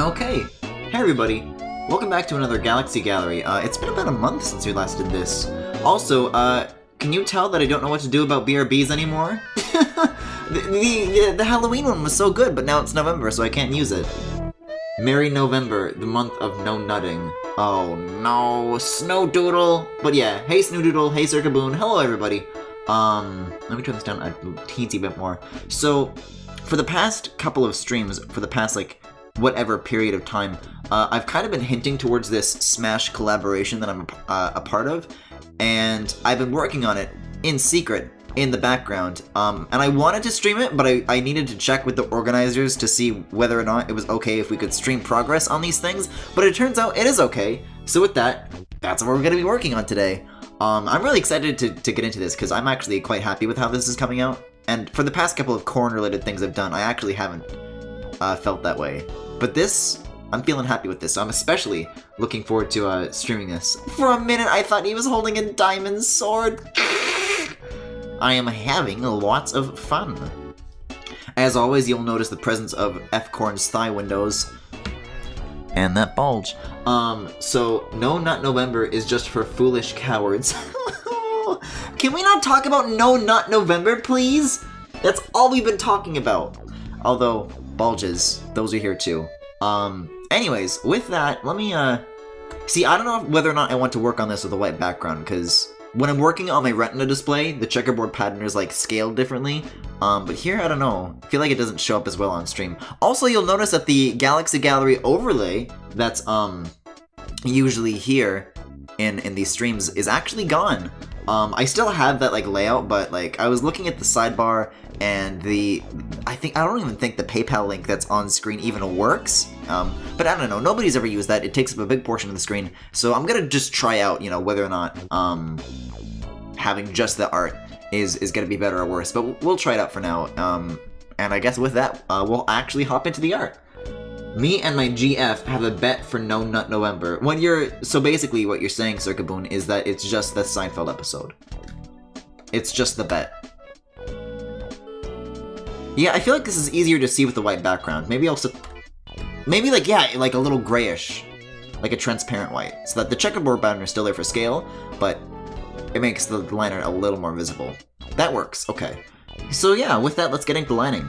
Okay, hey everybody, welcome back to another Galaxy Gallery. It's been about a month since we last did this. Also, can you tell that I don't know what to do about BRBs anymore? the Halloween one was so good, but now it's November, so I can't use it. Merry November, the month of no nutting. Oh no, Snowdoodle! But yeah, hey Snowdoodle, hey Circaboon, hello everybody. Let me turn this down a teensy bit more. So, for the past couple of streams, for the past, like, whatever period of time, I've kind of been hinting towards this Smash collaboration that I'm a part of, and I've been working on it in secret, in the background, and I wanted to stream it, but I needed to check with the organizers to see whether or not it was okay if we could stream progress on these things, but it turns out it is okay, so with that, that's what we're going to be working on today. I'm really excited to get into this, because I'm actually quite happy with how this is coming out, and for the past couple of corn-related things I've done, I actually haven't felt that way. But this, I'm feeling happy with this, so I'm especially looking forward to streaming this. For a minute, I thought he was holding a diamond sword. I am having lots of fun. As always, you'll notice the presence of F-Corn's thigh windows. And that bulge. So, No Nut November is just for foolish cowards. Can we not talk about No Nut November, please? That's all we've been talking about. Although, bulges, those are here too. Anyways, with that, let me, see, I don't know whether or not I want to work on this with a white background, because when I'm working on my Retina display, the checkerboard pattern is, like, scaled differently. But here, I don't know, I feel like it doesn't show up as well on stream. Also, you'll notice that the Galaxy Gallery overlay that's, usually here in these streams is actually gone. I still have that, like, layout, but, like, I was looking at the sidebar, and I don't even think the PayPal link that's on screen even works. But I don't know, nobody's ever used that, it takes up a big portion of the screen, so I'm gonna just try out, you know, whether or not, having just the art is gonna be better or worse, but we'll try it out for now, and I guess with that, we'll actually hop into the art. Me and my GF have a bet for No Nut November. So basically what you're saying, Circaboon, is that it's just the Seinfeld episode. It's just the bet. Yeah, I feel like this is easier to see with the white background. Maybe like, yeah, like a little grayish. Like a transparent white. So that the checkerboard pattern is still there for scale, but it makes the line art a little more visible. That works, okay. So yeah, with that, let's get into lining.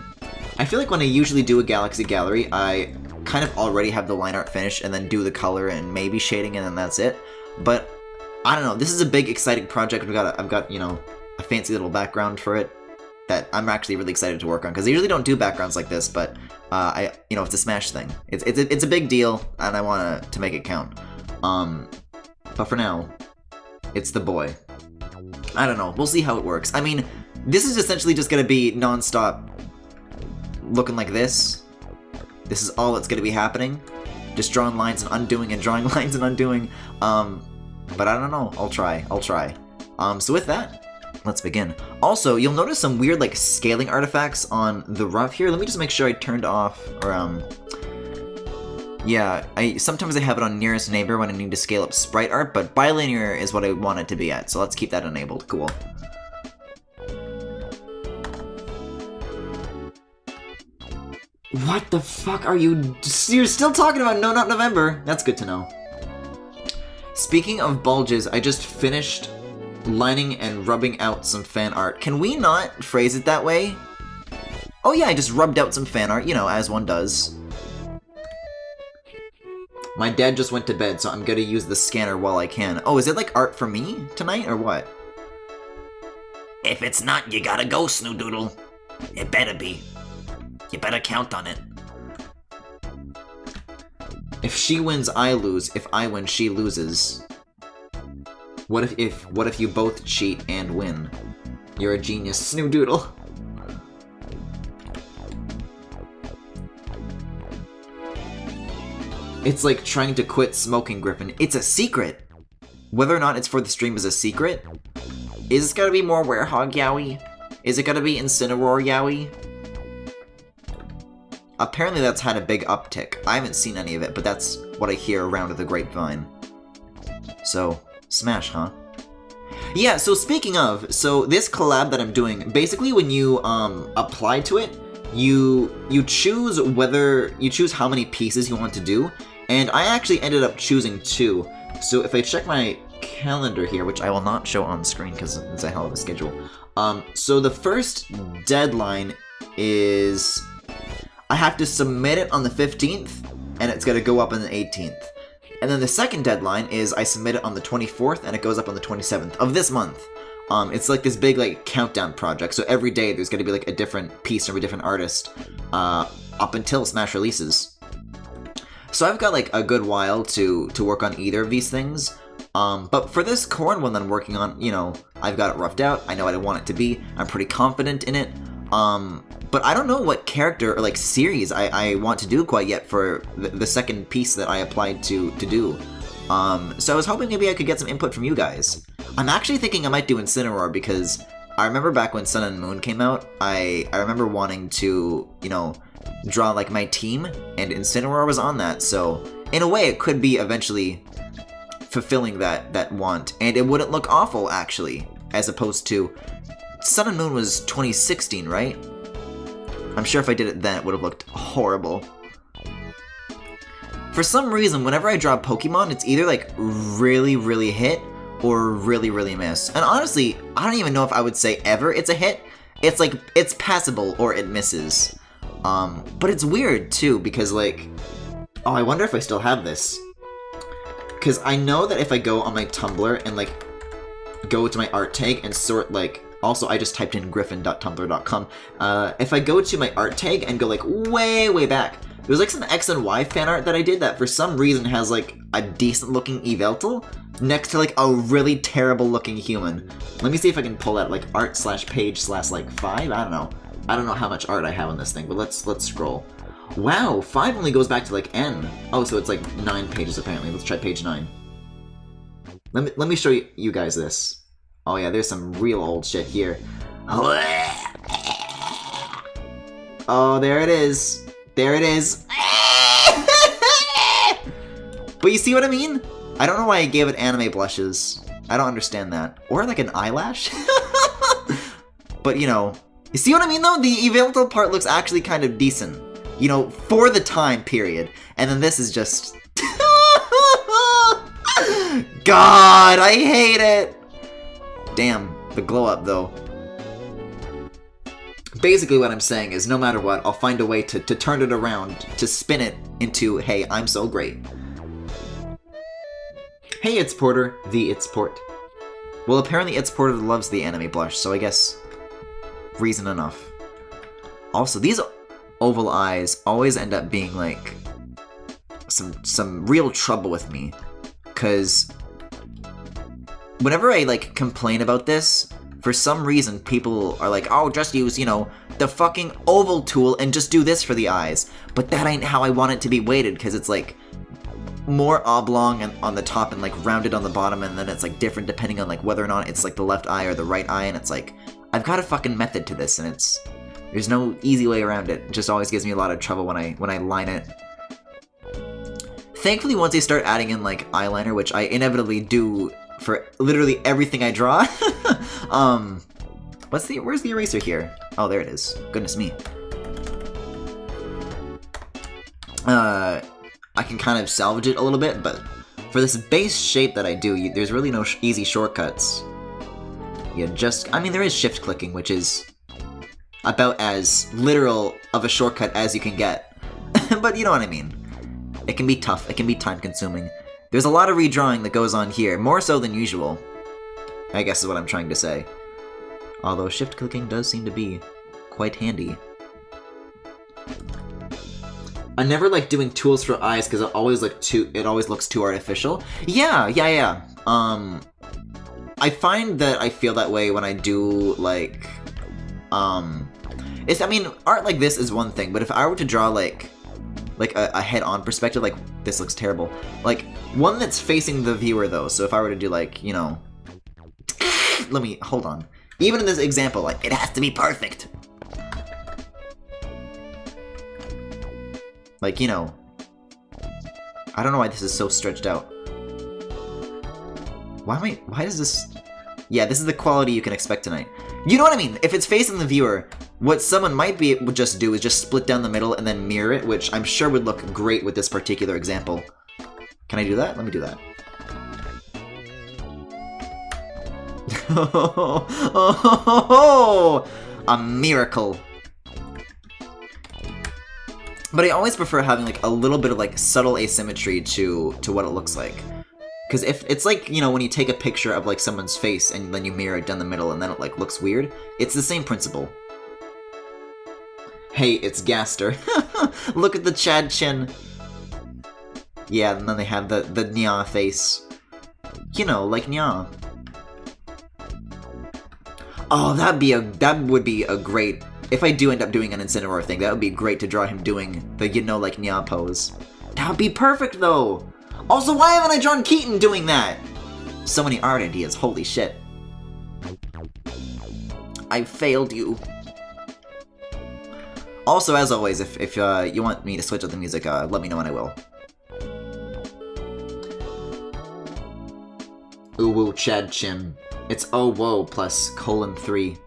I feel like when I usually do a Galaxy Gallery, I kind of already have the line art finished and then do the color and maybe shading and then that's it. But, I don't know, this is a big, exciting project. I've got, you know, a fancy little background for it that I'm actually really excited to work on, because I usually don't do backgrounds like this, but you know, it's a Smash thing. It's a big deal, and I want to make it count. But for now, it's the boy. I don't know, we'll see how it works. I mean, this is essentially just gonna be non-stop looking like this. This is all that's gonna be happening. Just drawing lines and undoing and drawing lines and undoing. But I don't know, I'll try. So with that, let's begin. Also, you'll notice some weird, like, scaling artifacts on the rough here. Let me just make sure I turned off, or, yeah, sometimes I have it on nearest neighbor when I need to scale up sprite art, but bilinear is what I want it to be at, so let's keep that enabled. Cool. What the fuck are you... You're still talking about No Nut November? That's good to know. Speaking of bulges, I just finished lining and rubbing out some fan art. Can we not phrase it that way? Oh yeah, I just rubbed out some fan art, you know, as one does. My dad just went to bed, so I'm gonna use the scanner while I can. Oh, is it like art for me tonight, or what? If it's not, you gotta go, Snowdoodle. It better be. You better count on it. If she wins, I lose. If I win, she loses. What if you both cheat and win? You're a genius, Snowdoodle. It's like trying to quit smoking, Griffin. It's a secret! Whether or not it's for the stream is a secret? Is it gonna be more Werehog Yowie? Is it gonna be Incineroar Yowie? Apparently that's had a big uptick. I haven't seen any of it, but that's what I hear around the grapevine. So, Smash, huh? Yeah, so speaking of, so this collab that I'm doing, basically when you apply to it, you choose how many pieces you want to do, and I actually ended up choosing 2. So if I check my calendar here, which I will not show on screen because it's a hell of a schedule. So the first deadline is I have to submit it on the 15th, and it's gonna go up on the 18th. And then the second deadline is I submit it on the 24th, and it goes up on the 27th of this month. It's like this big like countdown project, so every day there's gonna be like a different piece from a different artist, up until Smash releases. So I've got like a good while to work on either of these things. But for this corn one that I'm working on, you know, I've got it roughed out, I know what I want it to be, I'm pretty confident in it. But I don't know what character or like series I want to do quite yet for the second piece that I applied to do. So I was hoping maybe I could get some input from you guys. I'm actually thinking I might do Incineroar because I remember back when Sun and Moon came out, I remember wanting to, you know, draw like my team, and Incineroar was on that, so in a way it could be eventually fulfilling that want, and it wouldn't look awful actually, as opposed to Sun and Moon was 2016, right? I'm sure if I did it then it would have looked horrible. For some reason, whenever I draw Pokemon, it's either like really, really hit or really, really miss. And honestly, I don't even know if I would say ever it's a hit. It's like, it's passable or it misses. But it's weird too, because like, oh, I wonder if I still have this. Because I know that if I go on my Tumblr and like, go to my art tag and sort like, also I just typed in griffin.tumblr.com. If I go to my art tag and go like way, way back, there's like some X and Y fan art that I did that for some reason has like a decent looking Yveltal next to like a really terrible looking human. Let me see if I can pull that like art/page/like 5. I don't know. I don't know how much art I have on this thing, but let's scroll. Wow, 5 only goes back to like N. Oh, so it's like 9 pages apparently. Let's try page 9. Let me show you guys this. Oh yeah, there's some real old shit here. Oh, there it is. There it is. But you see what I mean? I don't know why I gave it anime blushes. I don't understand that. Or like an eyelash? But you know, you see what I mean though? The Yveltal part looks actually kind of decent. You know, for the time period. And then this is just... God, I hate it! Damn, the glow up though. Basically what I'm saying is, no matter what, I'll find a way to turn it around, to spin it into, hey, I'm so great. Hey, It's Porter, the It's Port. Well, apparently It's Porter loves the anime blush, so I guess reason enough. Also, these oval eyes always end up being like some real trouble with me, because whenever I like complain about this, for some reason, people are like, oh, just use, you know, the fucking oval tool and just do this for the eyes. But that ain't how I want it to be weighted, because it's like more oblong and on the top and like rounded on the bottom, and then it's like different depending on like whether or not it's like the left eye or the right eye, and it's like, I've got a fucking method to this, and there's no easy way around it. It just always gives me a lot of trouble when I line it. Thankfully, once I start adding in like eyeliner, which I inevitably do for literally everything I draw. Where's the eraser here? Oh, there it is. Goodness me. I can kind of salvage it a little bit, but for this base shape that I do, there's really no easy shortcuts. I mean, there is shift clicking, which is about as literal of a shortcut as you can get. But you know what I mean. It can be tough, it can be time consuming. There's a lot of redrawing that goes on here, more so than usual, I guess is what I'm trying to say. Although shift clicking does seem to be quite handy. I never like doing tools for eyes because it always looks too artificial. Yeah. I find that I feel that way when I do like I mean, art like this is one thing, but if I were to draw like a head-on perspective, like this looks terrible. Like one that's facing the viewer though. So if I were to do like, you know, hold on. Even in this example, like, it has to be perfect. Like, you know, I don't know why this is so stretched out. Why does this... Yeah, this is the quality you can expect tonight. You know what I mean? If it's facing the viewer, What someone might would just do is just split down the middle and then mirror it, which I'm sure would look great with this particular example. Can I do that? Let me do that. Oh, a miracle. But I always prefer having like a little bit of like subtle asymmetry to what it looks like. Because if it's like, you know, when you take a picture of like someone's face and then you mirror it down the middle and then it like looks weird, it's the same principle. Hey, it's Gaster. Look at the Chad chin. Yeah, and then they have the Nya face. You know, like Nya. Oh, that would be a great... If I do end up doing an Incineroar thing, that would be great to draw him doing the, you know, like Nya pose. That would be perfect, though! Also, why haven't I drawn Keaton doing that? So many art ideas, holy shit. I failed you. Also, as always, if you want me to switch up the music, let me know and I will. Ooh woo Chad Chin. It's oh whoa plus :3.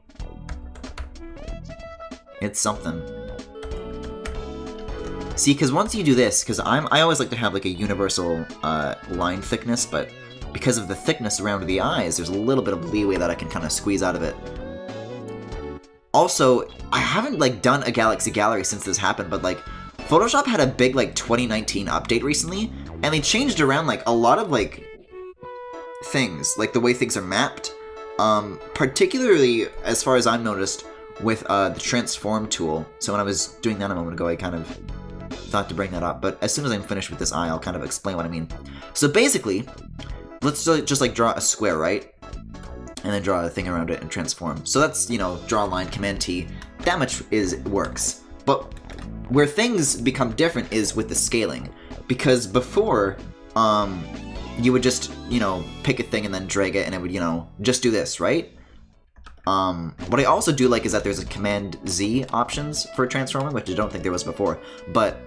It's something. See, because once you do this, because I always like to have like a universal line thickness, but because of the thickness around the eyes, there's a little bit of leeway that I can kind of squeeze out of it. Also, I haven't like done a Galaxy Gallery since this happened, but like Photoshop had a big like 2019 update recently, and they changed around like a lot of like things, like the way things are mapped, particularly as far as I've noticed with the transform tool. So when I was doing that a moment ago, I kind of thought to bring that up, but as soon as I'm finished with this eye, I'll kind of explain what I mean. So basically, let's just like draw a square, right? And then draw a thing around it and transform. So that's, you know, draw a line, Command T. That much works. But where things become different is with the scaling. Because before, you would just, you know, pick a thing and then drag it and it would, you know, just do this, right? What I also do like is that there's a Command Z options for transforming, which I don't think there was before. But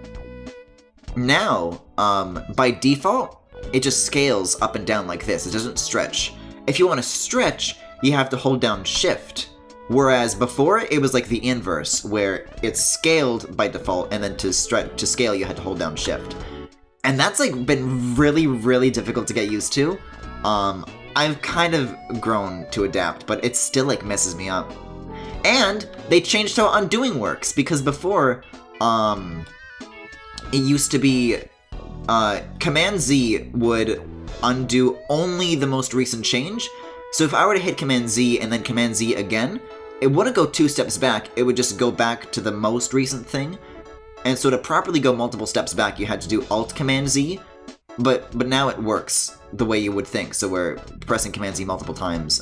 now, by default, it just scales up and down like this. It doesn't stretch. If you want to stretch, you have to hold down Shift. Whereas before, it was like the inverse, where it's scaled by default, and then to scale, you had to hold down Shift. And that's like been really, really difficult to get used to. I've kind of grown to adapt, but it still like messes me up. And they changed how undoing works, because before, it used to be Command Z would undo only the most recent change. So if I were to hit Command Z and then Command Z again, it wouldn't go 2 steps back, it would just go back to the most recent thing. And so to properly go multiple steps back, you had to do Alt Command Z, but now it works the way you would think. So where pressing Command Z multiple times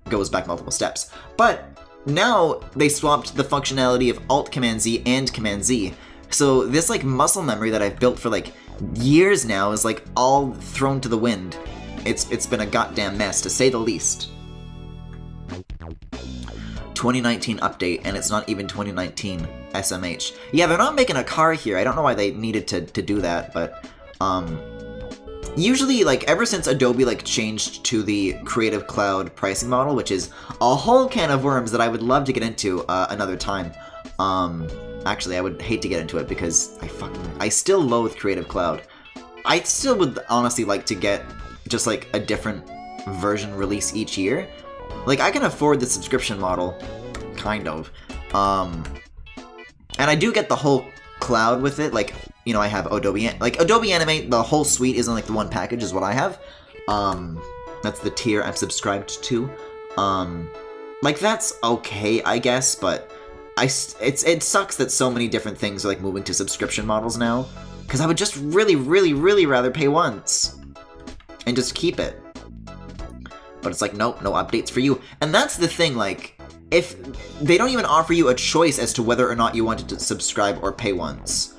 goes back multiple steps. But now they swapped the functionality of Alt Command Z and Command Z. So this like muscle memory that I've built for like years now is like all thrown to the wind. It's been a goddamn mess, to say the least. 2019 update, and it's not even 2019 SMH. Yeah, they're not making a car here. I don't know why they needed to do that, but usually, like, ever since Adobe like changed to the Creative Cloud pricing model, which is a whole can of worms that I would love to get into another time. Actually, I would hate to get into it because I still loathe Creative Cloud. I still would honestly like to get just like a different version release each year. Like, I can afford the subscription model, kind of. And I do get the whole cloud with it. Like, you know, I have Adobe Animate, the whole suite is in like the one package is what I have. That's the tier I'm subscribed to. Like, that's okay, I guess, but it sucks that so many different things are like moving to subscription models now, because I would just really, really, really rather pay once and just keep it. But it's like, nope, no updates for you. And that's the thing, like, if they don't even offer you a choice as to whether or not you wanted to subscribe or pay once.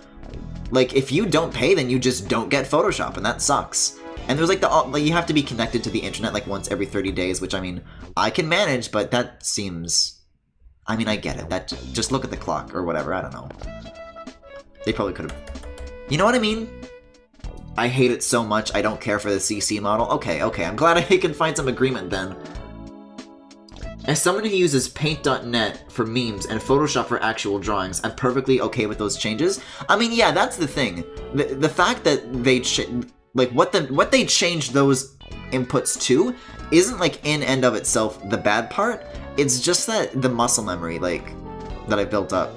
Like, if you don't pay, then you just don't get Photoshop, and that sucks. And there's like you have to be connected to the internet like once every 30 days, which I mean, I can manage, but that seems... I mean, I get it. That just look at the clock or whatever. I don't know. They probably could have... You know what I mean? I hate it so much. I don't care for the CC model. Okay. I'm glad I can find some agreement then. As someone who uses paint.net for memes and Photoshop for actual drawings, I'm perfectly okay with those changes. I mean, yeah, that's the thing. The fact that they what they changed those inputs to isn't like in and of itself the bad part. It's just that the muscle memory like that I built up.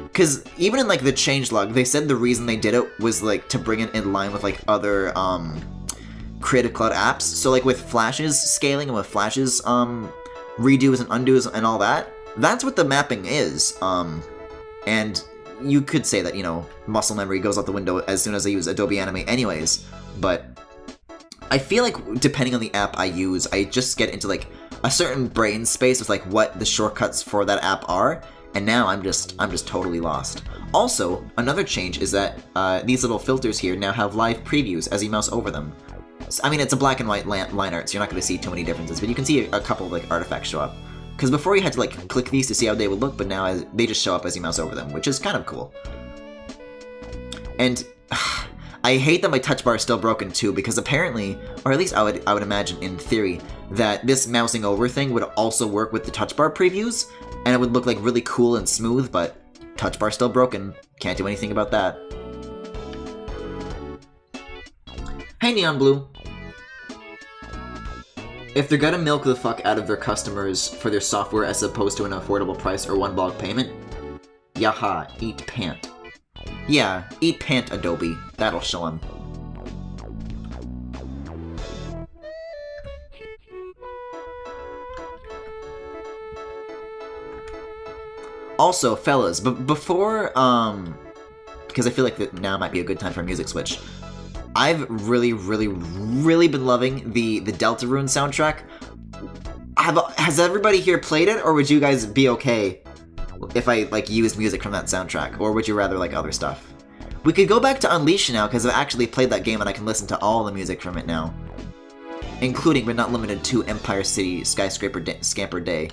Because even in like the changelog, they said the reason they did it was like to bring it in line with like other Creative Cloud apps. So like with Flash's scaling and with Flash's redos and undos and all that, that's what the mapping is. And you could say that, you know, muscle memory goes out the window as soon as I use Adobe Animate anyways, but I feel like depending on the app I use, I just get into like a certain brain space with like what the shortcuts for that app are, and now I'm just totally lost. Also, another change is that these little filters here now have live previews as you mouse over them. I mean, it's a black and white line art, so you're not going to see too many differences, but you can see a couple of like artifacts show up. Because before you had to like click these to see how they would look, but now they just show up as you mouse over them, which is kind of cool. And I hate that my touch bar is still broken too, because apparently, or at least I would imagine in theory, that this mousing over thing would also work with the touch bar previews, and it would look like really cool and smooth, but touch bar still broken. Can't do anything about that. Hey Neon Blue. If they're gonna milk the fuck out of their customers for their software as opposed to an affordable price or one block payment, yaha, eat pant. Yeah, eat pant, Adobe. That'll show 'em. Also, fellas, before, because I feel like that now might be a good time for a music switch. I've really been loving the Deltarune soundtrack. Has everybody here played it, or would you guys be okay if I like used music from that soundtrack, or would you rather like other stuff? We could go back to Unleash now, because I've actually played that game and I can listen to all the music from it now, including but not limited to Empire City Skyscraper Scamper Day.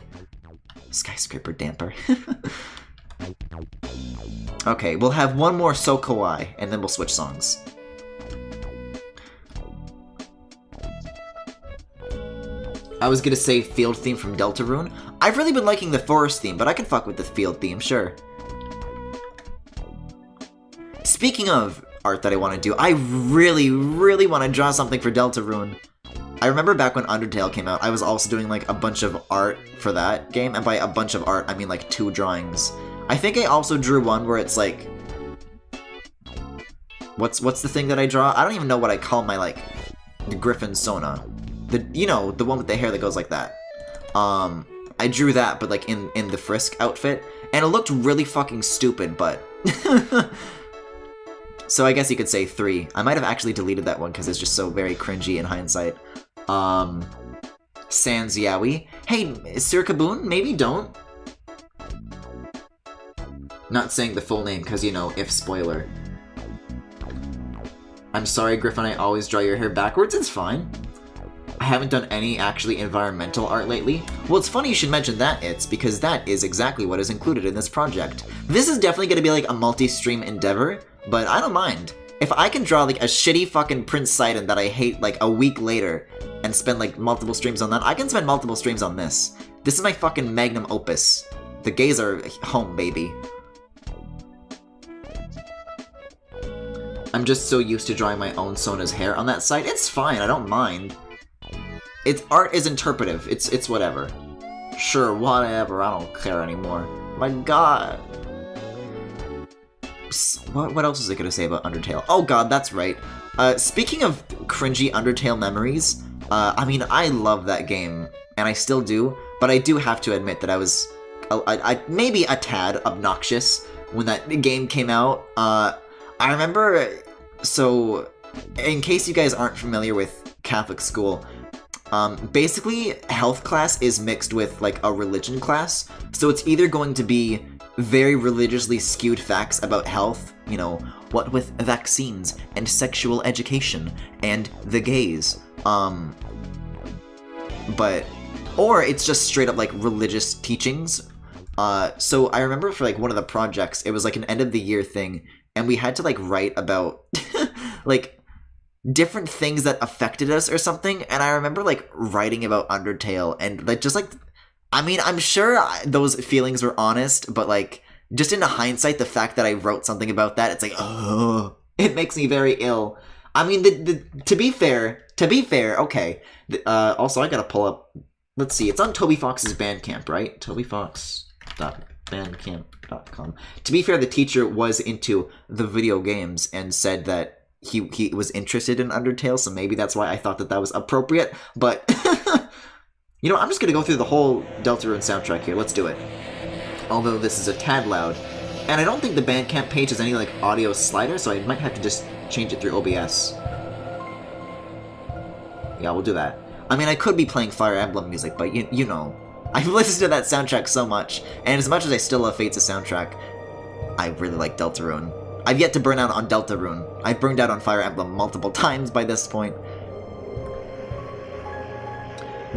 Skyscraper Damper. Okay, we'll have one more So Kawaii, and then we'll switch songs. I was gonna say field theme from Deltarune. I've really been liking the forest theme, but I can fuck with the field theme, sure. Speaking of art that I want to do, I really want to draw something for Deltarune. I remember back when Undertale came out, I was also doing like a bunch of art for that game, and by a bunch of art, I mean like 2 drawings. I think I also drew one where it's like... What's the thing that I draw? I don't even know what I call my like... the Griffin Sona. You know, the one with the hair that goes like that. I drew that, but like in the Frisk outfit, and it looked really fucking stupid, but... So I guess you could say 3. I might have actually deleted that one because it's just so very cringy in hindsight. Sans Yaoi. Hey, Sir Kaboon, maybe don't. Not saying the full name because, you know, if spoiler. I'm sorry, Griffin, I always draw your hair backwards. It's fine. I haven't done any actually environmental art lately. Well, it's funny you should mention that, because that is exactly what is included in this project. This is definitely going to be like a multi-stream endeavor, but I don't mind. If I can draw like a shitty fucking Prince Sidon that I hate like a week later and spend like multiple streams on that, I can spend multiple streams on this. This is my fucking magnum opus. The gays are home, baby. I'm just so used to drawing my own Sona's hair on that site. It's fine, I don't mind. Art is interpretive. It's whatever. Sure, whatever. I don't care anymore. My god. What else was I gonna say about Undertale? Oh god, that's right. Speaking of cringy Undertale memories, I mean, I love that game, and I still do, but I do have to admit that I was maybe a tad obnoxious when that game came out. I remember, so, in case you guys aren't familiar with Catholic school, basically, health class is mixed with, like, a religion class, so it's either going to be very religiously skewed facts about health, you know, what with vaccines, and sexual education, and the gays, or it's just straight up, like, religious teachings. So I remember for, like, one of the projects, it was, like, an end-of-the-year thing, and we had to, like, write about, like, different things that affected us or something, and I remember, like, writing about Undertale, and, like, just, like, I mean, I'm sure those feelings were honest, but like, just in hindsight, the fact that I wrote something about that, it's like, oh, it makes me very ill. I mean, to be fair, okay. Also, I gotta pull up, let's see, it's on Toby Fox's Bandcamp, right? tobyfox.bandcamp.com. To be fair, the teacher was into the video games and said that he was interested in Undertale, so maybe that's why I thought that was appropriate, but... You know, I'm just gonna go through the whole Deltarune soundtrack here. Let's do it. Although this is a tad loud. And I don't think the Bandcamp page has any, like, audio slider, so I might have to just change it through OBS. Yeah, we'll do that. I mean, I could be playing Fire Emblem music, but you know. I've listened to that soundtrack so much, and as much as I still love Fates' soundtrack, I really like Deltarune. I've yet to burn out on Deltarune. I've burned out on Fire Emblem multiple times by this point.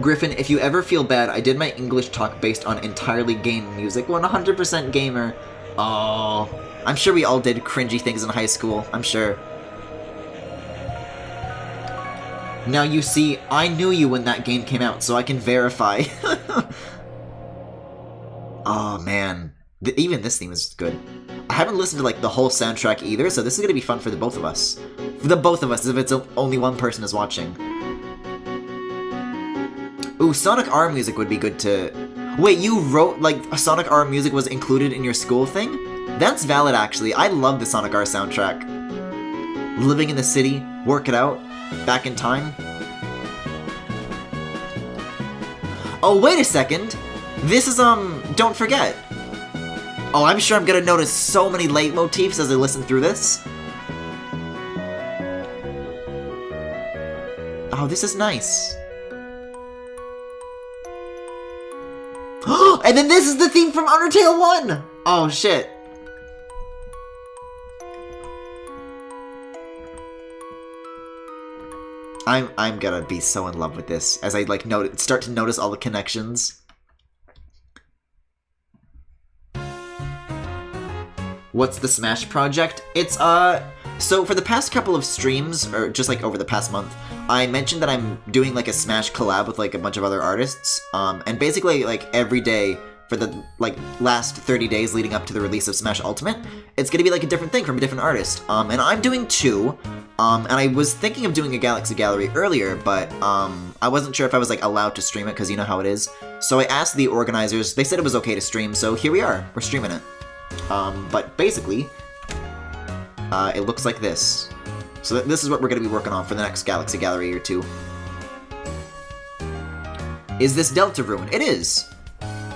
Griffin, if you ever feel bad, I did my English talk based on entirely game music. 100% gamer. Oh, I'm sure we all did cringy things in high school. I'm sure. Now you see, I knew you when that game came out, so I can verify. Oh man, even this theme is good. I haven't listened to like the whole soundtrack either, so this is gonna be fun for the both of us. For the both of us, if it's only one person is watching. Ooh, Sonic R music would be good to... Wait, you wrote, like, Sonic R music was included in your school thing? That's valid, actually. I love the Sonic R soundtrack. Living in the city, work it out, back in time. Oh, wait a second! This is, Don't Forget. Oh, I'm sure I'm gonna notice so many leitmotifs as I listen through this. Oh, this is nice. And then this is the theme from Undertale 1! Oh, shit. I'm gonna be so in love with this as I, like, start to notice all the connections. What's the Smash project? It's, so for the past couple of streams, or just, like, over the past month, I mentioned that I'm doing, like, a Smash collab with, like, a bunch of other artists, and basically, like, every day for the, like, last 30 days leading up to the release of Smash Ultimate, it's gonna be, like, a different thing from a different artist, and I'm doing 2, and I was thinking of doing a Galaxy Gallery earlier, but, I wasn't sure if I was, like, allowed to stream it, because you know how it is, so I asked the organizers, they said it was okay to stream, so here we are, we're streaming it. But basically, it looks like this. So this is what we're going to be working on for the next Galaxy Gallery or 2. Is this Deltarune? It is!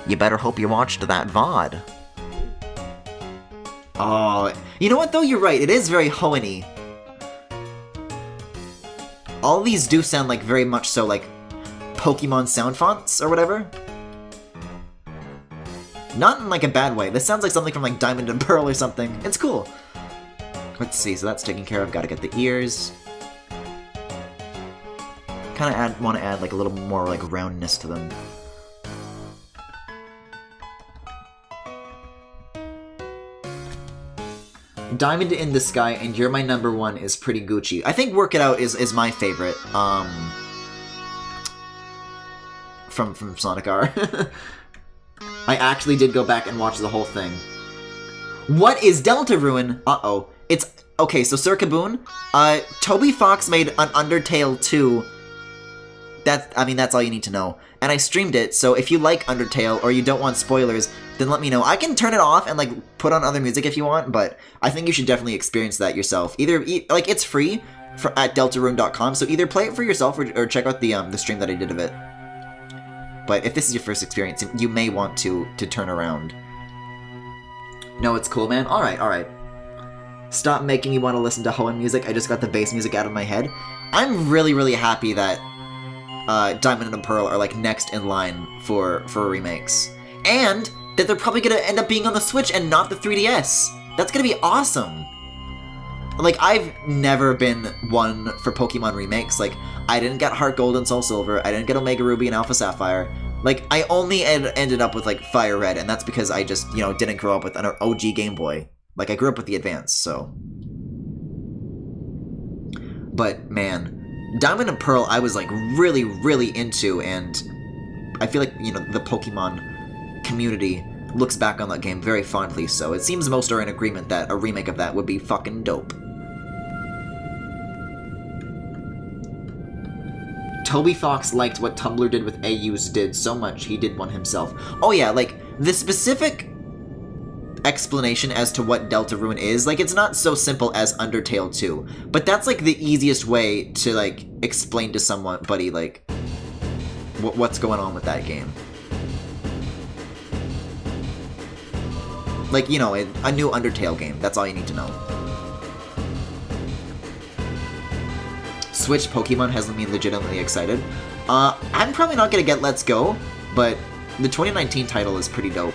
You better hope you watched that VOD. Oh, you know what though? You're right, it is very Hoenn-y. All these do sound like very much so like Pokemon sound fonts or whatever. Not in like a bad way. This sounds like something from like Diamond and Pearl or something. It's cool. Let's see, so that's taken care of. Gotta get the ears. Kinda want to add like a little more like roundness to them. Diamond in the Sky and You're My Number One is pretty Gucci. I think Work It Out is my favorite. From Sonic R. I actually did go back and watch the whole thing. What is Deltarune? Uh-oh. It's... Okay, so Sir Kaboon, Toby Fox made an Undertale 2. I mean, that's all you need to know. And I streamed it, so if you like Undertale or you don't want spoilers, then let me know. I can turn it off and, like, put on other music if you want, but I think you should definitely experience that yourself. Like, it's free at deltarune.com, so either play it for yourself or check out the stream that I did of it. But if this is your first experience, you may want to turn around. No, it's cool, man. Alright, alright. Stop making me want to listen to Hoenn music. I just got the bass music out of my head. I'm really, really happy that Diamond and Pearl are, like, next in line for remakes. And that they're probably gonna end up being on the Switch and not the 3DS. That's gonna be awesome. Like, I've never been one for Pokemon remakes. Like, I didn't get Heart Gold and Soul Silver. I didn't get Omega Ruby and Alpha Sapphire. Like, I only ended up with, like, Fire Red, and that's because I just, you know, didn't grow up with an OG Game Boy. Like, I grew up with the Advance, so... But, man, Diamond and Pearl I was, like, really, really into, and I feel like, you know, the Pokemon community looks back on that game very fondly, so it seems most are in agreement that a remake of that would be fucking dope. Toby Fox liked what Tumblr did with AU's did so much, he did one himself. Oh yeah, like, the specific explanation as to what Deltarune is, like, it's not so simple as Undertale 2, but that's, like, the easiest way to, like, explain to somebody, like, what's going on with that game. Like, you know, a new Undertale game, that's all you need to know. Switch Pokemon has me legitimately excited. I'm probably not gonna get Let's Go, but the 2019 title is pretty dope.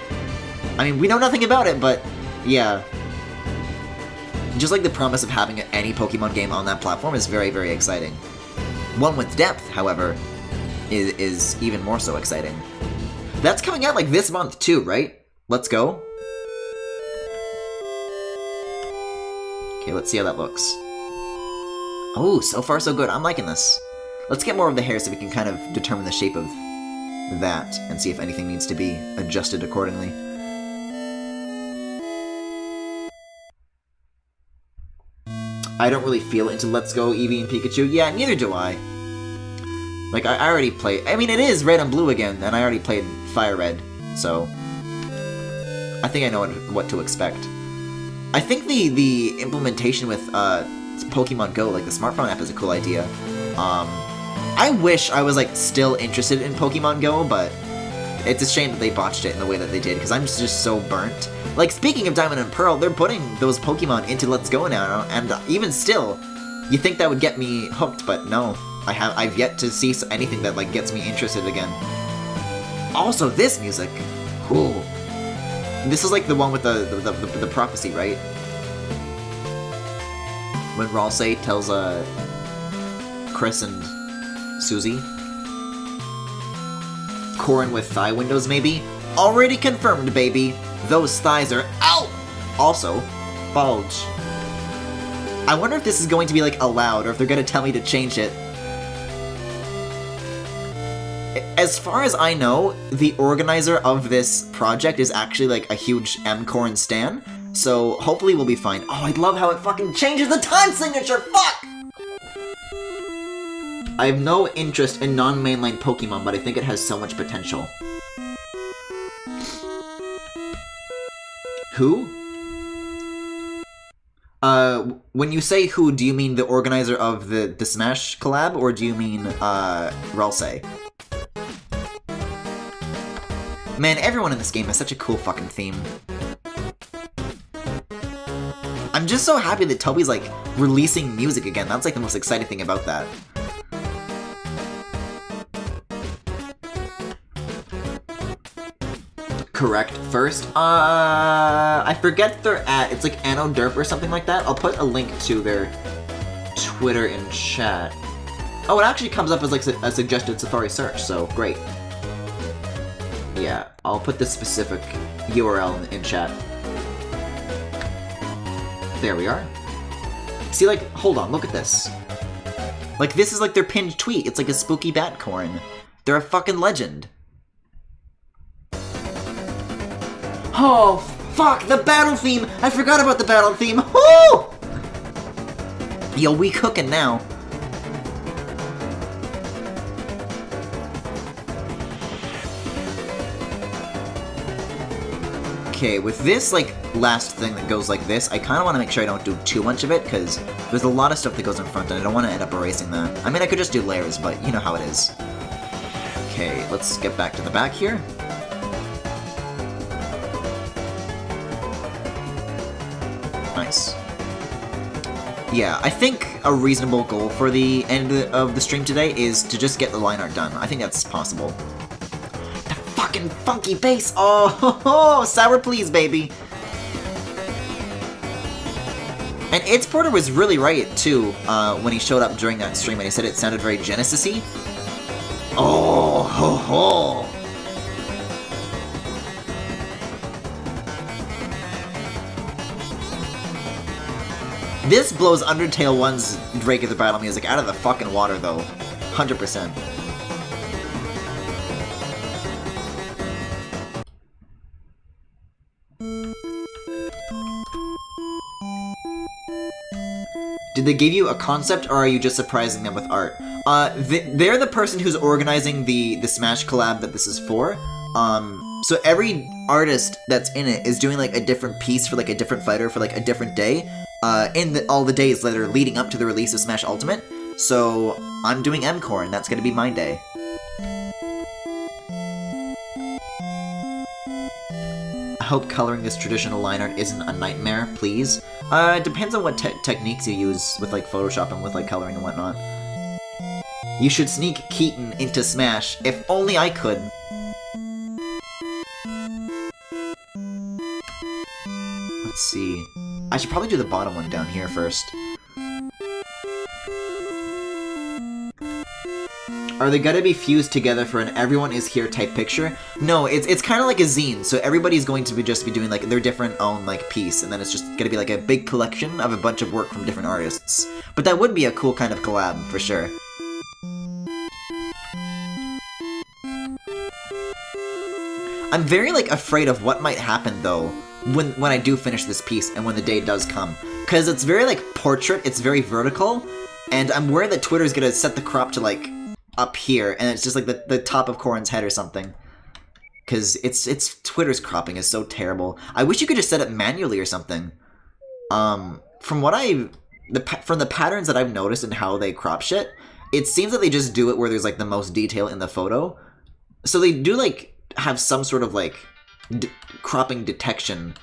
I mean, we know nothing about it, but yeah. Just like the promise of having any Pokemon game on that platform is very, very exciting. One with depth, however, is even more so exciting. That's coming out like this month too, right? Let's Go. Okay, let's see how that looks. Oh, so far so good. I'm liking this. Let's get more of the hair so we can kind of determine the shape of that and see if anything needs to be adjusted accordingly. I don't really feel into Let's Go, Eevee and Pikachu. Yeah, neither do I. Like, I already played... I mean, it is Red and Blue again, and I already played Fire Red, so... I think I know what to expect. I think the implementation with Pokemon Go, like the smartphone app, is a cool idea. I wish I was, like, still interested in Pokemon Go, but it's a shame that they botched it in the way that they did, because I'm just so burnt. Like, speaking of Diamond and Pearl, they're putting those Pokemon into Let's Go now, and even still, you think that would get me hooked, but no. I've yet to see anything that, like, gets me interested again. Also, this music! Cool. This is, like, the one with the prophecy, right? When Ralsei tells, Chris and Susie. Corrin with thigh windows, maybe? Already confirmed, baby! Those thighs are out! Also, bulge. I wonder if this is going to be, like, allowed, or if they're gonna tell me to change it. As far as I know, the organizer of this project is actually, like, a huge M-Corrin stan, so hopefully we'll be fine. Oh, I love how it fucking changes the time signature! Fuck! I have no interest in non-mainline Pokemon, but I think it has so much potential. Who? When you say who, do you mean the organizer of the Smash collab, or do you mean, Ralsei? Man, everyone in this game has such a cool fucking theme. I'm just so happy that Toby's, like, releasing music again. That's, like, the most exciting thing about that. Correct first. I forget their at. It's like Anno Derp or something like that. I'll put a link to their Twitter in chat. Oh, it actually comes up as, like, a suggested Safari search, so great. Yeah, I'll put the specific URL in chat. There we are. See, like, hold on, look at this. Like, this is like their pinned tweet. It's like a spooky bat Corrin. They're a fucking legend. Oh, fuck, the battle theme! I forgot about the battle theme! Woo! Yo, we cooking now. Okay, with this, like, last thing that goes like this, I kind of want to make sure I don't do too much of it, because there's a lot of stuff that goes in front, and I don't want to end up erasing that. I mean, I could just do layers, but you know how it is. Okay, let's get back to the back here. Nice. Yeah, I think a reasonable goal for the end of the stream today is to just get the line art done. I think that's possible. The fucking funky bass! Oh, sour please, baby! And It's Porter was really right, too, when he showed up during that stream and he said it sounded very Genesis-y. Oh, ho, ho! This blows Undertale 1's Drake of the Battle music out of the fucking water, though. 100%. Did they give you a concept, or are you just surprising them with art? They're the person who's organizing the Smash collab that this is for. So every artist that's in it is doing like a different piece for like a different fighter for like a different day, all the days that are leading up to the release of Smash Ultimate. So I'm doing M-Core, and that's gonna be my day. I hope coloring this traditional line art isn't a nightmare, please. It depends on what techniques you use with like Photoshop and with like coloring and whatnot. You should sneak Keaton into Smash. If only I could. Let's see. I should probably do the bottom one down here first. Are they gonna be fused together for an everyone is here type picture? No, it's kind of like a zine, so everybody's going to just be doing like their different own like piece, and then it's just gonna be like a big collection of a bunch of work from different artists. But that would be a cool kind of collab, for sure. I'm very like afraid of what might happen though when I do finish this piece and when the day does come, because it's very like portrait, it's very vertical, and I'm worried that Twitter's gonna set the crop to like up here, and it's just like the top of Corrin's head or something. Because it's Twitter's cropping is so terrible. I wish you could just set it manually or something. From the patterns that I've noticed and how they crop shit, it seems that they just do it where there's like the most detail in the photo. So they do like have some sort of like cropping detection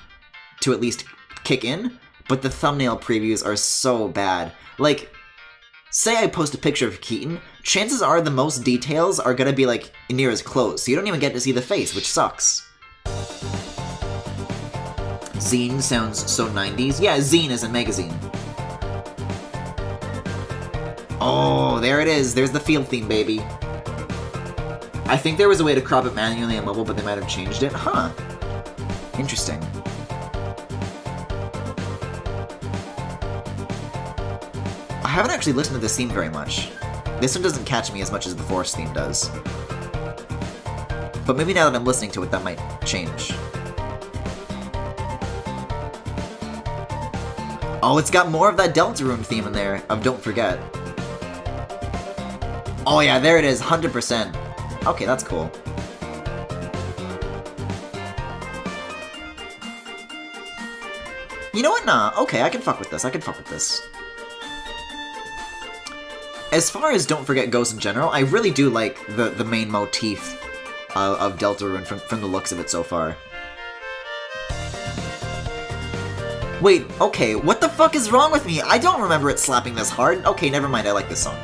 to at least kick in, but the thumbnail previews are so bad. Like, say I post a picture of Keaton, chances are the most details are gonna be like near his clothes, so you don't even get to see the face, which sucks. Zine sounds so 90s. Yeah, zine is a magazine. Oh, there it is. There's the field theme, baby. I think there was a way to crop it manually on mobile, but they might have changed it. Huh. Interesting. I haven't actually listened to this theme very much. This one doesn't catch me as much as the Forest theme does. But maybe now that I'm listening to it, that might change. Oh, it's got more of that Deltarune theme in there, of Don't Forget. Oh yeah, there it is, 100%. Okay, that's cool. You know what? Nah, okay, I can fuck with this, As far as Don't Forget goes in general, I really do like the main motif of Deltarune from the looks of it so far. Wait, okay, what the fuck is wrong with me? I don't remember it slapping this hard. Okay, never mind, I like this song.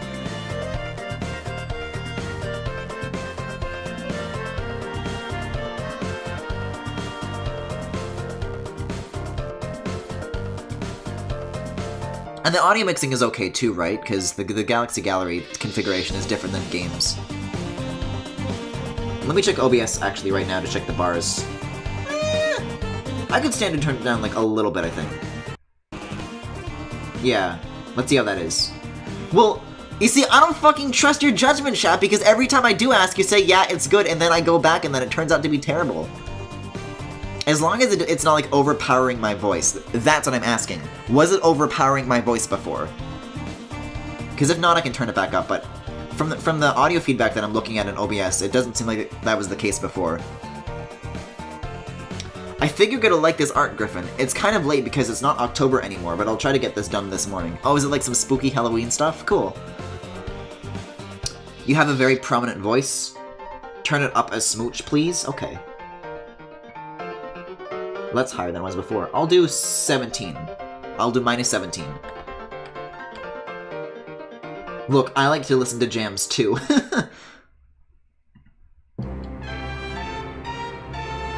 And the audio mixing is okay too, right? Because the Galaxy Gallery configuration is different than games. Let me check OBS actually right now to check the bars. I could stand to turn it down like a little bit, I think. Yeah, let's see how that is. Well, you see, I don't fucking trust your judgment, chat, because every time I do ask, you say, yeah, it's good, and then I go back and then it turns out to be terrible. As long as it's not like overpowering my voice, that's what I'm asking. Was it overpowering my voice before? Because if not, I can turn it back up, but from the audio feedback that I'm looking at in OBS, it doesn't seem like that was the case before. I think you're gonna like this art, Griffin. It's kind of late because it's not October anymore, but I'll try to get this done this morning. Oh, is it like some spooky Halloween stuff? Cool. You have a very prominent voice. Turn it up a smooch, please. Okay. That's higher than it was before. I'll do 17. I'll do minus 17. Look, I like to listen to jams too.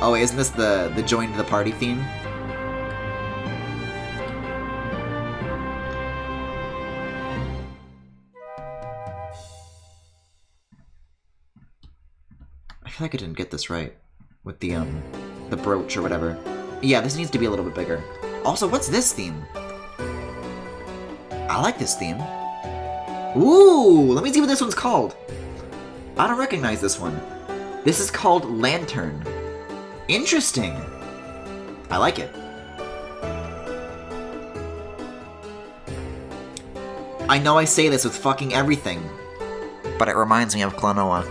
Oh, isn't this the join the party theme? I feel like I didn't get this right with the brooch or whatever. Yeah, this needs to be a little bit bigger. Also, what's this theme? I like this theme. Ooh, let me see what this one's called. I don't recognize this one. This is called Lantern. Interesting. I like it. I know I say this with fucking everything, but it reminds me of Klonoa.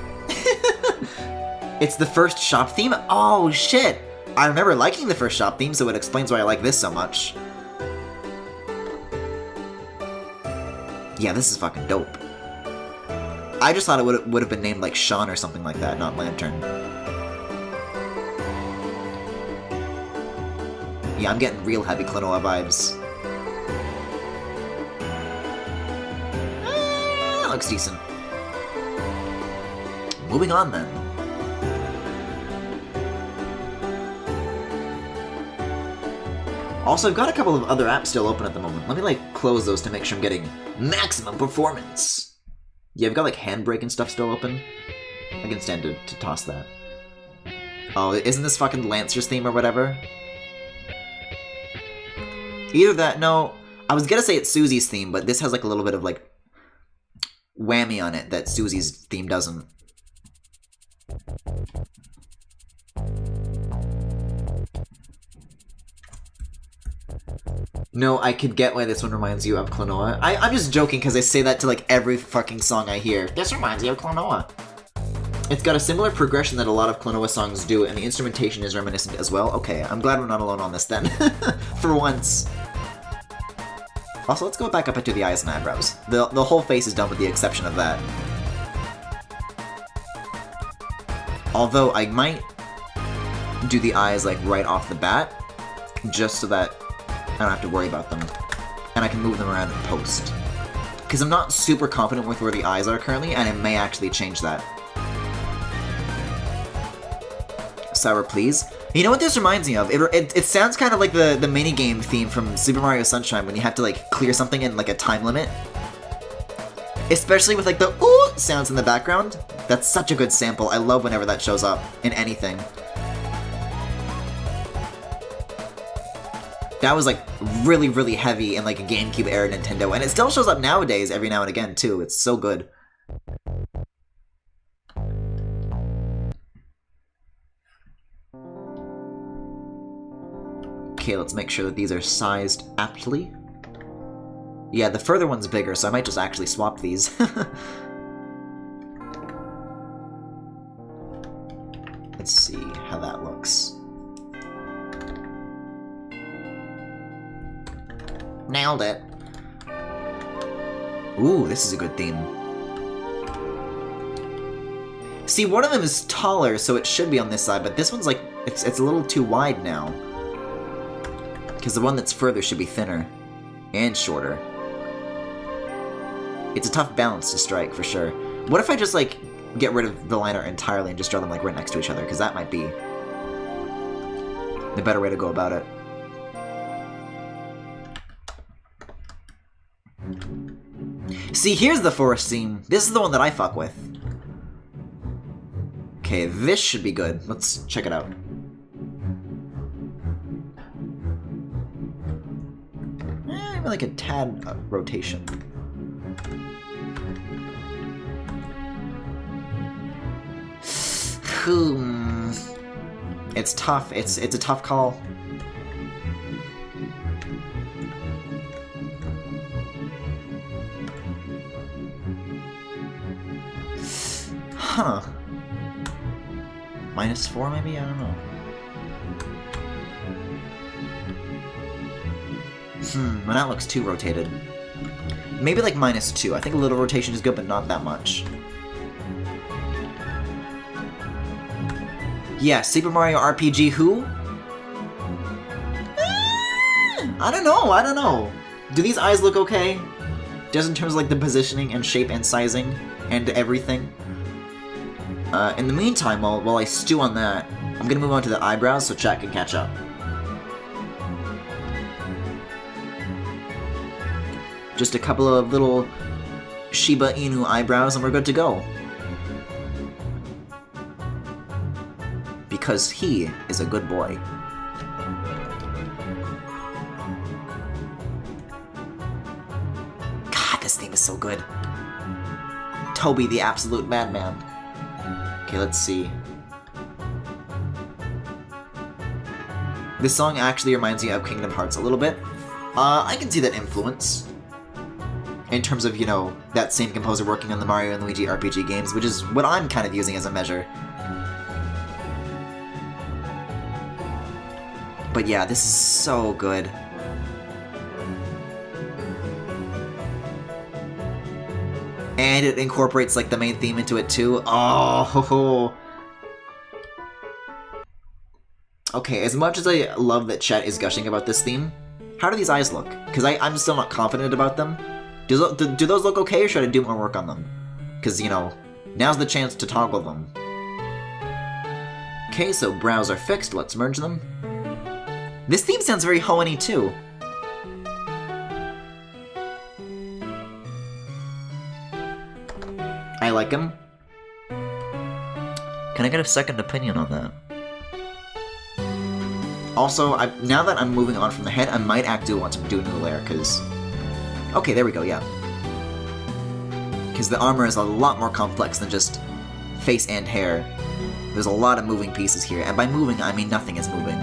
It's the first shop theme? Oh, shit! I remember liking the first shop theme, so it explains why I like this so much. Yeah, this is fucking dope. I just thought it would have been named like Sean or something like that, not Lantern. Yeah, I'm getting real heavy Klonoa vibes. That looks decent. Moving on then. Also, I've got a couple of other apps still open at the moment. Let me, like, close those to make sure I'm getting maximum performance. Yeah, I've got, like, Handbrake and stuff still open. I can stand to toss that. Oh, isn't this fucking Lancer's theme or whatever? Either that, no. I was gonna say it's Susie's theme, but this has, like, a little bit of, like, whammy on it that Susie's theme doesn't. No, I could get why this one reminds you of Klonoa. I'm just joking because I say that to like every fucking song I hear. This reminds you of Klonoa. It's got a similar progression that a lot of Klonoa songs do, and the instrumentation is reminiscent as well. Okay, I'm glad we're not alone on this then. For once. Also, let's go back up into the eyes and eyebrows. The whole face is done with the exception of that. Although I might do the eyes like right off the bat, just so that I don't have to worry about them, and I can move them around in post. Because I'm not super confident with where the eyes are currently, and it may actually change that. Sour Please. You know what this reminds me of? It sounds kind of like the minigame theme from Super Mario Sunshine when you have to like clear something in like a time limit. Especially with like the ooh sounds in the background. That's such a good sample. I love whenever that shows up in anything. That was, like, really, really heavy in, like, a GameCube-era Nintendo, and it still shows up nowadays every now and again, too. It's so good. Okay, let's make sure that these are sized aptly. Yeah, the further one's bigger, so I might just actually swap these. Let's see how that looks. Nailed it. Ooh, this is a good theme. See, one of them is taller, so it should be on this side, but this one's like, it's a little too wide now. Because the one that's further should be thinner. And shorter. It's a tough balance to strike, for sure. What if I just, like, get rid of the line art entirely and just draw them, like, right next to each other? Because that might be the better way to go about it. See, here's the forest theme. This is the one that I fuck with. Okay, this should be good. Let's check it out. Maybe like a tad rotation. It's tough. It's a tough call. Huh. -4 maybe? I don't know. Well, that looks too rotated. Maybe like -2. I think a little rotation is good, but not that much. Yeah, Super Mario RPG who? I don't know. Do these eyes look okay? Just in terms of like the positioning and shape and sizing and everything. In the meantime, while I stew on that, I'm gonna move on to the eyebrows so chat can catch up. Just a couple of little Shiba Inu eyebrows and we're good to go. Because he is a good boy. God, this theme is so good. Toby, the absolute madman. Okay, let's see. This song actually reminds me of Kingdom Hearts a little bit. I can see that influence. in terms of, you know, that same composer working on the Mario and Luigi RPG games, which is what I'm kind of using as a measure. But yeah, this is so good. And it incorporates, like, the main theme into it, too. Oh, ho, ho. Okay, as much as I love that chat is gushing about this theme, how do these eyes look? Because I'm still not confident about them. Do those look okay, or should I do more work on them? Because, you know, now's the chance to toggle them. Okay, so brows are fixed. Let's merge them. This theme sounds very Hoenn-y, too. I like him. Can I get a second opinion on that? Also, now that I'm moving on from the head, I might actually want to do a new layer, because... Okay, there we go, yeah. Because the armor is a lot more complex than just face and hair. There's a lot of moving pieces here, and by moving, I mean nothing is moving.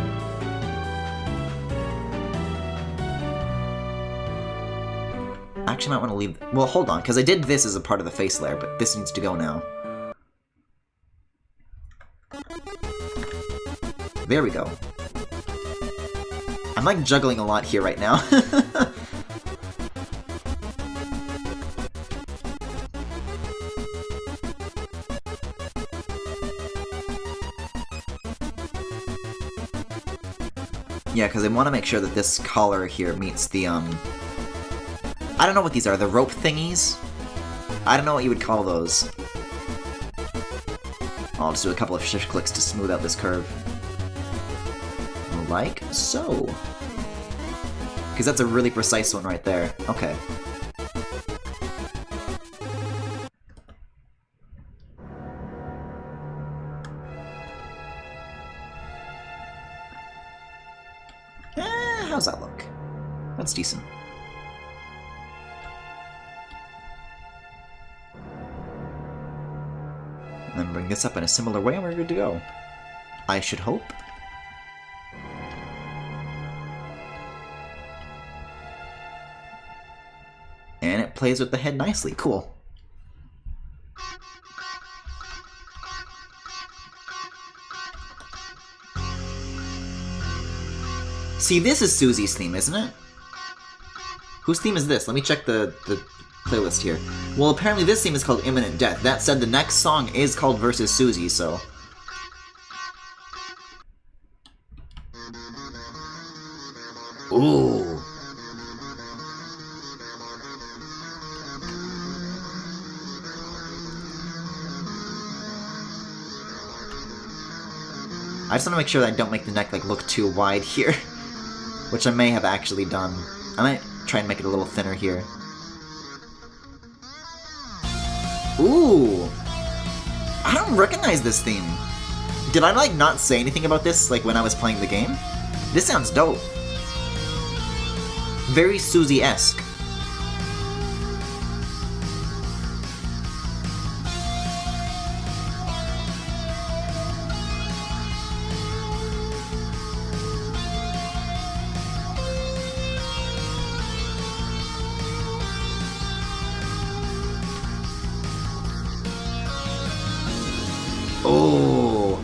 I actually might want to leave... Well, hold on, because I did this as a part of the face layer, but this needs to go now. There we go. I'm like juggling a lot here right now. Yeah, because I want to make sure that this collar here meets the, I don't know what these are, the rope thingies? I don't know what you would call those. I'll just do a couple of shift clicks to smooth out this curve. Like so. Because that's a really precise one right there. Okay. How's that look? That's decent. And then bring this up in a similar way and we're good to go. I should hope. And it plays with the head nicely. Cool. See, this is Susie's theme, isn't it? Whose theme is this? Let me check the playlist here. Well, apparently this theme is called Imminent Death. That said, the next song is called Versus Susie, so... Ooh. I just want to make sure that I don't make the neck like look too wide here, which I may have actually done. I might try and make it a little thinner here. Ooh! I don't recognize this theme. Did I like not say anything about this like when I was playing the game? This sounds dope. Very Susie-esque. Oh,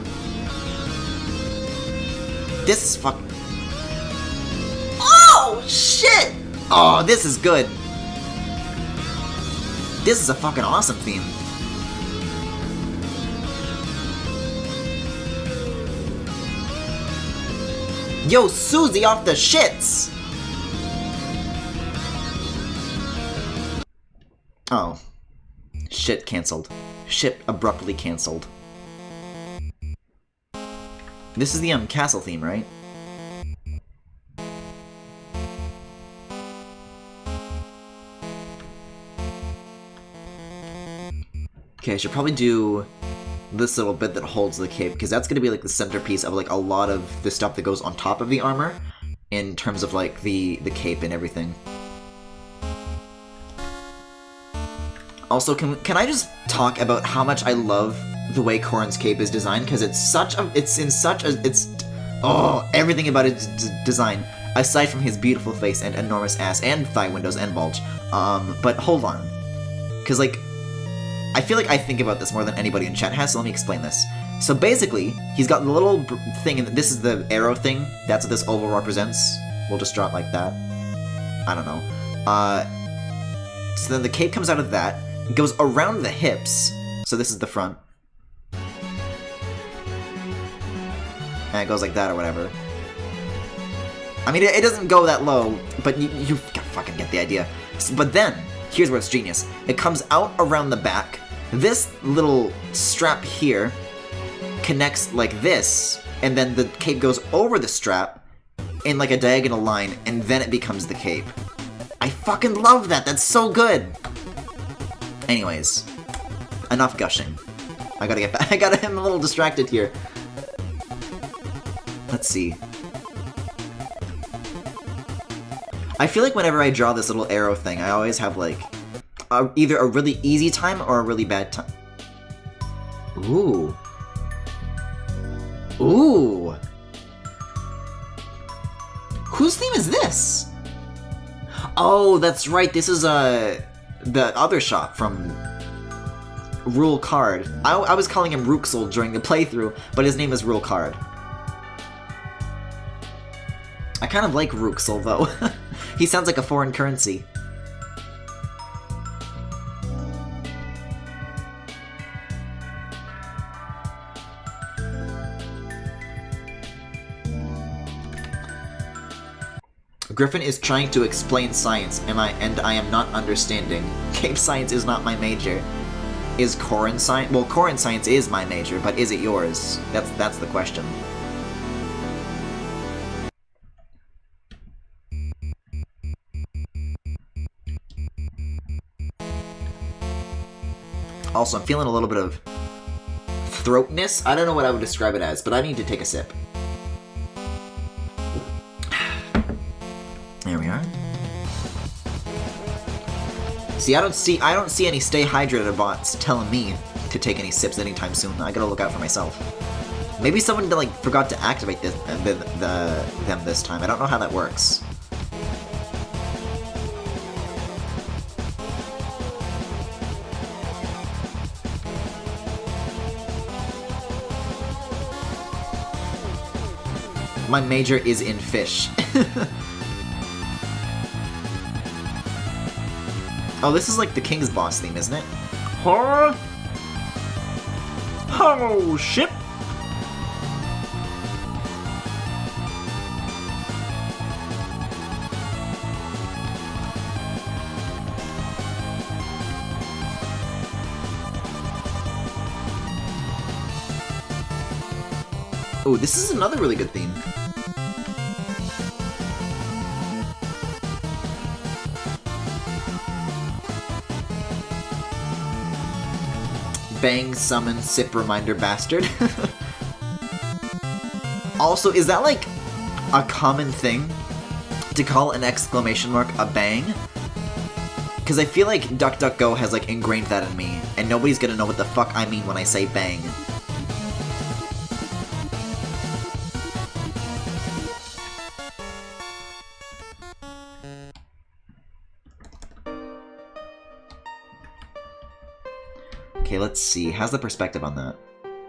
this is fuck. Oh shit! Oh, this is good. This is a fucking awesome theme. Yo, Susie off the shits. Oh, shit canceled. Shit abruptly canceled. This is the castle theme, right? Okay, I should probably do this little bit that holds the cape, because that's going to be like the centerpiece of like a lot of the stuff that goes on top of the armor, in terms of like the cape and everything. Also, can I just talk about how much I love the way Corrin's cape is designed, because it's in such a, oh, everything about its design. aside from his beautiful face and enormous ass and thigh windows and bulge. But hold on. Because, like, I feel like I think about this more than anybody in chat has, so let me explain this. So basically, he's got the little thing, and this is the arrow thing. That's what this oval represents. We'll just draw it like that. I don't know. So then the cape comes out of that, it goes around the hips. So this is the front. And it goes like that or whatever. I mean, it doesn't go that low, but you fucking get the idea. But then, here's where it's genius. It comes out around the back. This little strap here connects like this, and then the cape goes over the strap in like a diagonal line, and then it becomes the cape. I fucking love that! That's so good! Anyways, enough gushing. I gotta get back. I got him a little distracted here. Let's see. I feel like whenever I draw this little arrow thing, I always have, like, either a really easy time or a really bad time. Ooh. Ooh. Whose theme is this? Oh, that's right. This is, the other shop from Rule Card. I was calling him Ruxel during the playthrough, but his name is Rule Card. I kind of like Ruxel, though. He sounds like a foreign currency. Griffin is trying to explain science, and I am not understanding. Cape science is not my major. Is Corrin science? Well, Corrin science is my major, but is it yours? That's the question. Also, I'm feeling a little bit of throatness. I don't know what I would describe it as, but I need to take a sip. There we are. See, I don't see any stay hydrated bots telling me to take any sips anytime soon. I gotta look out for myself. Maybe someone like forgot to activate this, them this time. I don't know how that works. My major is in fish. Oh, this is like the King's Boss theme, isn't it? Huh? Hello, ship! Oh, this is another really good theme. Bang, summon, sip, reminder, bastard. Also, is that like a common thing to call an exclamation mark a bang? Because I feel like DuckDuckGo has like ingrained that in me, and nobody's gonna know what the fuck I mean when I say bang. Okay, let's see. How's the perspective on that?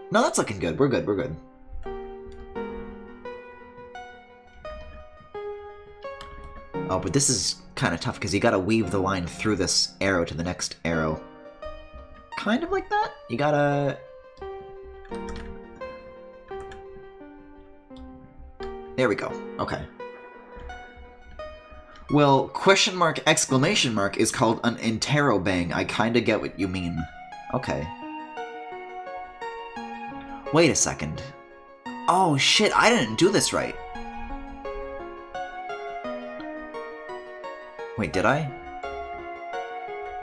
No, that's looking good. We're good, we're good. Oh, but this is kind of tough because you gotta weave the line through this arrow to the next arrow. Kind of like that? You gotta... There we go. Okay. Well, question mark, exclamation mark is called an interrobang. I kinda get what you mean. Okay. Wait a second. Oh shit, I didn't do this right. Wait, did I?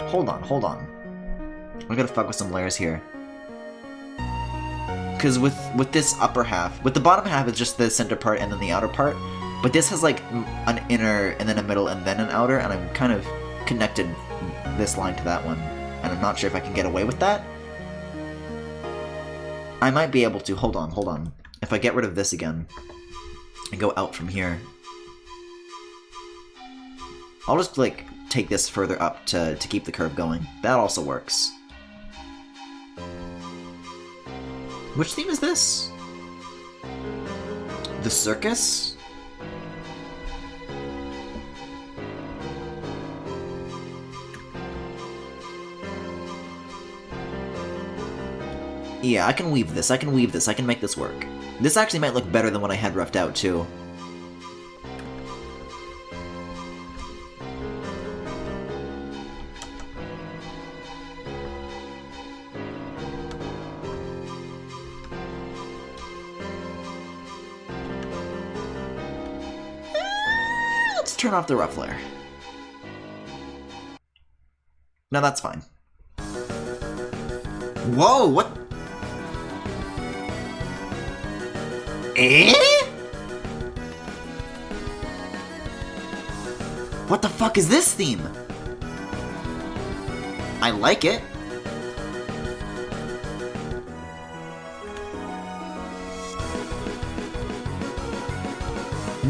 Hold on, hold on. I gotta fuck with some layers here. Because with this upper half, with the bottom half is just the center part and then the outer part, but this has like an inner and then a middle and then an outer, and I'm kind of connected this line to that one. And I'm not sure if I can get away with that. I might be able to. Hold on, hold on. If I get rid of this again and go out from here. I'll just, like, take this further up to keep the curve going. That also works. Which theme is this? The circus? Yeah, I can weave this, I can weave this, I can make this work. This actually might look better than what I had roughed out, too. Let's turn off the rough layer. No, that's fine. Whoa, what? Eh? What the fuck is this theme? I like it.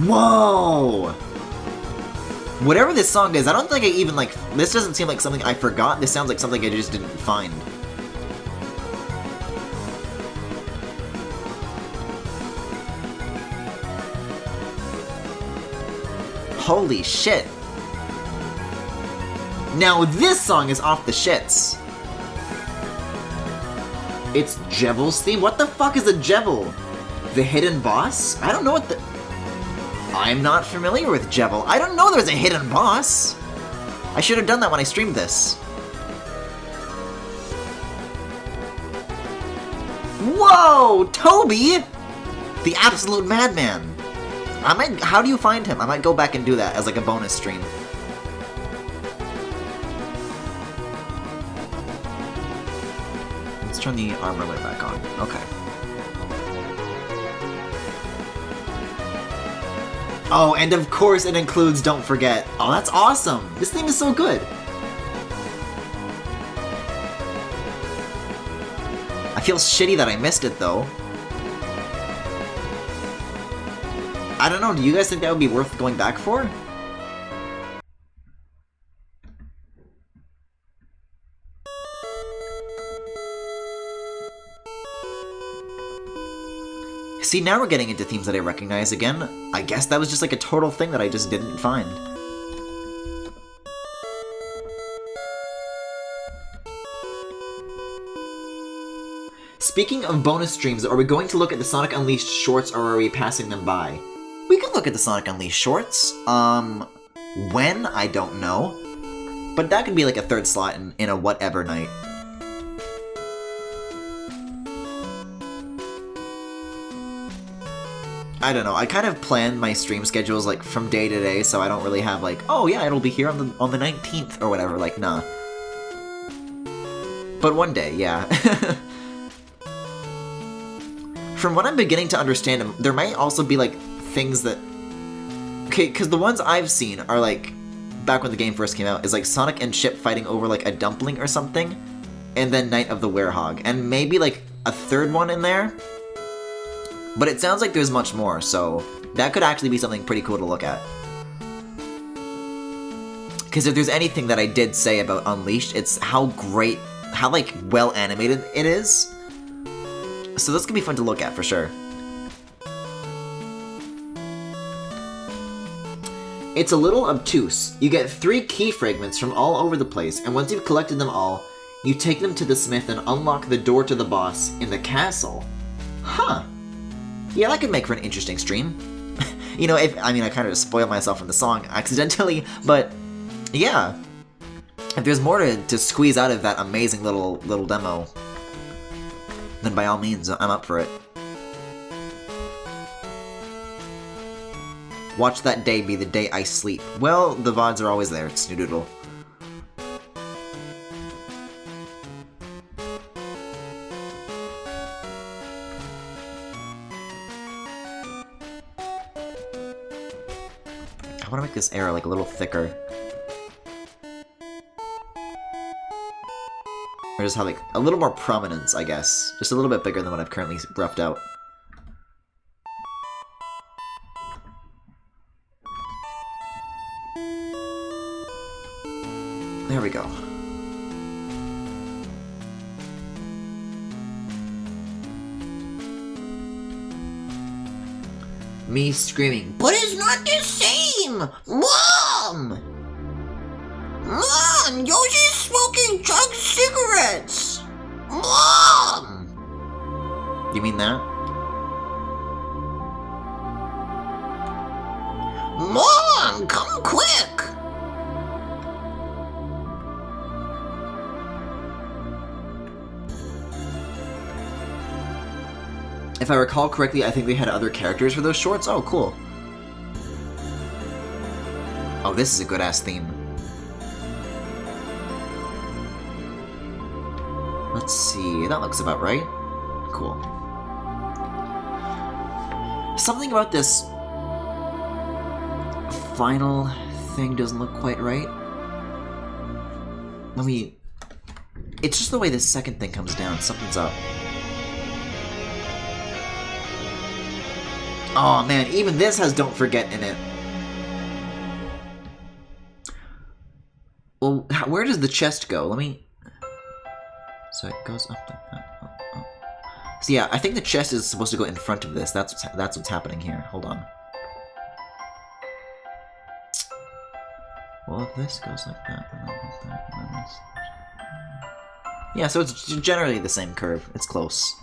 Whoa! Whatever this song is, I don't think I even, like, this doesn't seem like something I forgot. This sounds like something I just didn't find. Holy shit. Now this song is off the shits. It's Jevel's theme? What the fuck is a Jevel? The hidden boss? I don't know what the... I'm not familiar with Jevel. I don't know there's a hidden boss. I should have done that when I streamed this. Whoa! Toby! The absolute madman. How do you find him? I might go back and do that as like a bonus stream. Let's turn the armor light back on. Okay. Oh, and of course it includes Don't Forget. Oh, that's awesome! This theme is so good! I feel shitty that I missed it, though. I don't know, do you guys think that would be worth going back for? See, now we're getting into themes that I recognize again. I guess that was just like a total thing that I just didn't find. Speaking of bonus streams, are we going to look at the Sonic Unleashed shorts or are we passing them by? We could look at the Sonic Unleashed shorts. When? I don't know. But that could be like a third slot in a whatever night. I don't know, I kind of plan my stream schedules like from day to day, so I don't really have like, oh yeah, it'll be here on the 19th or whatever, like, nah. But one day, yeah. From what I'm beginning to understand, there might also be like things that... Okay, because the ones I've seen are like, back when the game first came out, is like Sonic and Chip fighting over like a dumpling or something, and then Night of the Werehog, and maybe like a third one in there. But it sounds like there's much more, so that could actually be something pretty cool to look at. Because if there's anything that I did say about Unleashed, it's how great, how like well animated it is. So this could be fun to look at for sure. It's a little obtuse. You get 3 key fragments from all over the place, and once you've collected them all, you take them to the smith and unlock the door to the boss in the castle. Huh. Yeah, that could make for an interesting stream. You know, I mean, I kind of just spoiled myself from the song accidentally, but yeah. If there's more to squeeze out of that amazing little demo, then by all means, I'm up for it. Watch that day be the day I sleep. Well, the VODs are always there, Snoodoodle. I want to make this arrow like a little thicker. Or just have like a little more prominence, I guess. Just a little bit bigger than what I've currently roughed out. There we go. Me screaming, but it's not the same! Mom! Mom! Yoshi's smoking junk cigarettes! Mom! You mean that? Mom! Come quick! If I recall correctly, I think they had other characters for those shorts. Oh, cool. Oh, this is a good-ass theme. Let's see, that looks about right. Cool. Something about this final thing doesn't look quite right. Let me... It's just the way this second thing comes down. Something's up. Oh man, even this has Don't Forget in it. Well, where does the chest go? Let me... So it goes up like that. Oh, oh. So yeah, I think the chest is supposed to go in front of this. That's what's happening here. Hold on. Well, if this goes like that, and then like that, and then this... Yeah, so it's generally the same curve. It's close.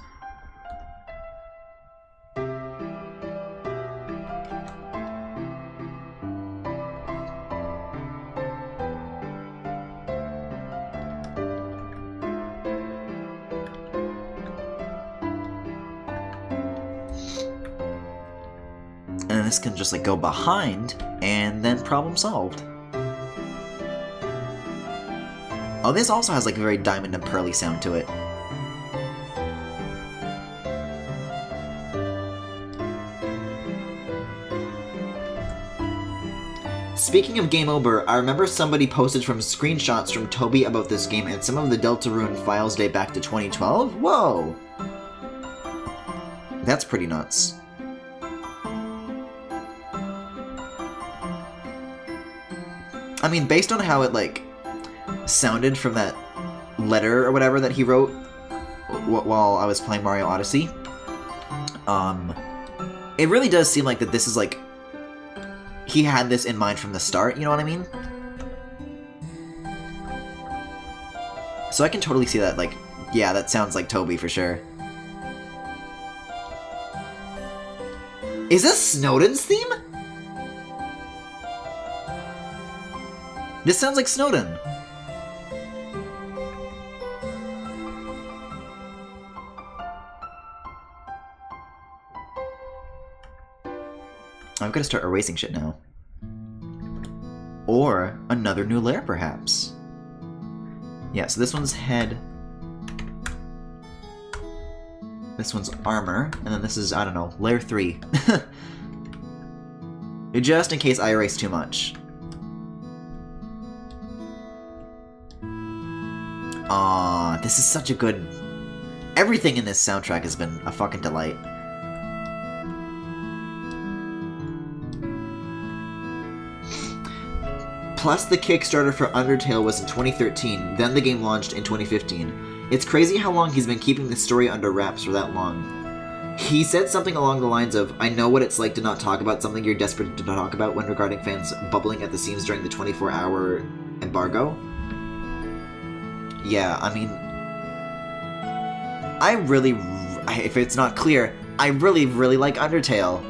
And this can just like go behind, and then problem solved. Oh, this also has like a very diamond and pearly sound to it. Speaking of Game Over, I remember somebody posted from screenshots from Toby about this game and some of the Deltarune files date back to 2012? Whoa! That's pretty nuts. I mean, based on how it, like, sounded from that letter or whatever that he wrote while I was playing Mario Odyssey, it really does seem like that this is, like, he had this in mind from the start, you know what I mean? So I can totally see that, like, yeah, that sounds like Toby for sure. Is this Snowden's theme? This sounds like Snowden. I'm gonna start erasing shit now. Or another new layer, perhaps. Yeah, so this one's head. This one's armor, and then this is, I don't know, layer 3. Just in case I erase too much. Aw, this is such a good... Everything in this soundtrack has been a fucking delight. Plus, the Kickstarter for Undertale was in 2013, then the game launched in 2015. It's crazy how long he's been keeping the story under wraps for that long. He said something along the lines of, I know what it's like to not talk about something you're desperate to talk about when regarding fans bubbling at the seams during the 24-hour embargo. Yeah, I mean... if it's not clear, I really like Undertale.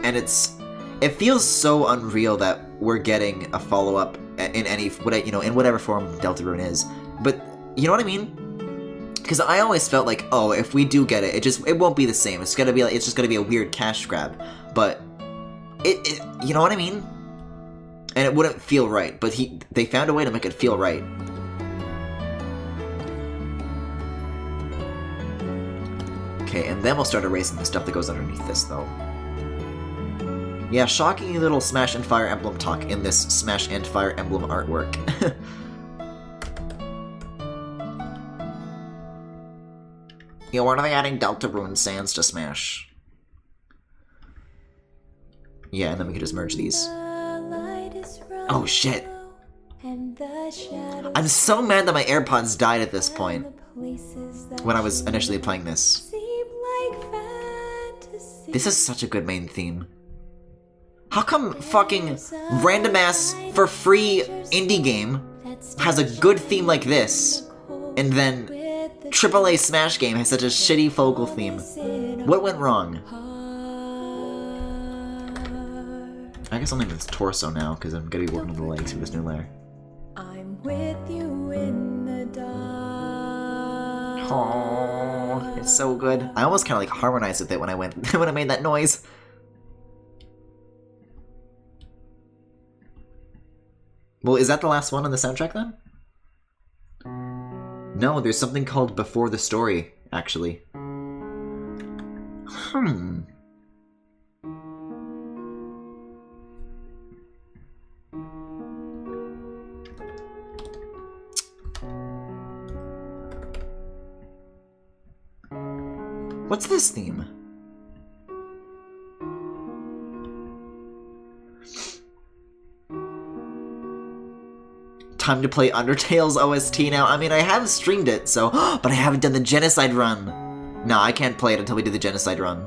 And it feels so unreal that we're getting a follow-up in in whatever form Deltarune is. But, you know what I mean? Because I always felt like, oh, if we do get it, it won't be the same. It's just gonna be a weird cash grab. But, you know what I mean? And it wouldn't feel right, but they found a way to make it feel right. Okay, and then we'll start erasing the stuff that goes underneath this, though. Yeah, shocking little Smash and Fire Emblem talk in this Smash and Fire Emblem artwork. Yeah, when are they adding Deltarune Sands to Smash? Yeah, and then we can just merge these. Oh shit! And I'm so mad that my AirPods died at this point when I was initially playing this. This is such a good main theme. How come fucking random ass for free indie game has a good theme like this, and then AAA Smash game has such a shitty vocal theme? What went wrong? I guess I'll name this Torso now, because I'm gonna be working on the legs for this new layer. I'm with you in the dark. Oh, it's so good. I almost kind of like harmonized with it when I when I made that noise. Well, is that the last one on the soundtrack then? No, there's something called Before the Story, actually. What's this theme? Time to play Undertale's OST now. I mean, I have streamed it, so... but I haven't done the Genocide run! No, I can't play it until we do the Genocide run.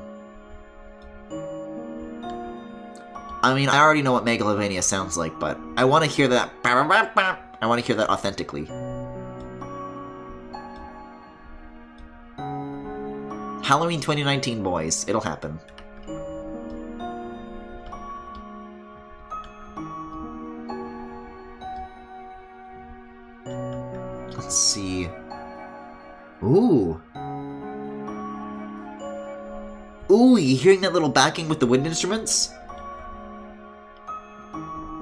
I mean, I already know what Megalovania sounds like, but I want to hear that... I want to hear that authentically. Halloween 2019, boys. It'll happen. Let's see. Ooh. Ooh, you hearing that little backing with the wind instruments?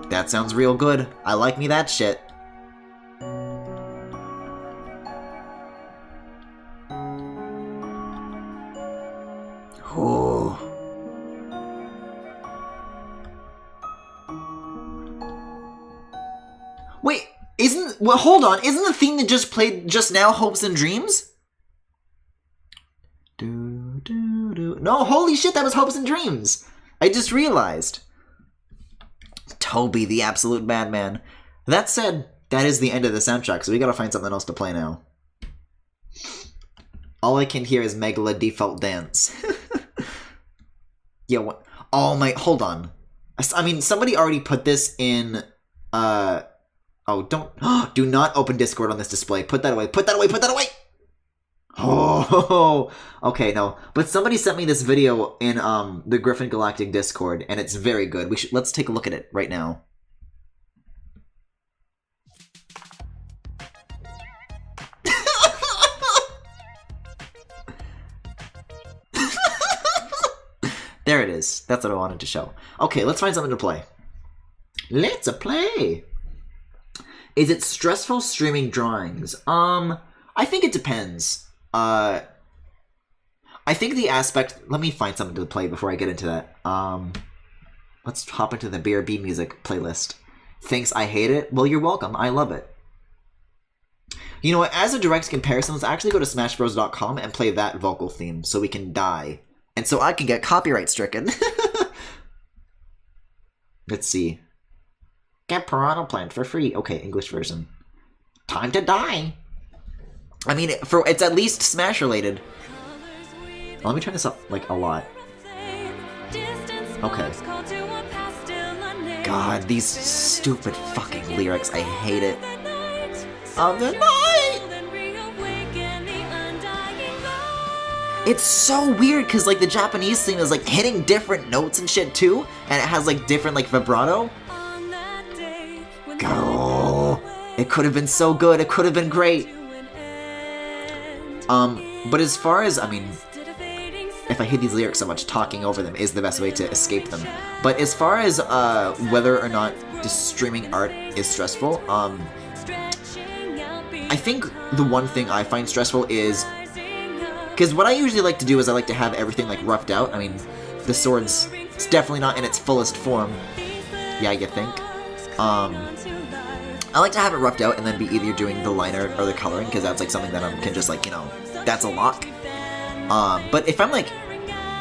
That sounds real good. I like me that shit. Oh. Wait, hold on, isn't the theme that just played just now Hopes and Dreams? No, holy shit, that was Hopes and Dreams! I just realized. Toby, the absolute madman. That said, that is the end of the soundtrack, so we gotta find something else to play now. All I can hear is Megala Default Dance. Yeah, what? Oh my, hold on. I mean, somebody already put this in, oh, do not open Discord on this display. Put that away, put that away, put that away! Oh, okay, no. But somebody sent me this video in, the Griffin Galactic Discord, and it's very good. Let's take a look at it right now. There it is. That's what I wanted to show. Okay, let's find something to play. Let's play! Is it stressful streaming drawings? I think it depends. I think the aspect... Let me find something to play before I get into that. Let's hop into the BRB music playlist. Thanks, I hate it? Well, you're welcome. I love it. You know what? As a direct comparison, let's actually go to smashbros.com and play that vocal theme so we can die. And so I can get copyright stricken. Let's see. Get Piranha Plant for free. Okay, English version. Time to die. I mean, it's at least Smash related. Let me turn this up, like, a lot. Okay. God, these stupid fucking lyrics. I hate it. Of the night! It's so weird, because, like, the Japanese theme is, like, hitting different notes and shit, too. And it has, like, different, like, vibrato. Oh, it could have been so good. It could have been great. But as far as, I mean, if I hate these lyrics so much, talking over them is the best way to escape them. But as far as, whether or not the streaming art is stressful, I think the one thing I find stressful is... Because what I usually like to do is I like to have everything, like, roughed out. I mean, the sword's it's definitely not in its fullest form. Yeah, you think? I like to have it roughed out and then be either doing the liner or the coloring, because that's, like, something that I can just, like, you know, that's a lock. But if I'm, like,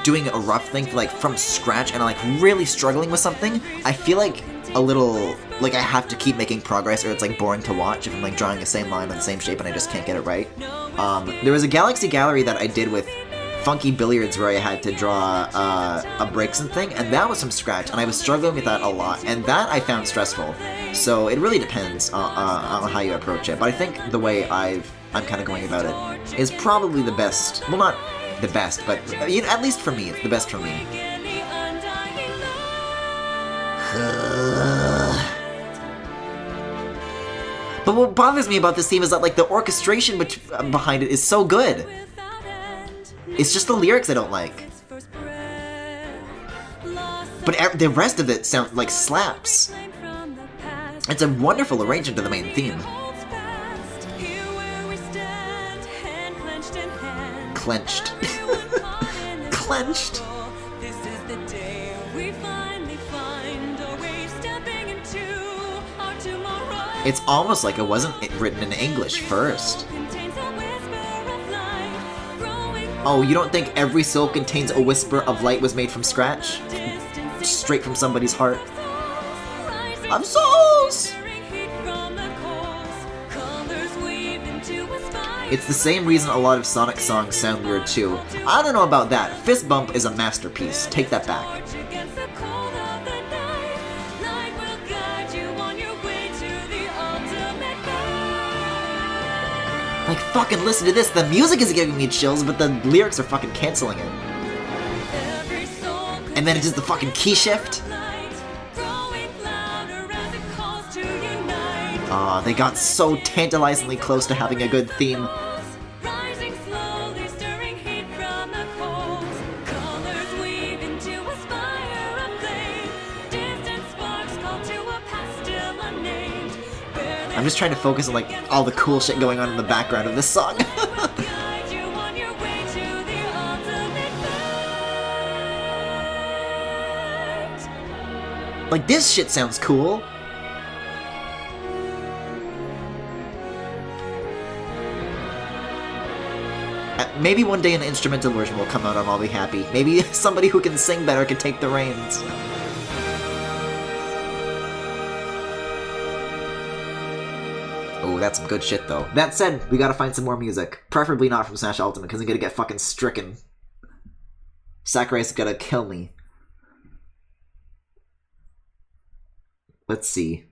doing a rough thing, like, from scratch and I'm, like, really struggling with something, I feel like a little, like, I have to keep making progress or it's, like, boring to watch if I'm, like, drawing the same line on the same shape and I just can't get it right. There was a Galaxy Gallery that I did with Funky Billiards where I had to draw a Braixen thing, and that was from scratch, and I was struggling with that a lot, and that I found stressful. So it really depends on how you approach it, but I think the way I'm kind of going about it is probably the best. Well, not the best, but you know, at least for me, it's the best for me. But what bothers me about this theme is that, like, the orchestration behind it is so good. It's just the lyrics I don't like. But the rest of it sounds like slaps. It's a wonderful arrangement of the main theme. Clenched. Clenched. It's almost like it wasn't written in English first. Oh, you don't think every soul contains a whisper of light was made from scratch? Straight from somebody's heart? I'm souls! It's the same reason a lot of Sonic songs sound weird too. I don't know about that. Fist Bump is a masterpiece. Take that back. Like, fucking listen to this. The music is giving me chills, but the lyrics are fucking canceling it. And then it does the fucking key shift. Aw, they got so tantalizingly close to having a good theme. I'm just trying to focus on, like, all the cool shit going on in the background of this song. Like, this shit sounds cool. Maybe one day an instrumental version will come out and I'll be happy. Maybe somebody who can sing better can take the reins. Oh, that's some good shit, though. That said, we gotta find some more music. Preferably not from Smash Ultimate, because I'm gonna get fucking stricken. Sakurai's gonna kill me. Let's see.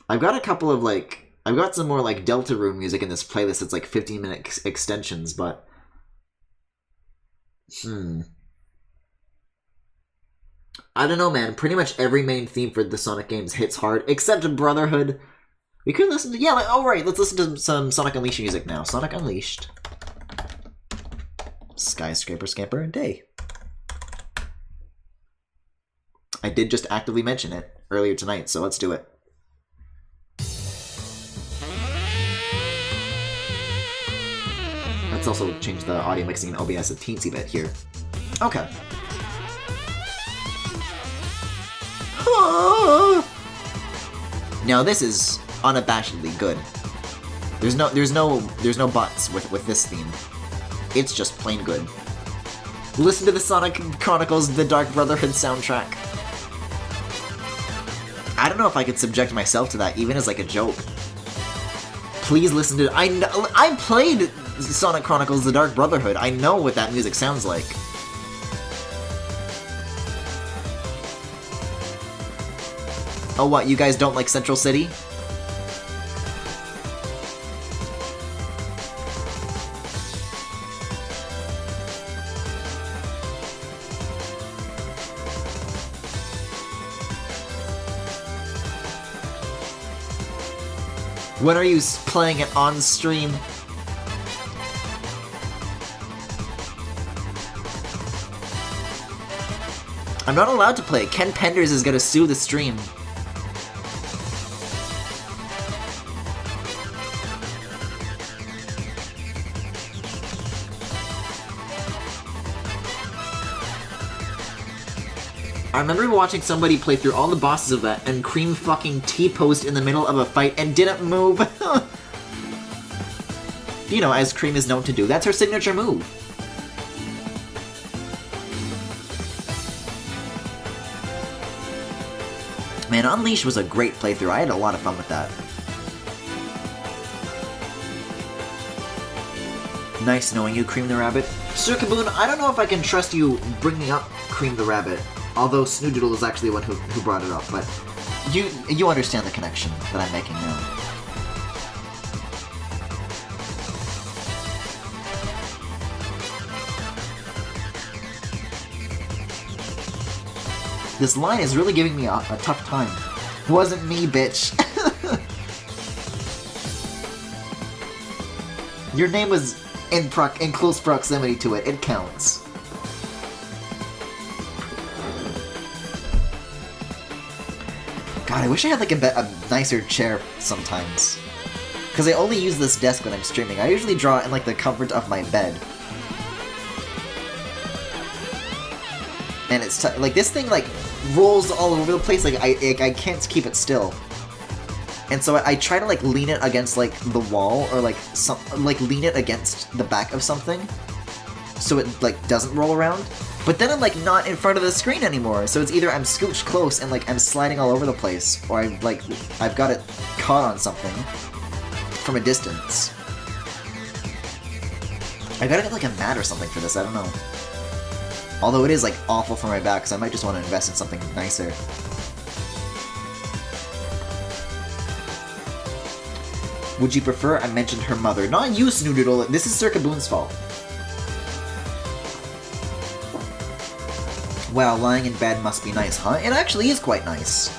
I've got a couple of, like... I've got some more, like, Deltarune music in this playlist that's, like, 15-minute extensions, but... I don't know, man. Pretty much every main theme for the Sonic games hits hard, except Brotherhood. We could listen to... Yeah, like, alright, let's listen to some Sonic Unleashed music now. Sonic Unleashed. Skyscraper, Scamper, and Day. I did just actively mention it earlier tonight, so let's do it. Let's also change the audio mixing in OBS a teensy bit here. Okay. Now this is unabashedly good. There's no buts with this theme. It's just plain good. Listen to the Sonic Chronicles The Dark Brotherhood soundtrack. I don't know if I could subject myself to that even as like a joke. Please listen to it. I played Sonic Chronicles The Dark Brotherhood. I know what that music sounds like. Oh, what, you guys don't like Central City? When are you playing it on stream? I'm not allowed to play it. Ken Penders is gonna sue the stream. I remember watching somebody play through all the bosses of that and Cream fucking T-posed in the middle of a fight and didn't move. You know, as Cream is known to do. That's her signature move. Man, Unleashed was a great playthrough. I had a lot of fun with that. Nice knowing you, Cream the Rabbit. Sir Kaboon, I don't know if I can trust you bringing up Cream the Rabbit, although Snoodoodle is actually the one who brought it up, but you understand the connection that I'm making now. This line is really giving me a tough time. It wasn't me, bitch. Your name was in close proximity to it. It counts. God, I wish I had like a nicer chair sometimes. Because I only use this desk when I'm streaming. I usually draw in like the comfort of my bed. And it's like this thing like rolls all over the place. Like I can't keep it still. And so I try to like lean it against like the wall or like lean it against the back of something, so it like doesn't roll around. But then I'm like not in front of the screen anymore. So it's either I'm scooched close and like I'm sliding all over the place, or I've got it caught on something from a distance. I gotta get like a mat or something for this. I don't know. Although it is like awful for my back, so I might just want to invest in something nicer. Would you prefer I mentioned her mother? Not you, Snoodoodle. This is Sir Kaboon's fault. Wow, lying in bed must be nice, huh? It actually is quite nice.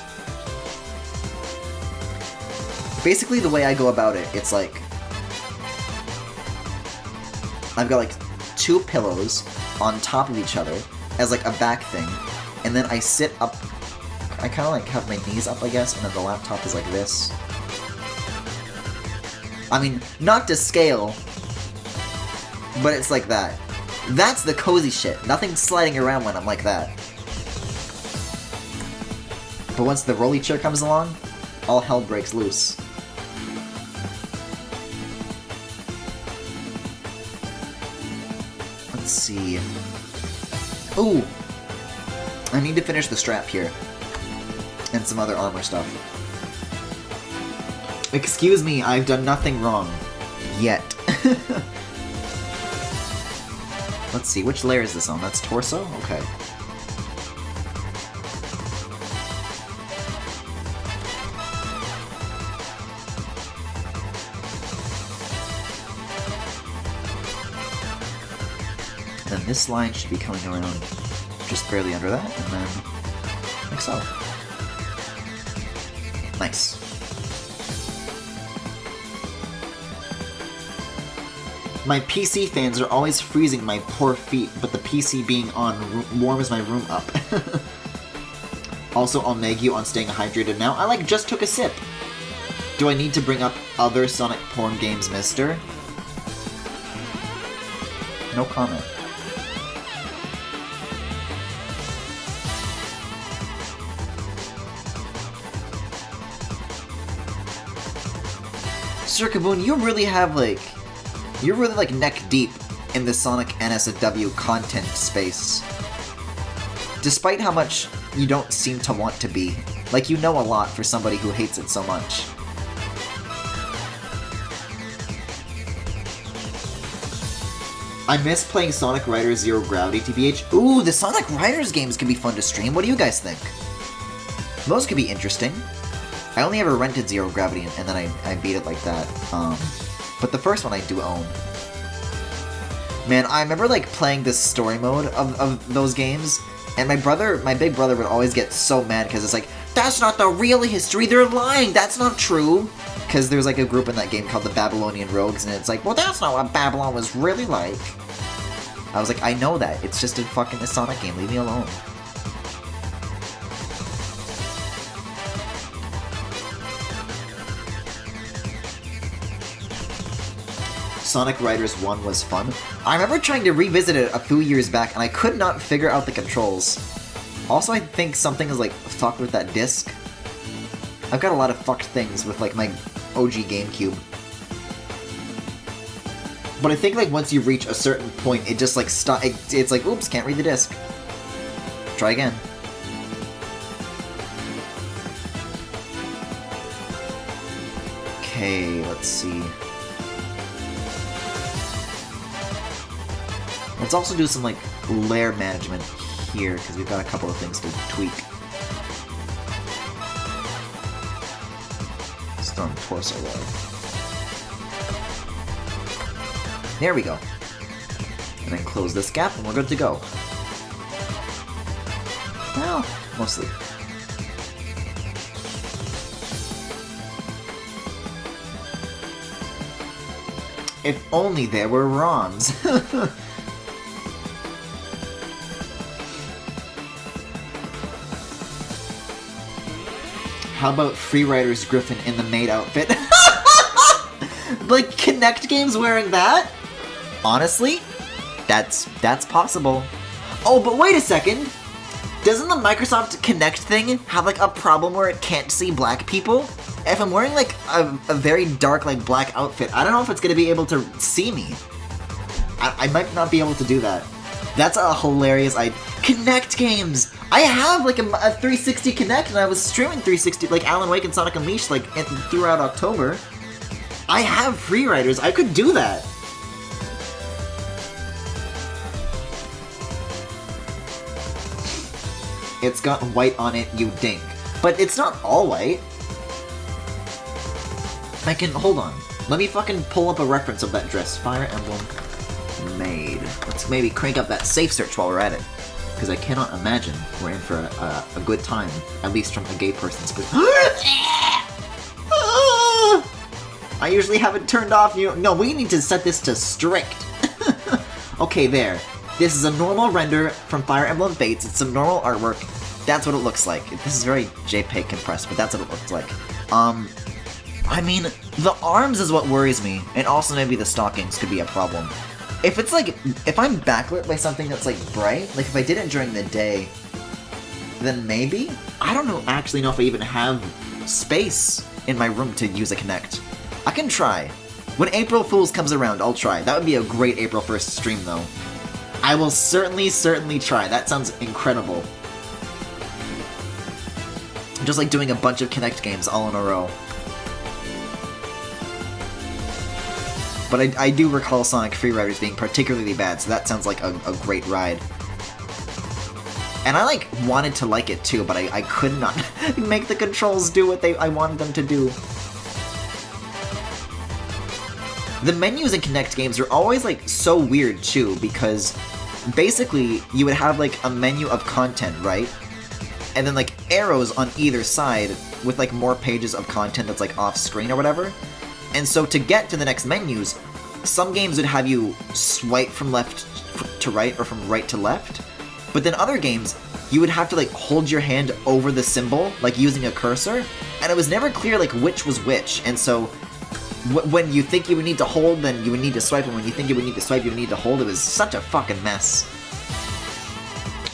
Basically, the way I go about it, it's like I've got like 2 pillows on top of each other as like a back thing, and then I sit up. I kind of like have my knees up, I guess, and then the laptop is like this. I mean, not to scale, but it's like that. That's the cozy shit. Nothing sliding around when I'm like that. But once the rolly chair comes along, all hell breaks loose. Let's see. Ooh! I need to finish the strap here. And some other armor stuff. Excuse me, I've done nothing wrong. Yet. Let's see, which layer is this on? That's torso? Okay. Then this line should be coming around just barely under that, and then like so. Nice. My PC fans are always freezing my poor feet, but the PC being on warms my room up. Also, I'll nag you on staying hydrated now. I like just took a sip. Do I need to bring up other Sonic porn games, mister? No comment. Sir Kaboon, you really have like... You're really like neck deep in the Sonic NSW content space. Despite how much you don't seem to want to be. Like, you know a lot for somebody who hates it so much. I miss playing Sonic Riders Zero Gravity, TBH. Ooh, the Sonic Riders games can be fun to stream. What do you guys think? Those could be interesting. I only ever rented Zero Gravity and then I beat it like that. But the first one I do own. Man, I remember like playing this story mode of those games, and my big brother would always get so mad because it's like, that's not the real history, they're lying, that's not true. Because there's like a group in that game called the Babylonian Rogues, and it's like, well, that's not what Babylon was really like. I was like, I know that, it's just a fucking Sonic game, leave me alone. Sonic Riders 1 was fun. I remember trying to revisit it a few years back, and I could not figure out the controls. Also, I think something is like fucked with that disc. I've got a lot of fucked things with like my OG GameCube. But I think like once you reach a certain point, it just like it's like, oops, can't read the disc. Try again. Okay, let's see. Let's also do some, like, layer management here, because we've got a couple of things to tweak. Stone torso layer. There we go. And then close this gap, and we're good to go. Well, mostly. If only there were ROMs. How about Freerider's Griffin in the maid outfit? Like, Kinect games wearing that? Honestly, that's possible. Oh, but wait a second! Doesn't the Microsoft Kinect thing have, like, a problem where it can't see black people? If I'm wearing, like, a very dark, like, black outfit, I don't know if it's gonna be able to see me. I might not be able to do that. That's a hilarious idea. Kinect games! I have, like, a 360 Kinect, and I was streaming 360, like, Alan Wake and Sonic Unleashed, like, throughout October. I have Freeriders. I could do that. It's got white on it, you dink. But it's not all white. I can... hold on. Let me fucking pull up a reference of that dress. Fire Emblem Maid. Let's maybe crank up that safe search while we're at it. Because I cannot imagine we're in for a good time. At least from a gay person's perspective. I usually have it turned off. No, we need to set this to strict. Okay, there. This is a normal render from Fire Emblem Fates. It's some normal artwork. That's what it looks like. This is very JPEG compressed, but that's what it looks like. I mean, the arms is what worries me, and also maybe the stockings could be a problem. If it's like, if I'm backlit by something that's like bright, like if I did it during the day, then maybe? I don't know, actually know if I even have space in my room to use a Kinect. I can try. When April Fool's comes around, I'll try. That would be a great April 1st stream, though. I will certainly try. That sounds incredible. Just like doing a bunch of Kinect games all in a row. But I do recall Sonic Freeriders being particularly bad, so that sounds like a great ride. And I, like, wanted to like it too, but I could not make the controls do what I wanted them to do. The menus in Kinect games are always, like, so weird too, because basically you would have, like, a menu of content, right? And then, like, arrows on either side with, like, more pages of content that's, like, off-screen or whatever. And so to get to the next menus, some games would have you swipe from left to right or from right to left. But then other games, you would have to, like, hold your hand over the symbol, like using a cursor. And it was never clear, like, which was which. And so when you think you would need to hold, then you would need to swipe. And when you think you would need to swipe, you would need to hold. It was such a fucking mess.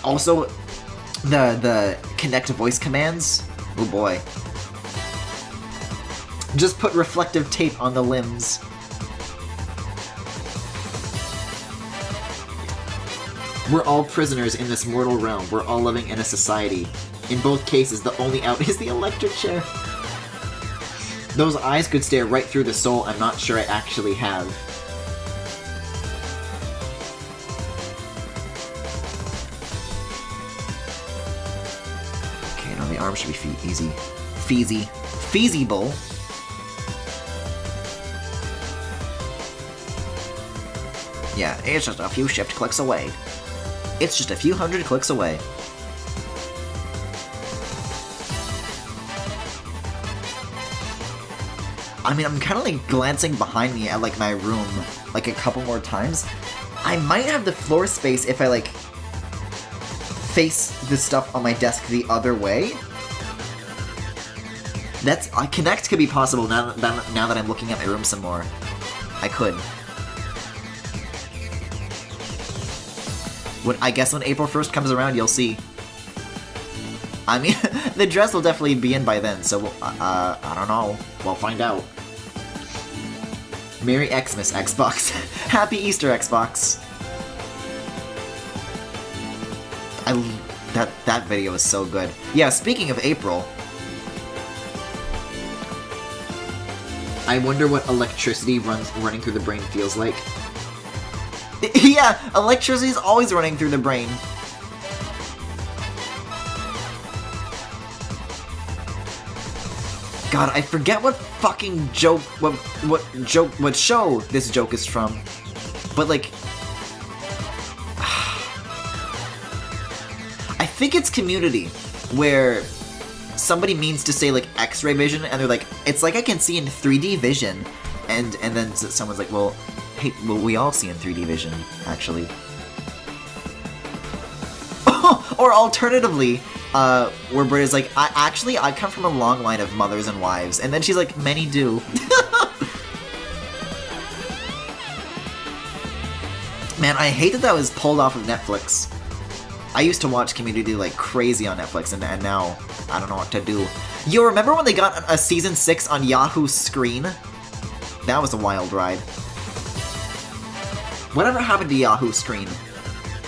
Also, the Kinect voice commands, oh boy. Just put reflective tape on the limbs. We're all prisoners in this mortal realm. We're all living in a society. In both cases, the only out is the electric chair. Those eyes could stare right through the soul I'm not sure I actually have. Okay, now the arm should be easy. Feasible. Yeah, it's just a few shift clicks away. It's just a few hundred clicks away. I mean, I'm kind of like glancing behind me at like my room like a couple more times. I might have the floor space if I like face the stuff on my desk the other way. That's Kinect could be possible now that I'm looking at my room some more. I could. I guess when April 1st comes around, you'll see. I mean, the dress will definitely be in by then, so I don't know. We'll find out. Merry Xmas, Xbox. Happy Easter, Xbox. That video is so good. Yeah, speaking of April, I wonder what electricity running through the brain feels like. Yeah, electricity is always running through the brain. God, I forget what fucking joke, what show this joke is from. But like, I think it's Community, where somebody means to say like X-ray vision, and they're like, it's like I can see in 3D vision, and then someone's like, well, hey, well, we all see in 3D vision, actually. Or alternatively, where Britta's like, I come from a long line of mothers and wives, and then she's like, many do. Man, I hate that was pulled off of Netflix. I used to watch Community like crazy on Netflix, and now I don't know what to do. Yo, remember when they got a season 6 on Yahoo Screen? That was a wild ride. Whatever happened to Yahoo Screen?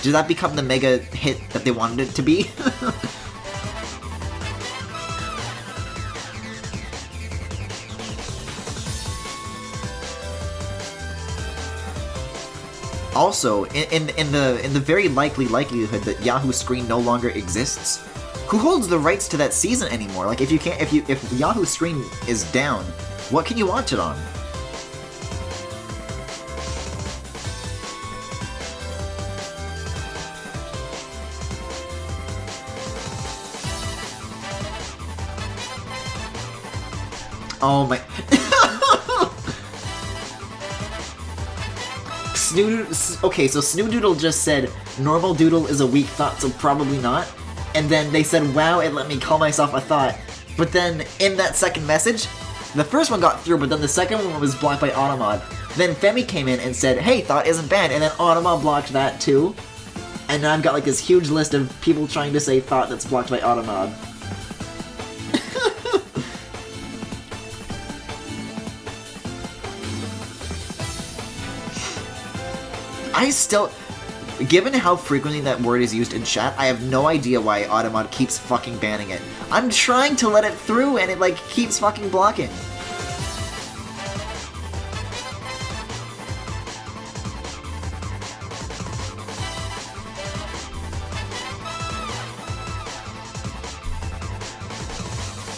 Did that become the mega hit that they wanted it to be? Also, in the very likelihood that Yahoo Screen no longer exists, who holds the rights to that season anymore? Like, if Yahoo Screen is down, what can you watch it on? Oh my... Okay, so Snoodoodle just said, normal doodle is a weak thought, so probably not. And then they said, wow, it let me call myself a thought. But then, in that second message, the first one got through, but then the second one was blocked by Automod. Then Femi came in and said, hey, thought isn't banned, and then Automod blocked that too. And now I've got like this huge list of people trying to say thought that's blocked by Automod. I still, given how frequently that word is used in chat, I have no idea why Automod keeps fucking banning it. I'm trying to let it through and it like keeps fucking blocking.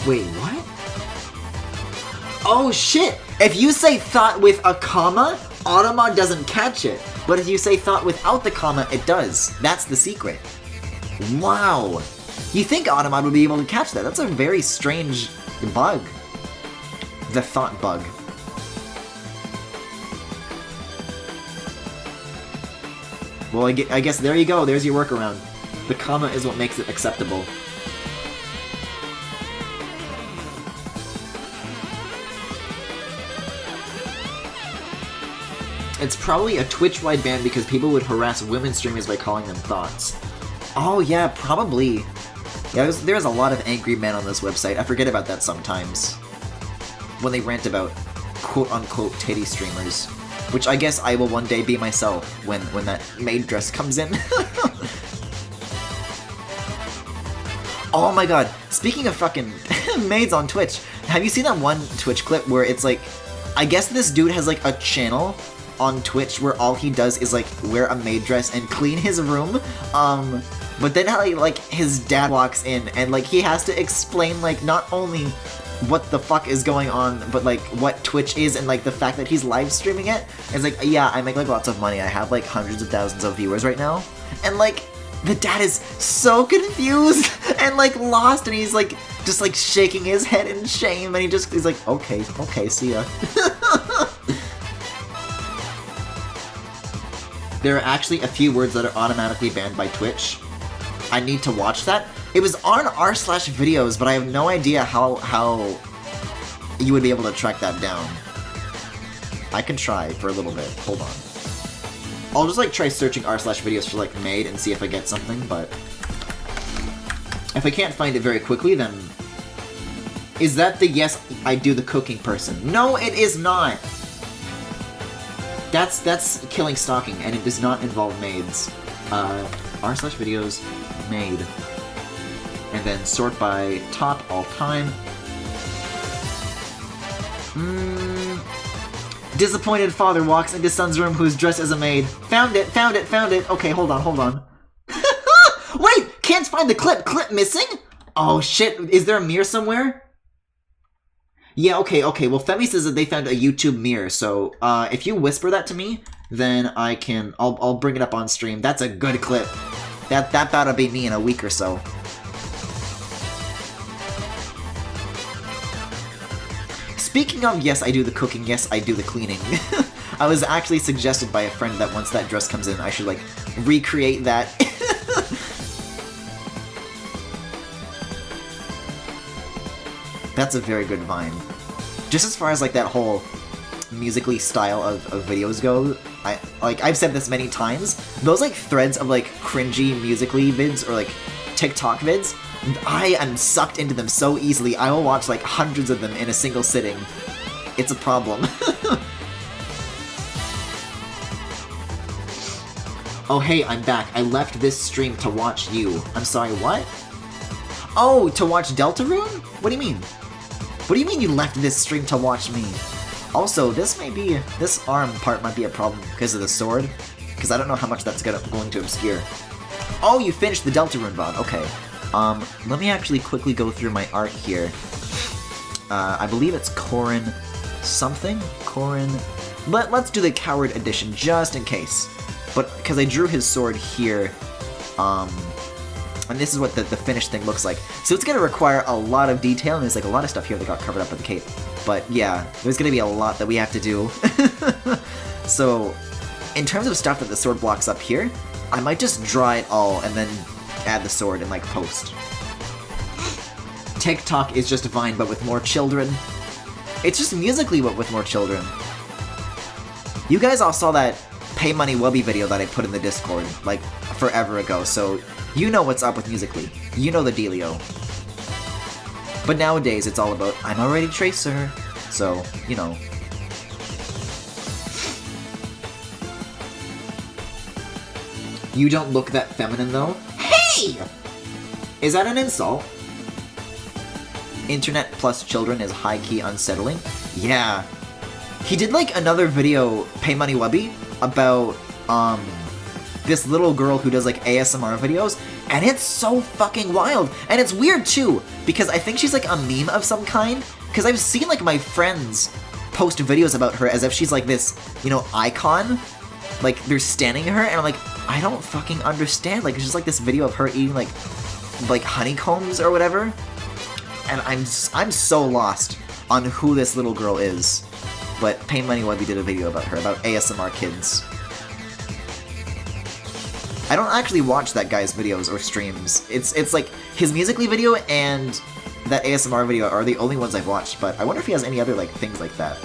Wait, what? Oh shit! If you say thought with a comma, Automod doesn't catch it. But if you say thought without the comma, it does. That's the secret. Wow. You think Automod would be able to catch that? That's a very strange bug. The thought bug. Well, I guess there you go. There's your workaround. The comma is what makes it acceptable. It's probably a Twitch-wide ban because people would harass women streamers by calling them thoughts. Oh yeah, probably. Yeah, there's a lot of angry men on this website. I forget about that sometimes. When they rant about quote-unquote titty streamers. Which I guess I will one day be myself when that maid dress comes in. Oh my god, speaking of fucking maids on Twitch, have you seen that one Twitch clip where it's like, I guess this dude has like a channel on Twitch where all he does is like wear a maid dress and clean his room, but then like his dad walks in and like he has to explain like not only what the fuck is going on, but like what Twitch is and like the fact that he's live streaming it. It's like, yeah, I make like lots of money, I have like hundreds of thousands of viewers right now, and like the dad is so confused and like lost, and he's like just like shaking his head in shame, and he's like, okay, see ya. There are actually a few words that are automatically banned by Twitch. I need to watch that. It was on r/videos, but I have no idea how you would be able to track that down. I can try for a little bit. Hold on. I'll just like try searching r/videos for like maid and see if I get something, but if I can't find it very quickly, then... Is that the yes, I do the cooking person? No, it is not! That's killing stalking, and it does not involve maids. r/videos, maid. And then sort by top all time. Disappointed father walks into son's room who's dressed as a maid. Found it, found it, found it. Okay, hold on. Wait! Can't find the clip! Clip missing? Oh shit, is there a mirror somewhere? Yeah, okay. Well, Femi says that they found a YouTube mirror, so if you whisper that to me, then I'll bring it up on stream. That's a good clip. That oughta be me in a week or so. Speaking of, yes, I do the cooking, yes, I do the cleaning. I was actually suggested by a friend that once that dress comes in, I should, like, recreate that. That's a very good vine. Just as far as, like, that whole musically style of videos go, I've said this many times, those, like, threads of, like, cringy musically vids or, like, TikTok vids, I am sucked into them so easily. I will watch, like, hundreds of them in a single sitting. It's a problem. Oh, hey, I'm back. I left this stream to watch you. I'm sorry, what? Oh, to watch Deltarune? What do you mean? What do you mean you left this stream to watch me? Also, this arm part might be a problem because of the sword, because I don't know how much that's going to obscure. Oh, you finished the Deltarune VOD. Okay. Let me actually quickly go through my art here. I believe it's Corrin something? Corrin... But let's do the Coward edition, just in case. But, because I drew his sword here, and this is what the finished thing looks like. So it's going to require a lot of detail, and there's like a lot of stuff here that got covered up with the cape. But yeah, there's going to be a lot that we have to do. So, in terms of stuff that the sword blocks up here, I might just draw it all and then add the sword in like post. TikTok is just Vine, but with more children. It's just musically, but with more children. You guys all saw that Pay Money Wubby video that I put in the Discord, like, forever ago, so you know what's up with musically. You know the dealio. But nowadays, it's all about, I'm already Tracer, so, you know. You don't look that feminine, though? Hey! Is that an insult? Internet plus children is high-key unsettling? Yeah. He did, like, another video, Pay Money Wubby, about, this little girl who does, like, ASMR videos, and it's so fucking wild! And it's weird, too, because I think she's, like, a meme of some kind, because I've seen, like, my friends post videos about her as if she's, like, this, you know, icon. Like, they're standing her, and I'm like, I don't fucking understand. Like, it's just, like, this video of her eating, like honeycombs or whatever. And I'm so lost on who this little girl is. But Pay Money Wubby did a video about her, about ASMR kids. I don't actually watch that guy's videos or streams. It's like, his Musically video and that ASMR video are the only ones I've watched, but I wonder if he has any other, like, things like that.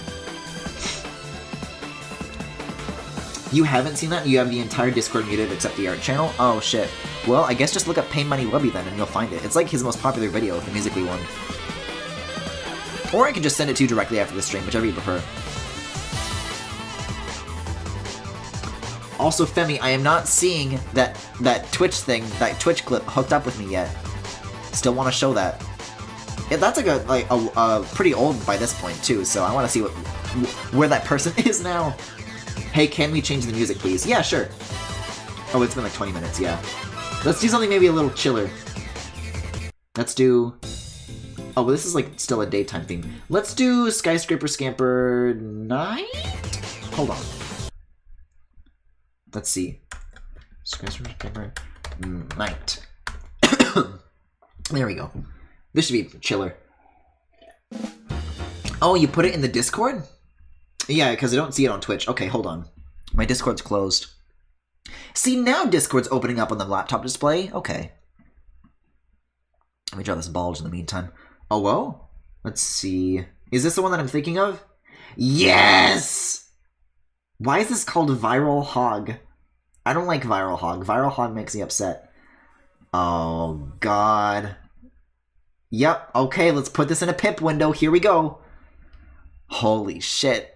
You haven't seen that? You have the entire Discord muted except the art channel? Oh shit. Well, I guess just look up Pay Money Wubby then and you'll find it. It's like his most popular video, the Musically one. Or I can just send it to you directly after the stream, whichever you prefer. Also, Femi, I am not seeing that Twitch thing, that Twitch clip hooked up with me yet. Still want to show that. Yeah, that's like a pretty old by this point too, so I want to see where that person is now. Hey, can we change the music, please? Yeah, sure. Oh, it's been like 20 minutes, yeah. Let's do something maybe a little chiller. Let's do... Oh, well, this is like still a daytime theme. Let's do Skyscraper Scamper Night? Hold on. Let's see. Skyscraper Scamper Night. There we go. This should be chiller. Oh, you put it in the Discord? Yeah, because I don't see it on Twitch. Okay, hold on. My Discord's closed. See, now Discord's opening up on the laptop display. Okay. Let me draw this bulge in the meantime. Oh, whoa. Let's see. Is this the one that I'm thinking of? Yes! Why is this called Viral Hog? I don't like Viral Hog. Viral Hog makes me upset. Oh, God. Yep, okay, let's put this in a pip window. Here we go. Holy shit.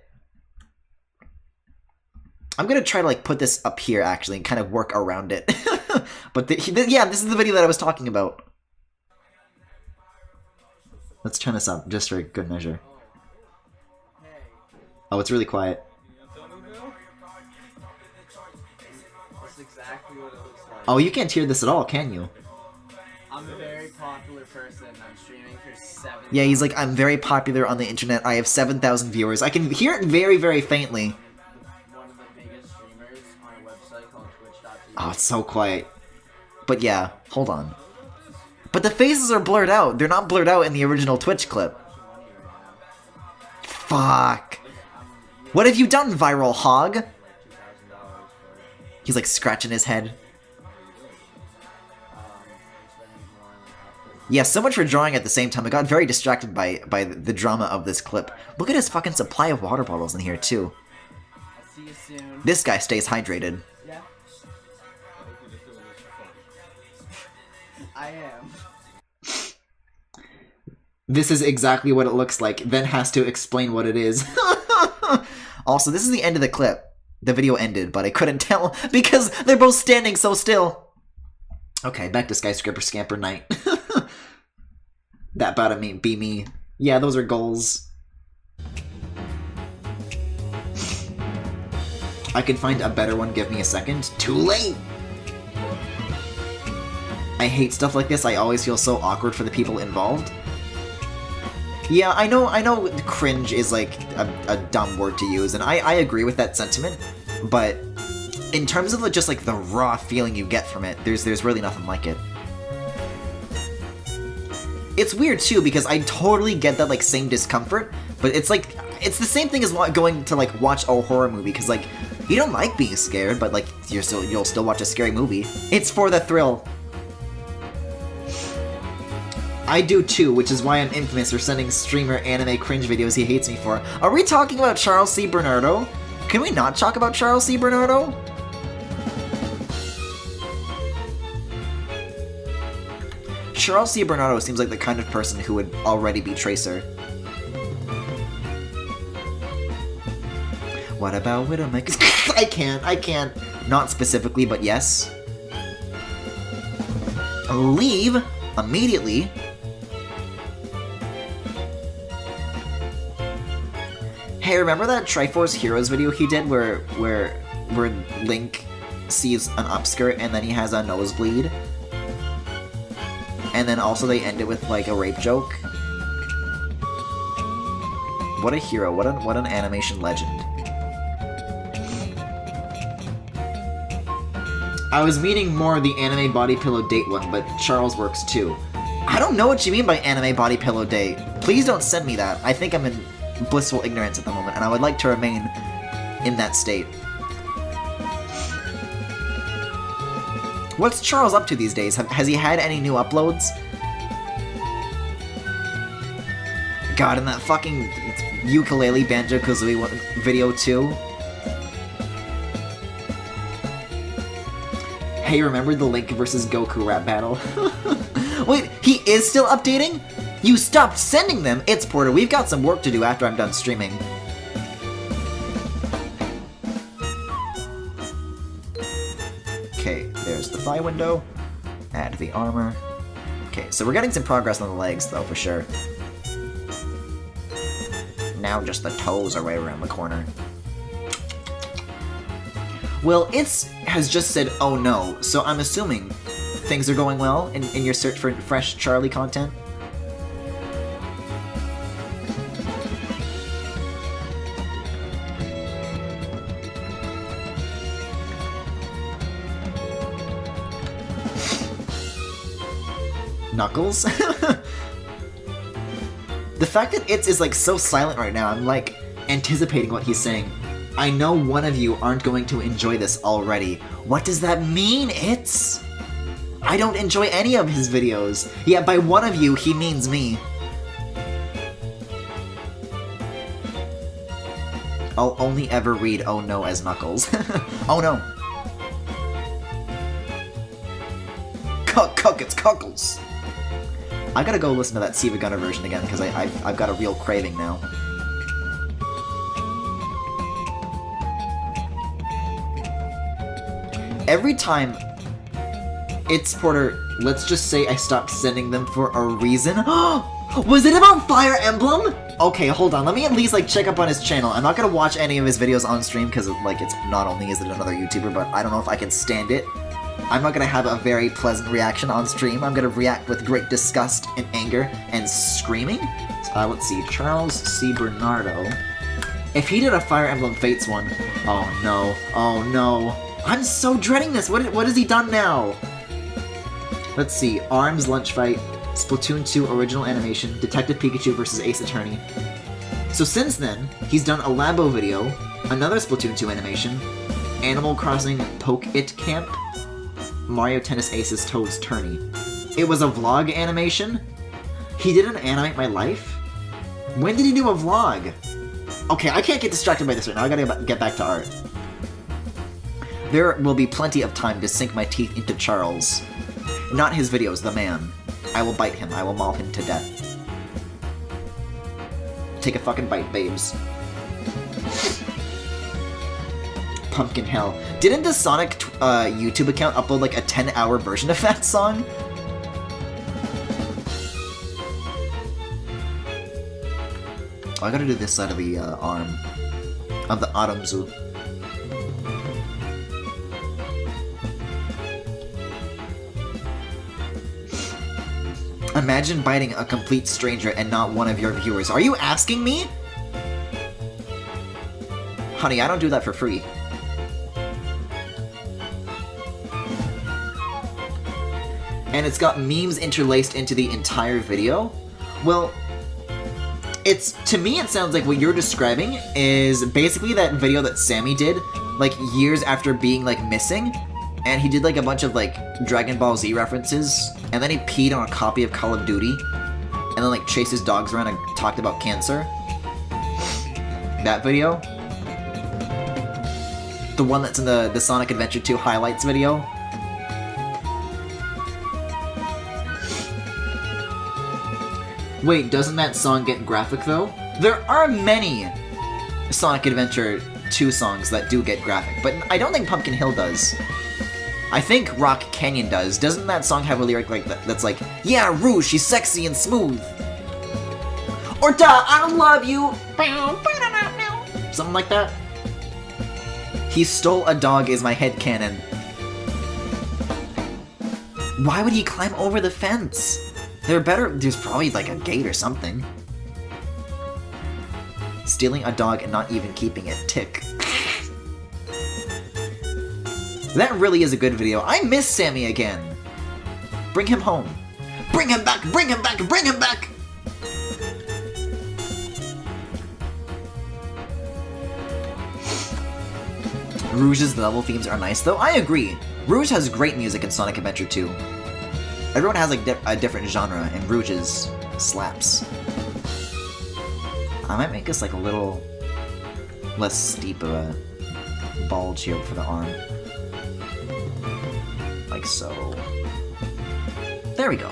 I'm gonna try to, like, put this up here, actually, and kind of work around it. But, yeah, this is the video that I was talking about. Let's turn this up, just for good measure. Oh, it's really quiet. exactly what it looks like. Oh, you can't hear this at all, can you? I'm a very popular person. I'm streaming for 7. Yeah, he's like, I'm very popular on the internet. I have 7,000 viewers. I can hear it very, very faintly. One of the biggest streamers on a website called Twitch.tv. Oh, it's so quiet. But yeah, hold on. But the faces are blurred out. They're not blurred out in the original Twitch clip. Fuck. What have you done, Viral Hog? He's like scratching his head. Yeah, so much for drawing at the same time. I got very distracted by the drama of this clip. Look at his fucking supply of water bottles in here, too. I'll see you soon. This guy stays hydrated. Yeah. I am. This is exactly what it looks like, then has to explain what it is. Also, this is the end of the clip. The video ended, but I couldn't tell because they're both standing so still. Okay, back to Skyscraper Scamper Night. That bout me be me. Yeah, those are goals. I can find a better one, give me a second. Too late! I hate stuff like this, I always feel so awkward for the people involved. Yeah, I know cringe is like a dumb word to use, and I agree with that sentiment, but in terms of just like the raw feeling you get from it, there's really nothing like it. It's weird too, because I totally get that like same discomfort, but it's like, it's the same thing as going to like watch a horror movie, because like, you don't like being scared, but like, you'll still watch a scary movie. It's for the thrill. I do too, which is why I'm infamous for sending streamer anime cringe videos he hates me for. Are we talking about Charles C. Bernardo? Can we not talk about Charles C. Bernardo? Charles C. Bernardo seems like the kind of person who would already be Tracer. What about Widowmaker? I can't. Not specifically, but yes. Leave immediately. Hey, remember that Triforce Heroes video he did where Link sees an upskirt and then he has a nosebleed? And then also they end it with like a rape joke? What a hero, what an animation legend. I was meaning more the anime body pillow date one, but Charles works too. I don't know what you mean by anime body pillow date. Please don't send me that. I think I'm in blissful ignorance at the moment, and I would like to remain in that state. What's Charles up to these days? Has he had any new uploads? God, in that fucking ukulele Banjo-Kazooie video too? Hey, remember the Link vs. Goku rap battle? Wait, he is still updating? You stopped sending them! It's Porter, we've got some work to do after I'm done streaming. Okay, there's the thigh window. Add the armor. Okay, so we're getting some progress on the legs, though, for sure. Now just the toes are right around the corner. Well, has just said, oh no, so I'm assuming things are going well in your search for fresh Charlie content? Knuckles? The fact that is like so silent right now, I'm like anticipating what he's saying. I know one of you aren't going to enjoy this already. What does that mean, It's? I don't enjoy any of his videos. Yeah, by one of you, he means me. I'll only ever read Oh No as Knuckles. Oh no. Cuck, it's Cuckles. I gotta go listen to that Siva Gunner version again, because I've got a real craving now. Every time It's Porter, let's just say I stopped sending them for a reason. Was it about Fire Emblem? Okay, hold on. Let me at least, like, check up on his channel. I'm not gonna watch any of his videos on stream, because, like, it's not only is it another YouTuber, but I don't know if I can stand it. I'm not gonna have a very pleasant reaction on stream. I'm gonna react with great disgust and anger and screaming. Let's see. Charles C. Bernardo. If he did a Fire Emblem Fates one... Oh, no. Oh, no. I'm so dreading this! What has he done now? Let's see. ARMS Lunch Fight, Splatoon 2 Original Animation, Detective Pikachu vs. Ace Attorney. So since then, he's done a Labo video, another Splatoon 2 animation, Animal Crossing Poke It Camp, Mario Tennis Aces Toad's Tourney. It was a vlog animation? He didn't animate my life? When did he do a vlog? Okay, I can't get distracted by this right now. I gotta get back to art. There will be plenty of time to sink my teeth into Charles. Not his videos, the man. I will bite him. I will maul him to death. Take a fucking bite, babes. Pumpkin Hell. Didn't the Sonic YouTube account upload like a 10-hour version of that song? Oh, I gotta do this side of the arm. Of the Aramzu. Imagine biting a complete stranger and not one of your viewers. Are you asking me? Honey, I don't do that for free. And it's got memes interlaced into the entire video? Well, to me it sounds like what you're describing is basically that video that Sammy did, like, years after being, like, missing. And he did, like, a bunch of, like, Dragon Ball Z references, and then he peed on a copy of Call of Duty, and then, like, chased his dogs around and talked about cancer. That video. The one that's in the Sonic Adventure 2 highlights video. Wait, doesn't that song get graphic, though? There are many Sonic Adventure 2 songs that do get graphic, but I don't think Pumpkin Hill does. I think Rock Canyon does. Doesn't that song have a lyric like that that's like, yeah, Rouge, she's sexy and smooth. Or duh, I don't love you. Something like that. He stole a dog is my headcanon. Why would he climb over the fence? There's probably like a gate or something. Stealing a dog and not even keeping it. Tick. That really is a good video. I miss Sammy again. Bring him home. Bring him back! Bring him back! Bring him back! Rouge's level themes are nice, though. I agree. Rouge has great music in Sonic Adventure 2. Everyone has like a different genre, and Rouge's slaps. I might make this like a little less steep of a bulge here for the arm. Like so. There we go.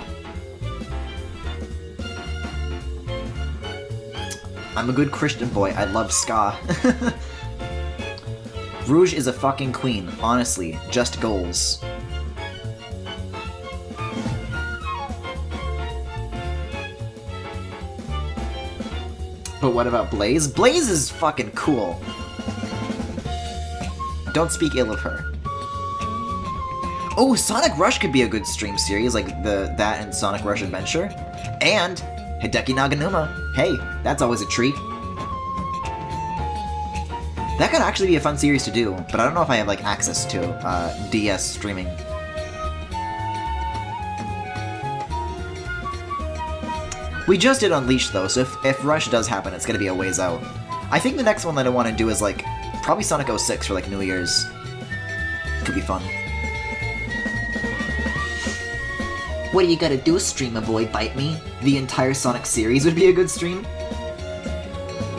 I'm a good Christian boy. I love ska. Rouge is a fucking queen. Honestly, just goals. But what about Blaze? Blaze is fucking cool. Don't speak ill of her. Oh, Sonic Rush could be a good stream series, like that and Sonic Rush Adventure. And Hideki Naganuma. Hey, that's always a treat. That could actually be a fun series to do, but I don't know if I have like access to DS streaming. We just did Unleash though, so if Rush does happen, it's gonna be a ways out. I think the next one that I want to do is like probably Sonic 06 for like New Year's. Could be fun. What do you gotta do, streamer boy? Bite me? The entire Sonic series would be a good stream.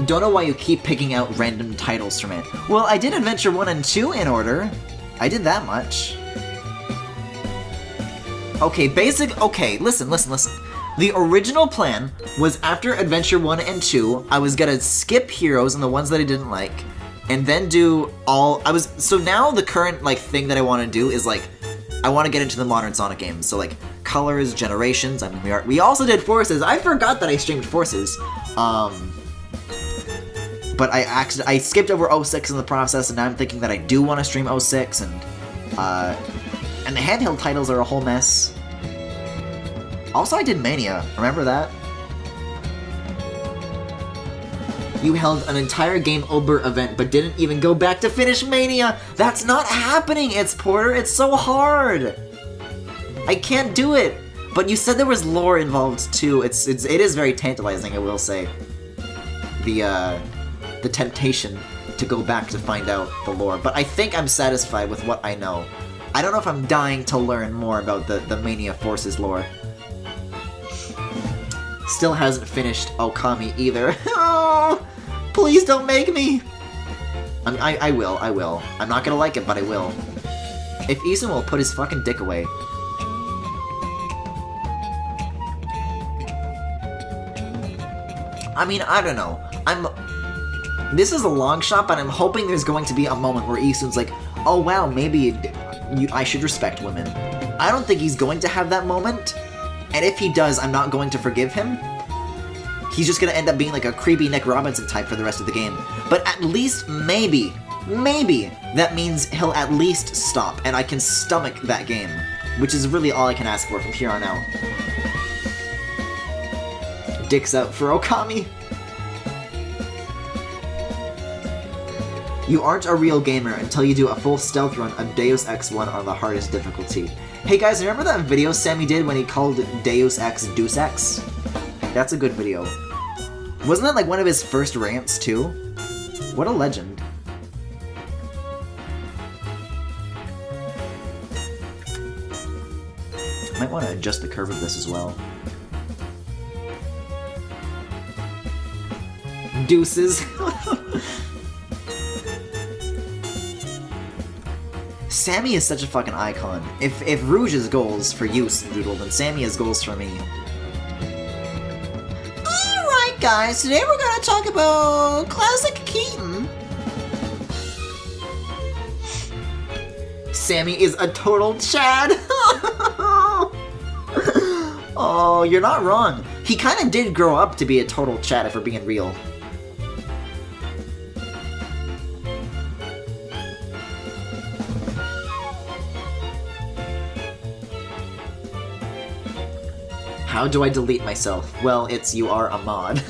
Don't know why you keep picking out random titles from it. Well, I did Adventure 1 and 2 in order. I did that much. Okay, okay, listen. The original plan was after Adventure 1 and 2, I was gonna skip Heroes and the ones that I didn't like, and then do all... So now the current, like, thing that I want to do is, like, I want to get into the modern Sonic games. So, like, Colors, Generations, I mean, we also did Forces. I forgot that I streamed Forces. but I skipped over 06 in the process, and now I'm thinking that I do want to stream 06, and the handheld titles are a whole mess. Also, I did Mania. Remember that? You held an entire game over event, but didn't even go back to finish Mania! That's not happening, It's Porter! It's so hard! I can't do it! But you said there was lore involved too. It is very tantalizing, I will say. The temptation to go back to find out the lore. But I think I'm satisfied with what I know. I don't know if I'm dying to learn more about the Mania Forces lore. Still hasn't finished Okami either. Oh, please don't make me! I will. I'm not gonna like it, but I will. If Isun will put his fucking dick away. I mean, I don't know. This is a long shot, but I'm hoping there's going to be a moment where Isun's like, oh wow, maybe I should respect women. I don't think he's going to have that moment, and if he does, I'm not going to forgive him. He's just gonna end up being like a creepy Nick Robinson type for the rest of the game. But at least, maybe, that means he'll at least stop, and I can stomach that game, which is really all I can ask for from here on out. Dicks out for Okami. You aren't a real gamer until you do a full stealth run of Deus Ex 1 on the hardest difficulty. Hey guys, remember that video Sammy did when he called Deus Ex Deus Ex? That's a good video. Wasn't that like one of his first rants too? What a legend. Might want to adjust the curve of this as well. Deuces. Sammy is such a fucking icon. If Rouge is goals for you, Doodle, then Sammy is goals for me. Alright guys, today we're gonna talk about Classic Keaton. Sammy is a total Chad! Oh, you're not wrong. He kinda did grow up to be a total Chad if we're being real. How do I delete myself? Well, it's you are a mod.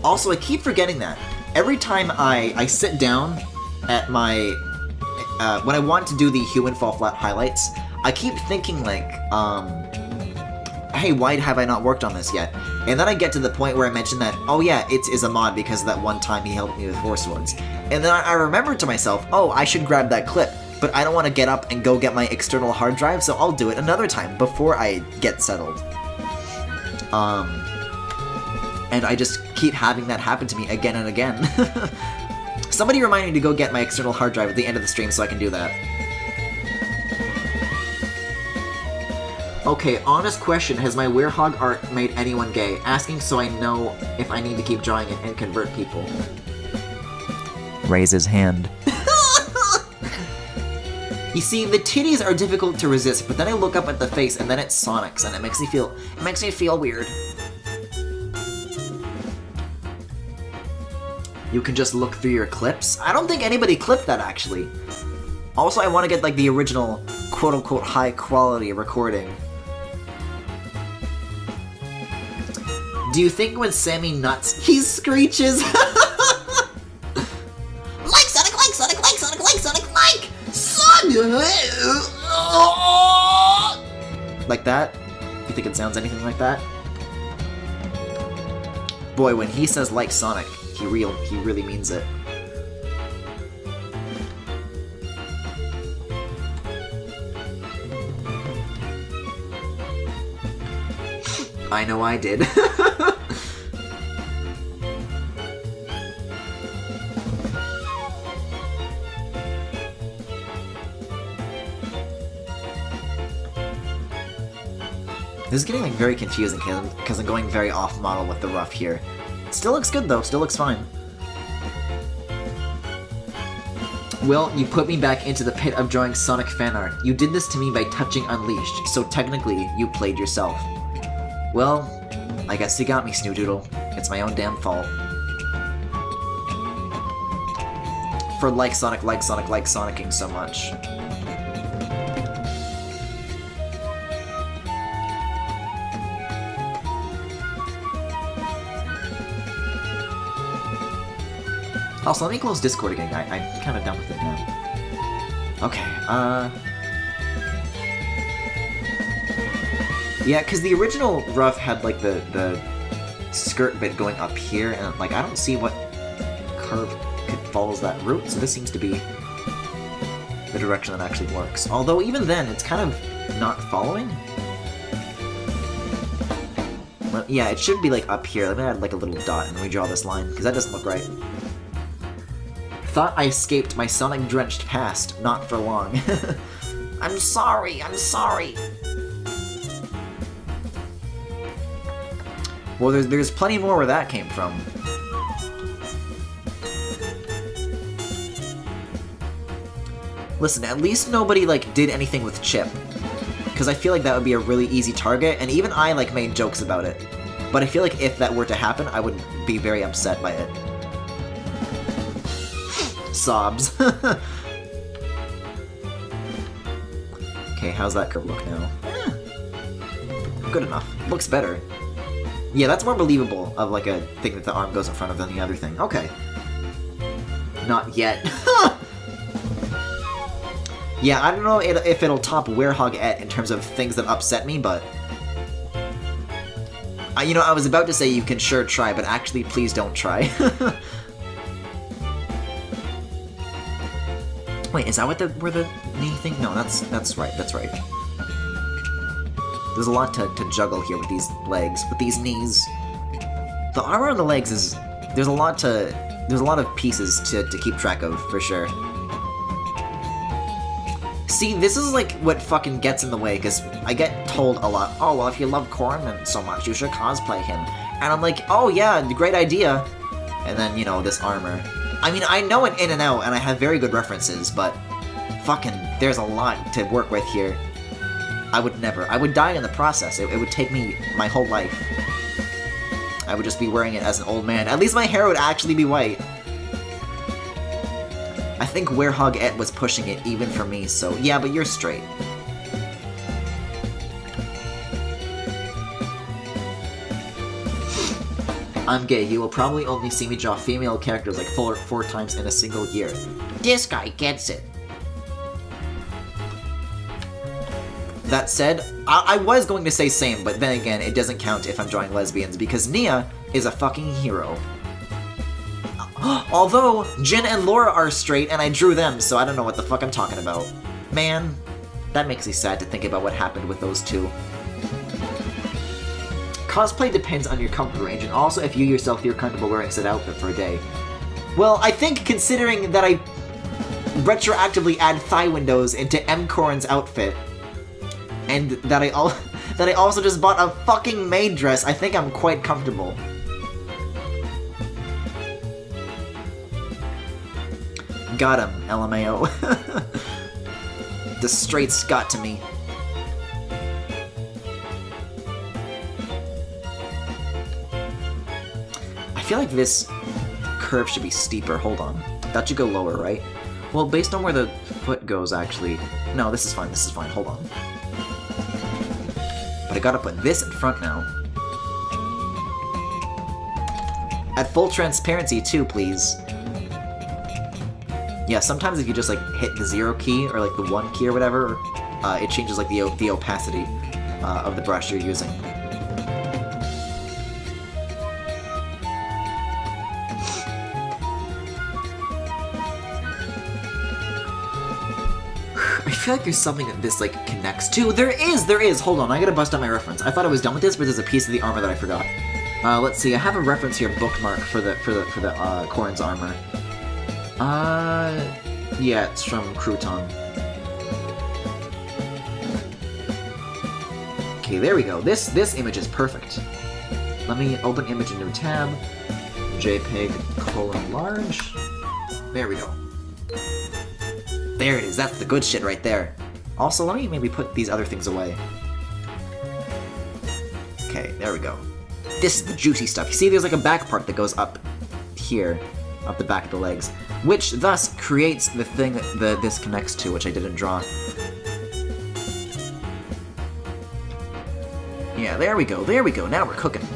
Also, I keep forgetting that. Every time I sit down at my... when I want to do the Human Fall Flat highlights, I keep thinking like, hey, why have I not worked on this yet? And then I get to the point where I mention that, oh yeah, it is a mod because of that one time he helped me with Force Swords. And then I remember to myself, oh, I should grab that clip, but I don't want to get up and go get my external hard drive, so I'll do it another time before I get settled. And I just keep having that happen to me again and again. Somebody remind me to go get my external hard drive at the end of the stream so I can do that. Okay, honest question, has my Werehog art made anyone gay? Asking so I know if I need to keep drawing it and convert people. Raise his hand. You see, the titties are difficult to resist, but then I look up at the face and then it Sonics, and it makes me feel weird. You can just look through your clips? I don't think anybody clipped that, actually. Also, I want to get, like, the original quote-unquote high-quality recording. Do you think when Sammy nuts, he screeches? Like Sonic, like Sonic, like Sonic, like Sonic, like Sonic! Like that? You think it sounds anything like that? Boy, when he says like Sonic, he really means it. I know I did. This is getting like very confusing because I'm going very off model with the rough here. Still looks good though, still looks fine. Well, you put me back into the pit of drawing Sonic fan art. You did this to me by touching Unleashed, so technically you played yourself. Well, I guess you got me, Snoodoodle. It's my own damn fault. For Sonicking so much. Also, let me close Discord again. I'm kind of done with it now. Okay, yeah, because the original Ruff had, like, the skirt bit going up here, and, like, I don't see what curve follows that route, so this seems to be the direction that actually works. Although, even then, it's kind of not following. Well, yeah, it should be, like, up here. Let me add, like, a little dot and redraw this line, because that doesn't look right. Thought I escaped my Sonic-drenched past, not for long. I'm sorry, I'm sorry! Well, there's plenty more where that came from. Listen, at least nobody, like, did anything with Chip. Because I feel like that would be a really easy target, and even I, like, made jokes about it. But I feel like if that were to happen, I would be very upset by it. Sobs. Okay, how's that curve look now? Good enough. Looks better. Yeah, that's more believable of, like, a thing that the arm goes in front of than the other thing. Okay. Not yet. Yeah, I don't know if it'll top Werehog-et in terms of things that upset me, but... you know, I was about to say you can sure try, but actually, please don't try. Wait, is that what where the knee thing? No, that's right, that's right. There's a lot to juggle here with these legs, with these knees. The armor on the legs is... There's a lot of pieces to keep track of, for sure. See, this is like what fucking gets in the way, because I get told a lot, oh, well, if you love Corman so much, you should cosplay him. And I'm like, oh yeah, great idea. And then, you know, this armor. I mean, I know it in and out, and I have very good references, but fucking, there's a lot to work with here. I would never. I would die in the process. It would take me my whole life. I would just be wearing it as an old man. At least my hair would actually be white. I think Werehog-et was pushing it even for me, so yeah, but you're straight. I'm gay. You will probably only see me draw female characters like four times in a single year. This guy gets it. That said, I was going to say same, but then again, it doesn't count if I'm drawing lesbians, because Nia is a fucking hero. Although, Jin and Laura are straight, and I drew them, so I don't know what the fuck I'm talking about. Man, that makes me sad to think about what happened with those two. Cosplay depends on your comfort range, and also if you yourself feel comfortable wearing said outfit for a day. Well, I think considering that I retroactively add thigh windows into M. Corrin's outfit, and that I also just bought a fucking maid dress, I think I'm quite comfortable. Got him, LMAO. The straights got to me. I feel like this curve should be steeper. Hold on. That should go lower, right? Well, based on where the foot goes, actually... No, this is fine, this is fine. Hold on. But I gotta put this in front now. At full transparency, too, please. Yeah, sometimes if you just, like, hit the 0 key, or, like, the 1 key or whatever, it changes, like, the opacity of the brush you're using. I feel like there's something that this, like, connects to. There is! Hold on, I gotta bust out my reference. I thought I was done with this, but there's a piece of the armor that I forgot. Let's see, I have a reference here bookmarked for the Corrin's armor. Yeah, it's from Crouton. Okay, there we go. This image is perfect. Let me open image in new tab. JPEG : large. There we go. There it is, that's the good shit right there. Also, let me maybe put these other things away. Okay, Okay, there we go. This is the juicy stuff. You see, there's like a back part that goes up here, up the back of the legs, which thus creates the thing that this connects to, which I didn't draw. Yeah, there we go, now we're cooking.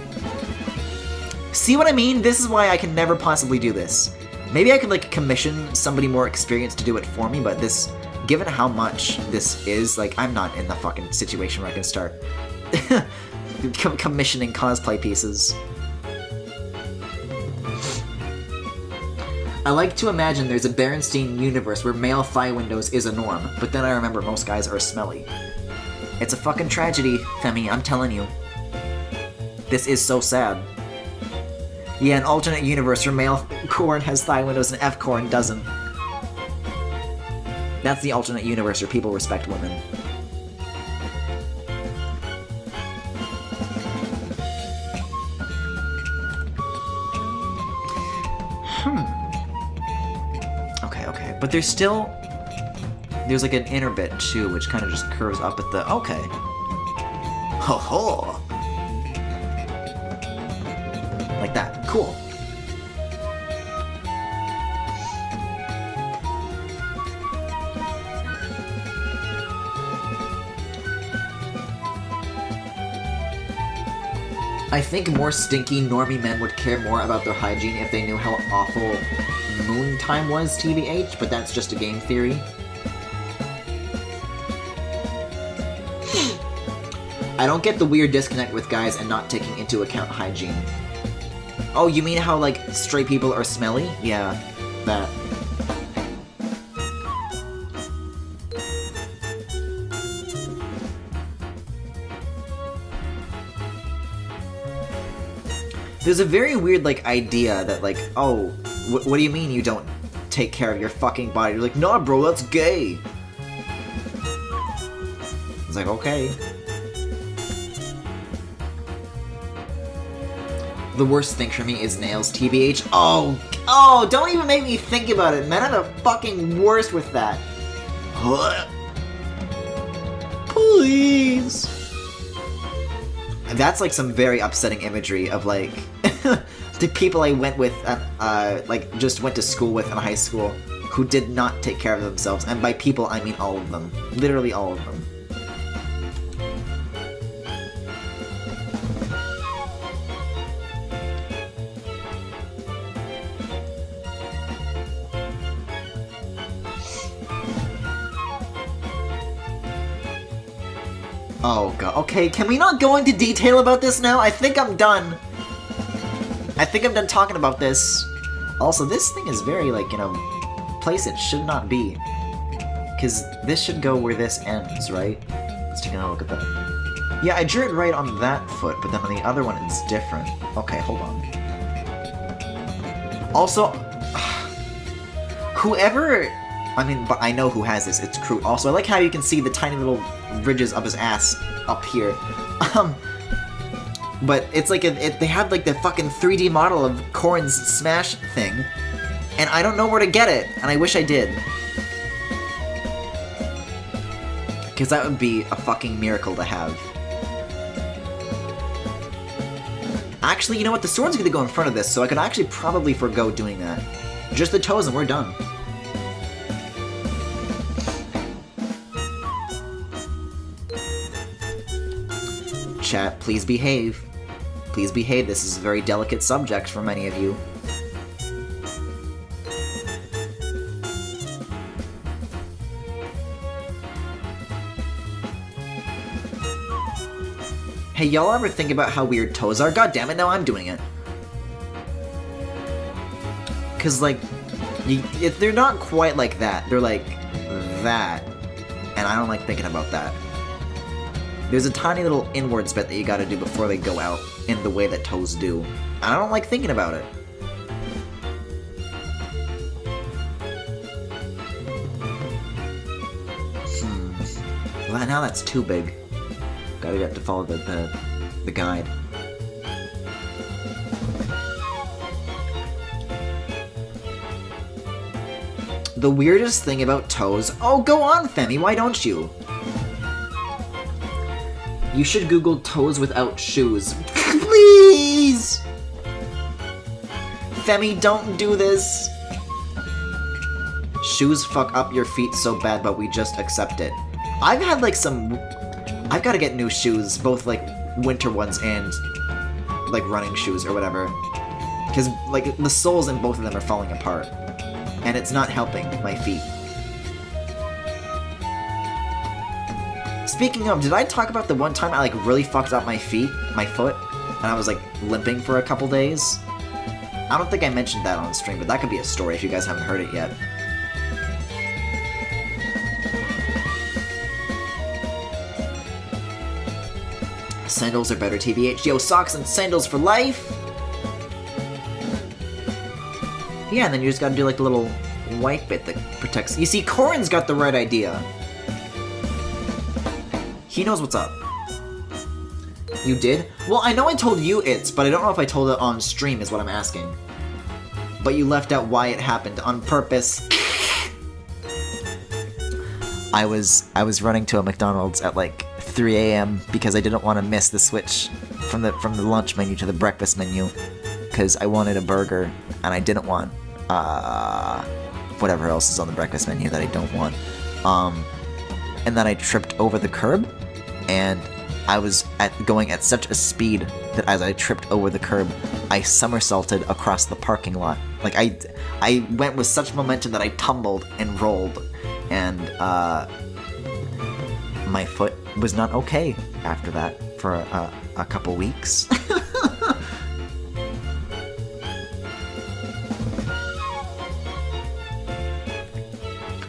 See what I mean? This is why I can never possibly do this. Maybe I could, like, commission somebody more experienced to do it for me, but this, given how much this is, like, I'm not in the fucking situation where I can start commissioning cosplay pieces. I like to imagine there's a Berenstein universe where male thigh windows is a norm, but then I remember most guys are smelly. It's a fucking tragedy, Femi, I'm telling you. This is so sad. Yeah, an alternate universe where male corn has thigh windows and F corn doesn't. That's the alternate universe where people respect women. Okay, but there's still... There's like an inner bit too, which kind of just curves up at the... Okay. Ho ho! Like that. Cool. I think more stinky, normie men would care more about their hygiene if they knew how awful moon time was, TBH, but that's just a game theory. I don't get the weird disconnect with guys and not taking into account hygiene. Oh, you mean how, like, straight people are smelly? Yeah, that. There's a very weird, like, idea that, like, oh, what do you mean you don't take care of your fucking body? You're like, nah, bro, that's gay. It's like, okay. The worst thing for me is nails, TBH. Oh, don't even make me think about it. Men are the fucking worst with that. Please. And that's like some very upsetting imagery of like the people I went with, like just went to school with in high school, who did not take care of themselves. And by people, I mean all of them. Literally all of them. Oh god, okay, can we not go into detail about this now? I think I'm done. I think I'm done talking about this. Also, this thing is very, like, you know, place it should not be. Because this should go where this ends, right? Let's take a look at that. Yeah, I drew it right on that foot, but then on the other one it's different. Okay, hold on. Also, whoever... I mean, but I know who has this, it's Crew. Also, I like how you can see the tiny little ridges of his ass up here. But it's like, they have like the fucking 3D model of Corrin's Smash thing, and I don't know where to get it, and I wish I did. Because that would be a fucking miracle to have. Actually, you know what, the sword's gonna go in front of this, so I could actually probably forgo doing that. Just the toes and we're done. Chat, please behave. Please behave, this is a very delicate subject for many of you. Hey, y'all ever think about how weird toes are? God damn it, now I'm doing it. Cause like, they're not quite like that, they're like that. And I don't like thinking about that. There's a tiny little inwards bit that you gotta do before they go out, in the way that toes do. And I don't like thinking about it. Well, now that's too big. Gotta get to follow the guide. The weirdest thing about toes... Oh, go on, Femi, why don't you? You should Google toes without shoes. Please! Femi, don't do this. Shoes fuck up your feet so bad, but we just accept it. I've had like some... I've gotta get new shoes, both like winter ones and like running shoes or whatever. Because like the soles in both of them are falling apart. And it's not helping my feet. Speaking of, did I talk about the one time I like really fucked up my foot, and I was like limping for a couple days? I don't think I mentioned that on stream, but that could be a story if you guys haven't heard it yet. Sandals are better, TBH. Yo, socks and sandals for life! Yeah, and then you just gotta do like the little white bit that protects... You see, Corin's got the right idea. He knows what's up. You did? Well, I know I told you it's, but I don't know if I told it on stream is what I'm asking. But you left out why it happened on purpose. I was running to a McDonald's at like 3 a.m. because I didn't want to miss the switch from the lunch menu to the breakfast menu, because I wanted a burger and I didn't want whatever else is on the breakfast menu that I don't want. And then I tripped over the curb, and I was going at such a speed that as I tripped over the curb, I somersaulted across the parking lot. Like I went with such momentum that I tumbled and rolled, and my foot was not okay after that for a couple weeks.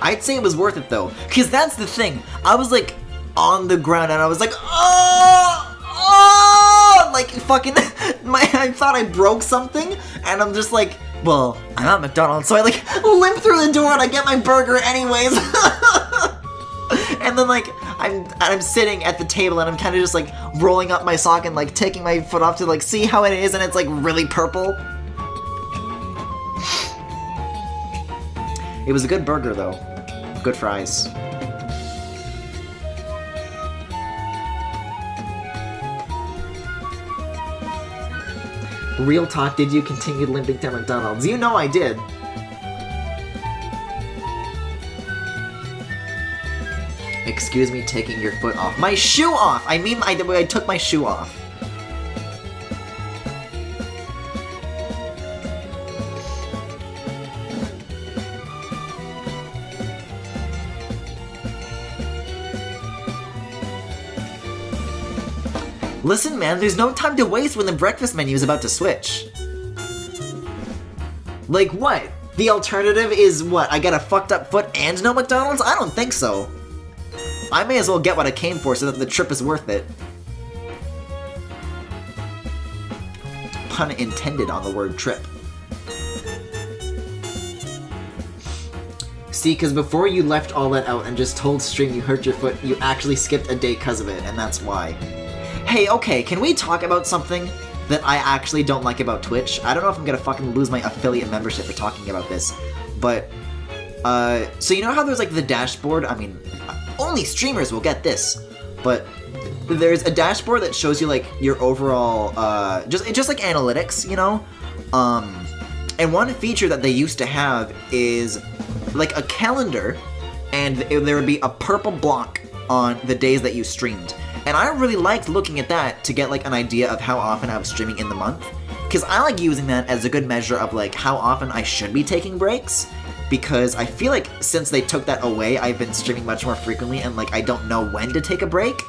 I'd say it was worth it though, because that's the thing. I was like on the ground and I was like, oh, like fucking, I thought I broke something, and I'm just like, well, I'm at McDonald's, so I like limp through the door and I get my burger anyways. And then like I'm sitting at the table and I'm kind of just like rolling up my sock and like taking my foot off to like see how it is, and it's like really purple. It was a good burger though. Good fries. Real talk, did you continue limping to McDonald's? You know I did. Excuse me taking your foot off. My shoe off! I mean, I took my shoe off. Listen, man, there's no time to waste when the breakfast menu is about to switch. Like, what? The alternative is what? I got a fucked up foot and no McDonald's? I don't think so. I may as well get what I came for so that the trip is worth it. Pun intended on the word trip. See, because before you left all that out and just told stream you hurt your foot, you actually skipped a day because of it, and that's why. Hey, okay, can we talk about something that I actually don't like about Twitch? I don't know if I'm gonna fucking lose my affiliate membership for talking about this, but, so you know how there's, like, the dashboard? I mean, only streamers will get this, but there's a dashboard that shows you, like, your overall, just like analytics, you know? And one feature that they used to have is, like, a calendar, and there would be a purple block on the days that you streamed. And I really liked looking at that to get like an idea of how often I was streaming in the month, because I like using that as a good measure of like how often I should be taking breaks, because I feel like since they took that away, I've been streaming much more frequently and like I don't know when to take a break.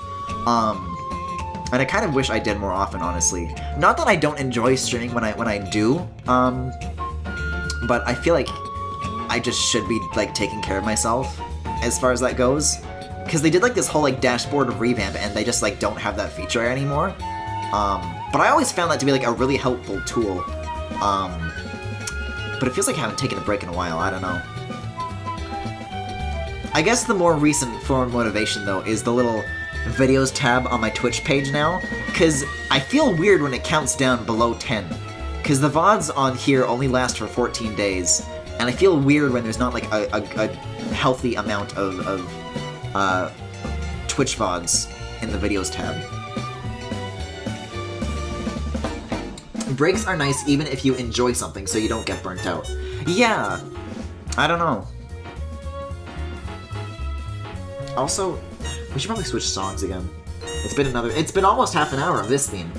And I kind of wish I did more often, honestly. Not that I don't enjoy streaming when I do, but I feel like I just should be like taking care of myself as far as that goes. Because they did like this whole like dashboard revamp and they just like don't have that feature anymore. But I always found that to be like a really helpful tool. But it feels like I haven't taken a break in a while, I don't know. I guess the more recent form of motivation though is the little videos tab on my Twitch page now. Because I feel weird when it counts down below 10. Because the VODs on here only last for 14 days. And I feel weird when there's not like a healthy amount of Twitch VODs in the videos tab. Breaks are nice even if you enjoy something so you don't get burnt out. Yeah, I don't know. Also, we should probably switch songs again. It's been almost half an hour of this theme.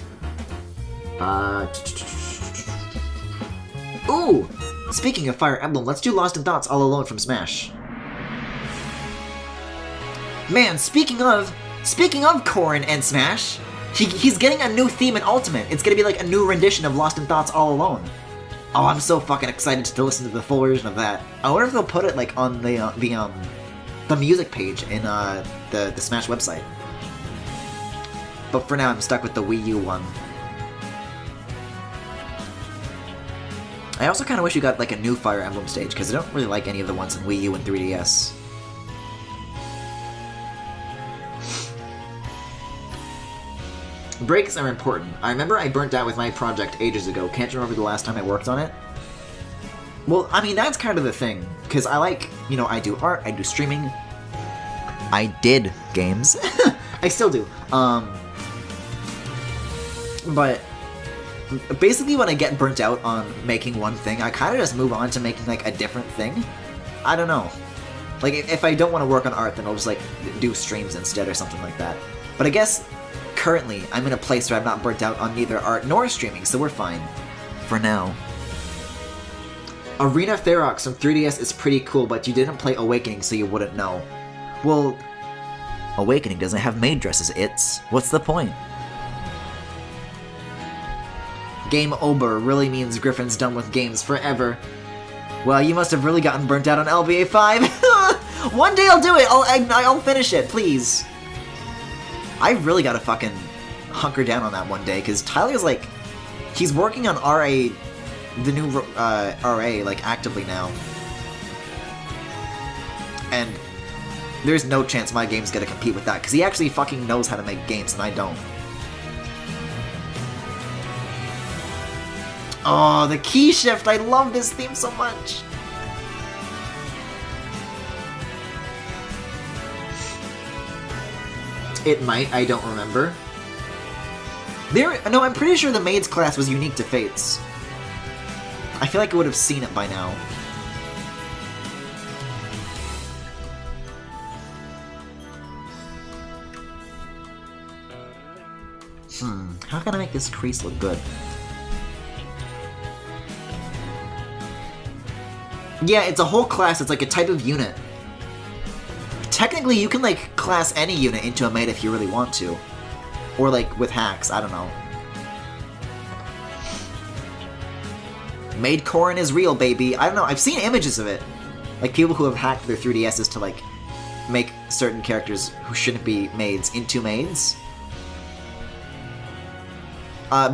Ooh! Speaking of Fire Emblem, let's do Lost in Thoughts All Alone from Smash. Man, speaking of Corrin and Smash, he's getting a new theme in Ultimate. It's gonna be like a new rendition of Lost in Thoughts All Alone. Oh, I'm so fucking excited to listen to the full version of that. I wonder if they'll put it like on the music page in the Smash website. But for now, I'm stuck with the Wii U one. I also kind of wish you got like a new Fire Emblem stage, because I don't really like any of the ones in Wii U and 3DS. Breaks are important. I remember I burnt out with my project ages ago. Can't you remember the last time I worked on it? Well, I mean, that's kind of the thing, because I like, you know, I do art, I do streaming. I did games. I still do. But basically when I get burnt out on making one thing, I kind of just move on to making like a different thing. I don't know. Like if I don't want to work on art, then I'll just like do streams instead or something like that. But I guess currently I'm in a place where I'm not burnt out on neither art nor streaming, so we're fine. For now. Arena Ferox from 3DS is pretty cool, but you didn't play Awakening, so you wouldn't know. Well, Awakening doesn't have maid dresses, what's the point? Game over really means Griffin's done with games forever. Well, you must have really gotten burnt out on LBA 5. One day I'll do it! I'll finish it, please. I really gotta fucking hunker down on that one day, because Tyler's like... He's working on RA... The new RA, like, actively now. And there's no chance my game's gonna compete with that, because he actually fucking knows how to make games, and I don't. Oh, the key shift! I love this theme so much! It might, I don't remember. No, I'm pretty sure the Maids class was unique to Fates. I feel like I would have seen it by now. How can I make this crease look good? Yeah, it's a whole class, it's like a type of unit. Technically, you can, like, class any unit into a maid if you really want to. Or, like, with hacks, I don't know. Maid Corrin is real, baby. I don't know, I've seen images of it. Like, people who have hacked their 3DSs to, like, make certain characters who shouldn't be maids into maids.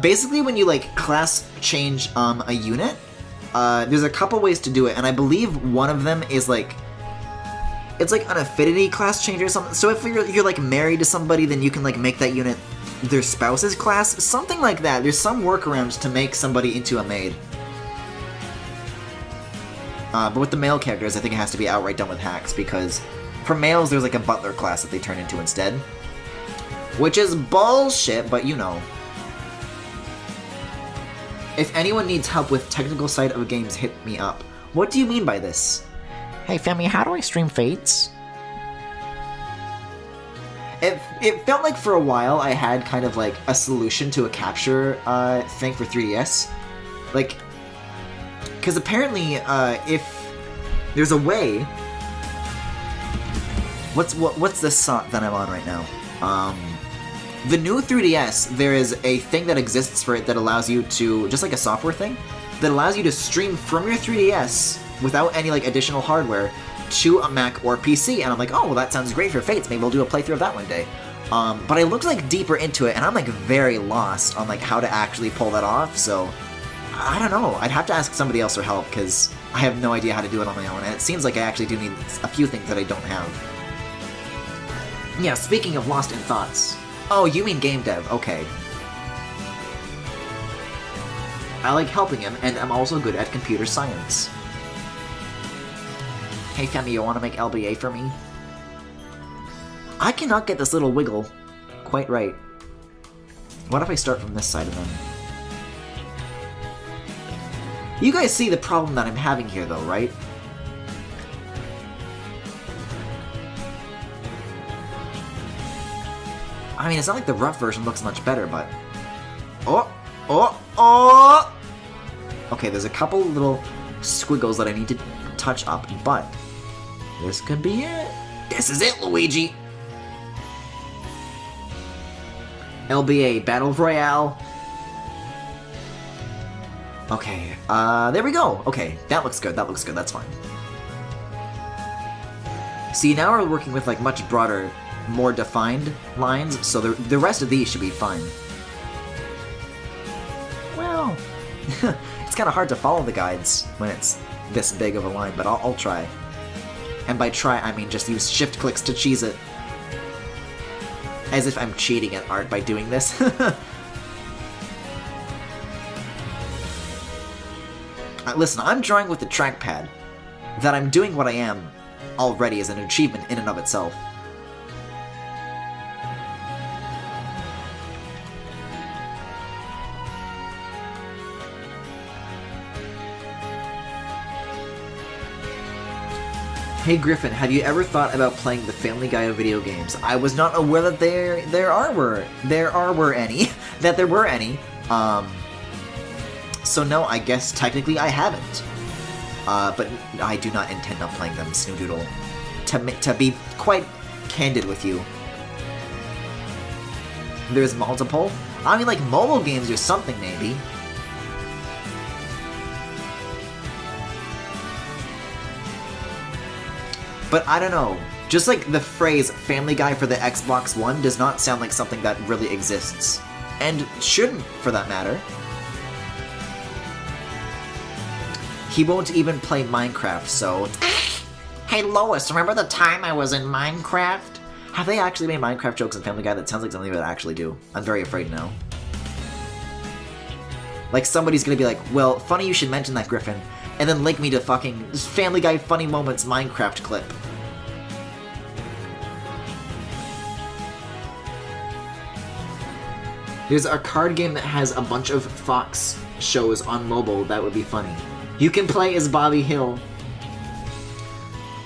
Basically, when you, like, class change, a unit, there's a couple ways to do it, and I believe one of them is, like, it's like an affinity class change or something. So if you're like married to somebody, then you can like make that unit their spouse's class, something like that. There's some workarounds to make somebody into a maid. But with the male characters, I think it has to be outright done with hacks, because for males, there's like a butler class that they turn into instead. Which is bullshit, but you know. If anyone needs help with technical side of games, hit me up. What do you mean by this? Hey Femi, how do I stream Fates? It felt like for a while I had kind of like a solution to a capture thing for 3DS. Like, because apparently if there's a way... What's this song that I'm on right now? The new 3DS, there is a thing that exists for it that allows you to, just like a software thing, that allows you to stream from your 3DS without any like additional hardware to a Mac or PC, and I'm like, oh, well that sounds great for Fates, maybe we'll do a playthrough of that one day. But I looked like deeper into it, and I'm like very lost on like how to actually pull that off, so I don't know, I'd have to ask somebody else for help, because I have no idea how to do it on my own, and it seems like I actually do need a few things that I don't have. Yeah, speaking of lost in thoughts. Oh, you mean game dev, okay. I like helping him, and I'm also good at computer science. Hey Femi, you wanna make LBA for me? I cannot get this little wiggle quite right. What if I start from this side of them? You guys see the problem that I'm having here, though, right? I mean, it's not like the rough version looks much better, but... Oh! Okay, there's a couple little squiggles that I need to touch up, but... this could be it. This is it, Luigi! LBA Battle Royale. Okay, there we go. Okay, that looks good, that's fine. See, now we're working with, like, much broader, more defined lines, so the rest of these should be fine. Well, it's kind of hard to follow the guides when it's this big of a line, but I'll try. And by try, I mean just use shift clicks to cheese it. As if I'm cheating at art by doing this. Listen, I'm drawing with the trackpad. That I'm doing what I am already is an achievement in and of itself. Hey Griffin, have you ever thought about playing the Family Guy of video games? I was not aware that there were any. So no, I guess technically I haven't. But I do not intend on playing them, Snoodoodle. To be quite candid with you. There's multiple? I mean, like, mobile games or something, maybe. But I don't know. Just like the phrase Family Guy for the Xbox One does not sound like something that really exists. And shouldn't, for that matter. He won't even play Minecraft, so... Hey Lois, remember the time I was in Minecraft? Have they actually made Minecraft jokes in Family Guy? That sounds like something they would actually do. I'm very afraid now. Like, somebody's gonna be like, well, funny you should mention that, Griffin, and then link me to fucking Family Guy Funny Moments Minecraft clip. There's a card game that has a bunch of Fox shows on mobile that would be funny. You can play as Bobby Hill.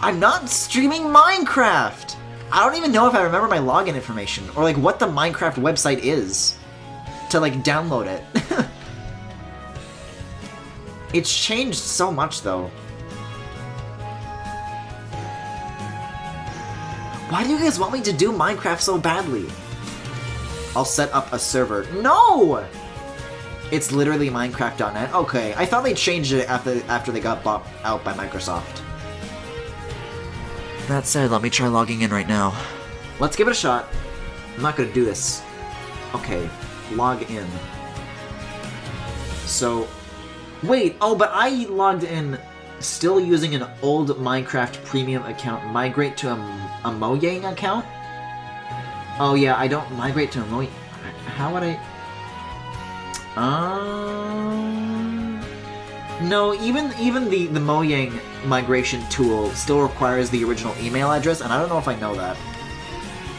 I'm not streaming Minecraft! I don't even know if I remember my login information, or like what the Minecraft website is, to like download it. It's changed so much though. Why do you guys want me to do Minecraft so badly? I'll set up a server. No! It's literally Minecraft.net? Okay, I thought they changed it after they got bought out by Microsoft. That said, let me try logging in right now. Let's give it a shot. I'm not gonna do this. Okay, log in. So, wait, oh, but I logged in still using an old Minecraft premium account. Migrate to a Mojang account? Oh yeah, I don't migrate to a Mojang. How would I... No, even the Mojang migration tool still requires the original email address, and I don't know if I know that.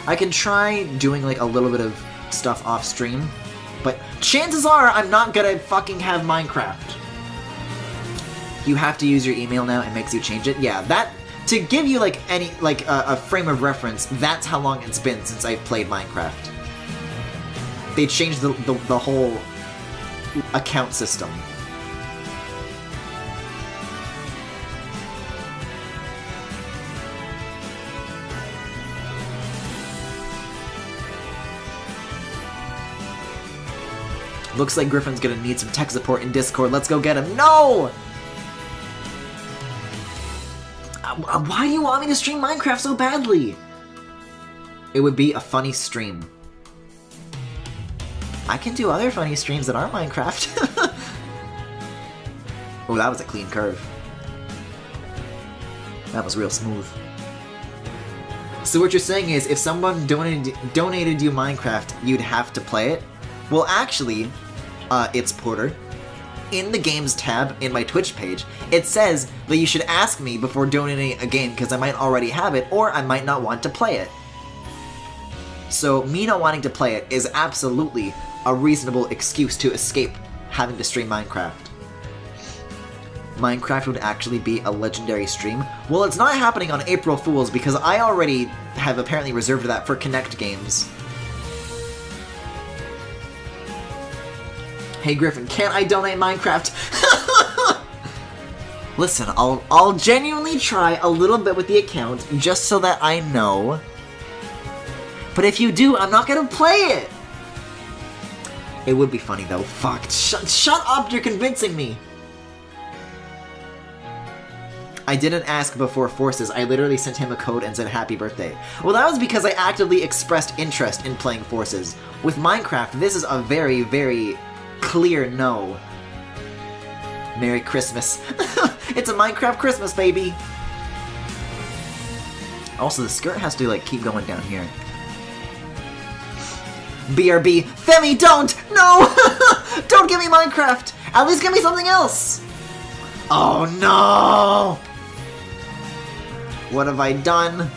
I can try doing like a little bit of stuff off stream, but chances are I'm not gonna fucking have Minecraft. You have to use your email now, it makes you change it. Yeah, that, to give you like any, like a frame of reference, that's how long it's been since I've played Minecraft. They changed the whole account system. Looks like Griffin's gonna need some tech support in Discord. Let's go get him. No! Why do you want me to stream Minecraft so badly? It would be a funny stream. I can do other funny streams that aren't Minecraft. Oh, that was a clean curve. That was real smooth. So what you're saying is, if someone donated you Minecraft, you'd have to play it? Well, actually, it's Porter. In the Games tab in my Twitch page, it says that you should ask me before donating a game because I might already have it, or I might not want to play it. So me not wanting to play it is absolutely a reasonable excuse to escape having to stream Minecraft. Minecraft would actually be a legendary stream? Well, it's not happening on April Fools because I already have apparently reserved that for Connect games. Hey Griffin, can't I donate Minecraft? Listen, I'll genuinely try a little bit with the account just so that I know. But if you do, I'm not gonna play it! It would be funny though. Fuck. Shut up, you're convincing me! I didn't ask before Forces, I literally sent him a code and said happy birthday. Well, that was because I actively expressed interest in playing Forces. With Minecraft, this is a very, very clear no. Merry Christmas. It's a Minecraft Christmas, baby! Also, the skirt has to, like, keep going down here. BRB. Femi, don't! No! Don't give me Minecraft! At least give me something else! Oh, no! What have I done?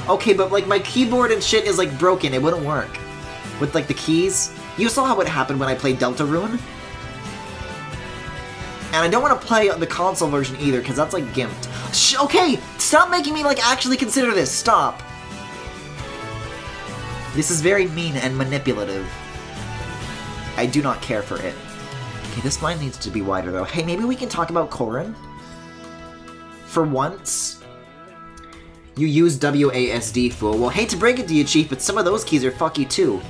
Okay, but, like, my keyboard and shit is, like, broken. It wouldn't work. With, like, the keys. You saw how it happened when I played Deltarune? And I don't want to play the console version either, because that's, like, gimped. Okay! Stop making me, like, actually consider this! Stop! This is very mean and manipulative. I do not care for it. Okay, this line needs to be wider, though. Hey, maybe we can talk about Corrin? For once? You use WASD, fool. Well, hate to break it to you, Chief, but some of those keys are fuck you, too.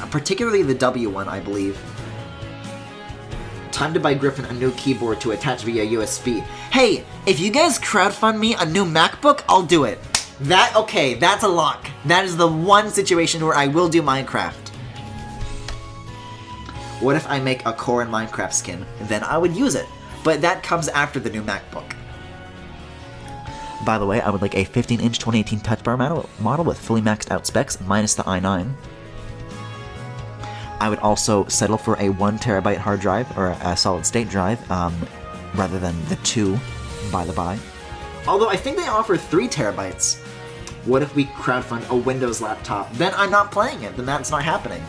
Particularly the W one, I believe. Time to buy Griffin a new keyboard to attach via USB. Hey, if you guys crowdfund me a new MacBook, I'll do it. Okay, that's a lock. That is the one situation where I will do Minecraft. What if I make a Corrin Minecraft skin? Then I would use it. But that comes after the new MacBook. By the way, I would like a 15-inch 2018 Touch Bar model with fully maxed out specs, minus the i9. I would also settle for a 1TB hard drive, or a solid-state drive, rather than the 2, by the by. Although I think they offer 3 terabytes. What if we crowdfund a Windows laptop? Then I'm not playing it, then that's not happening.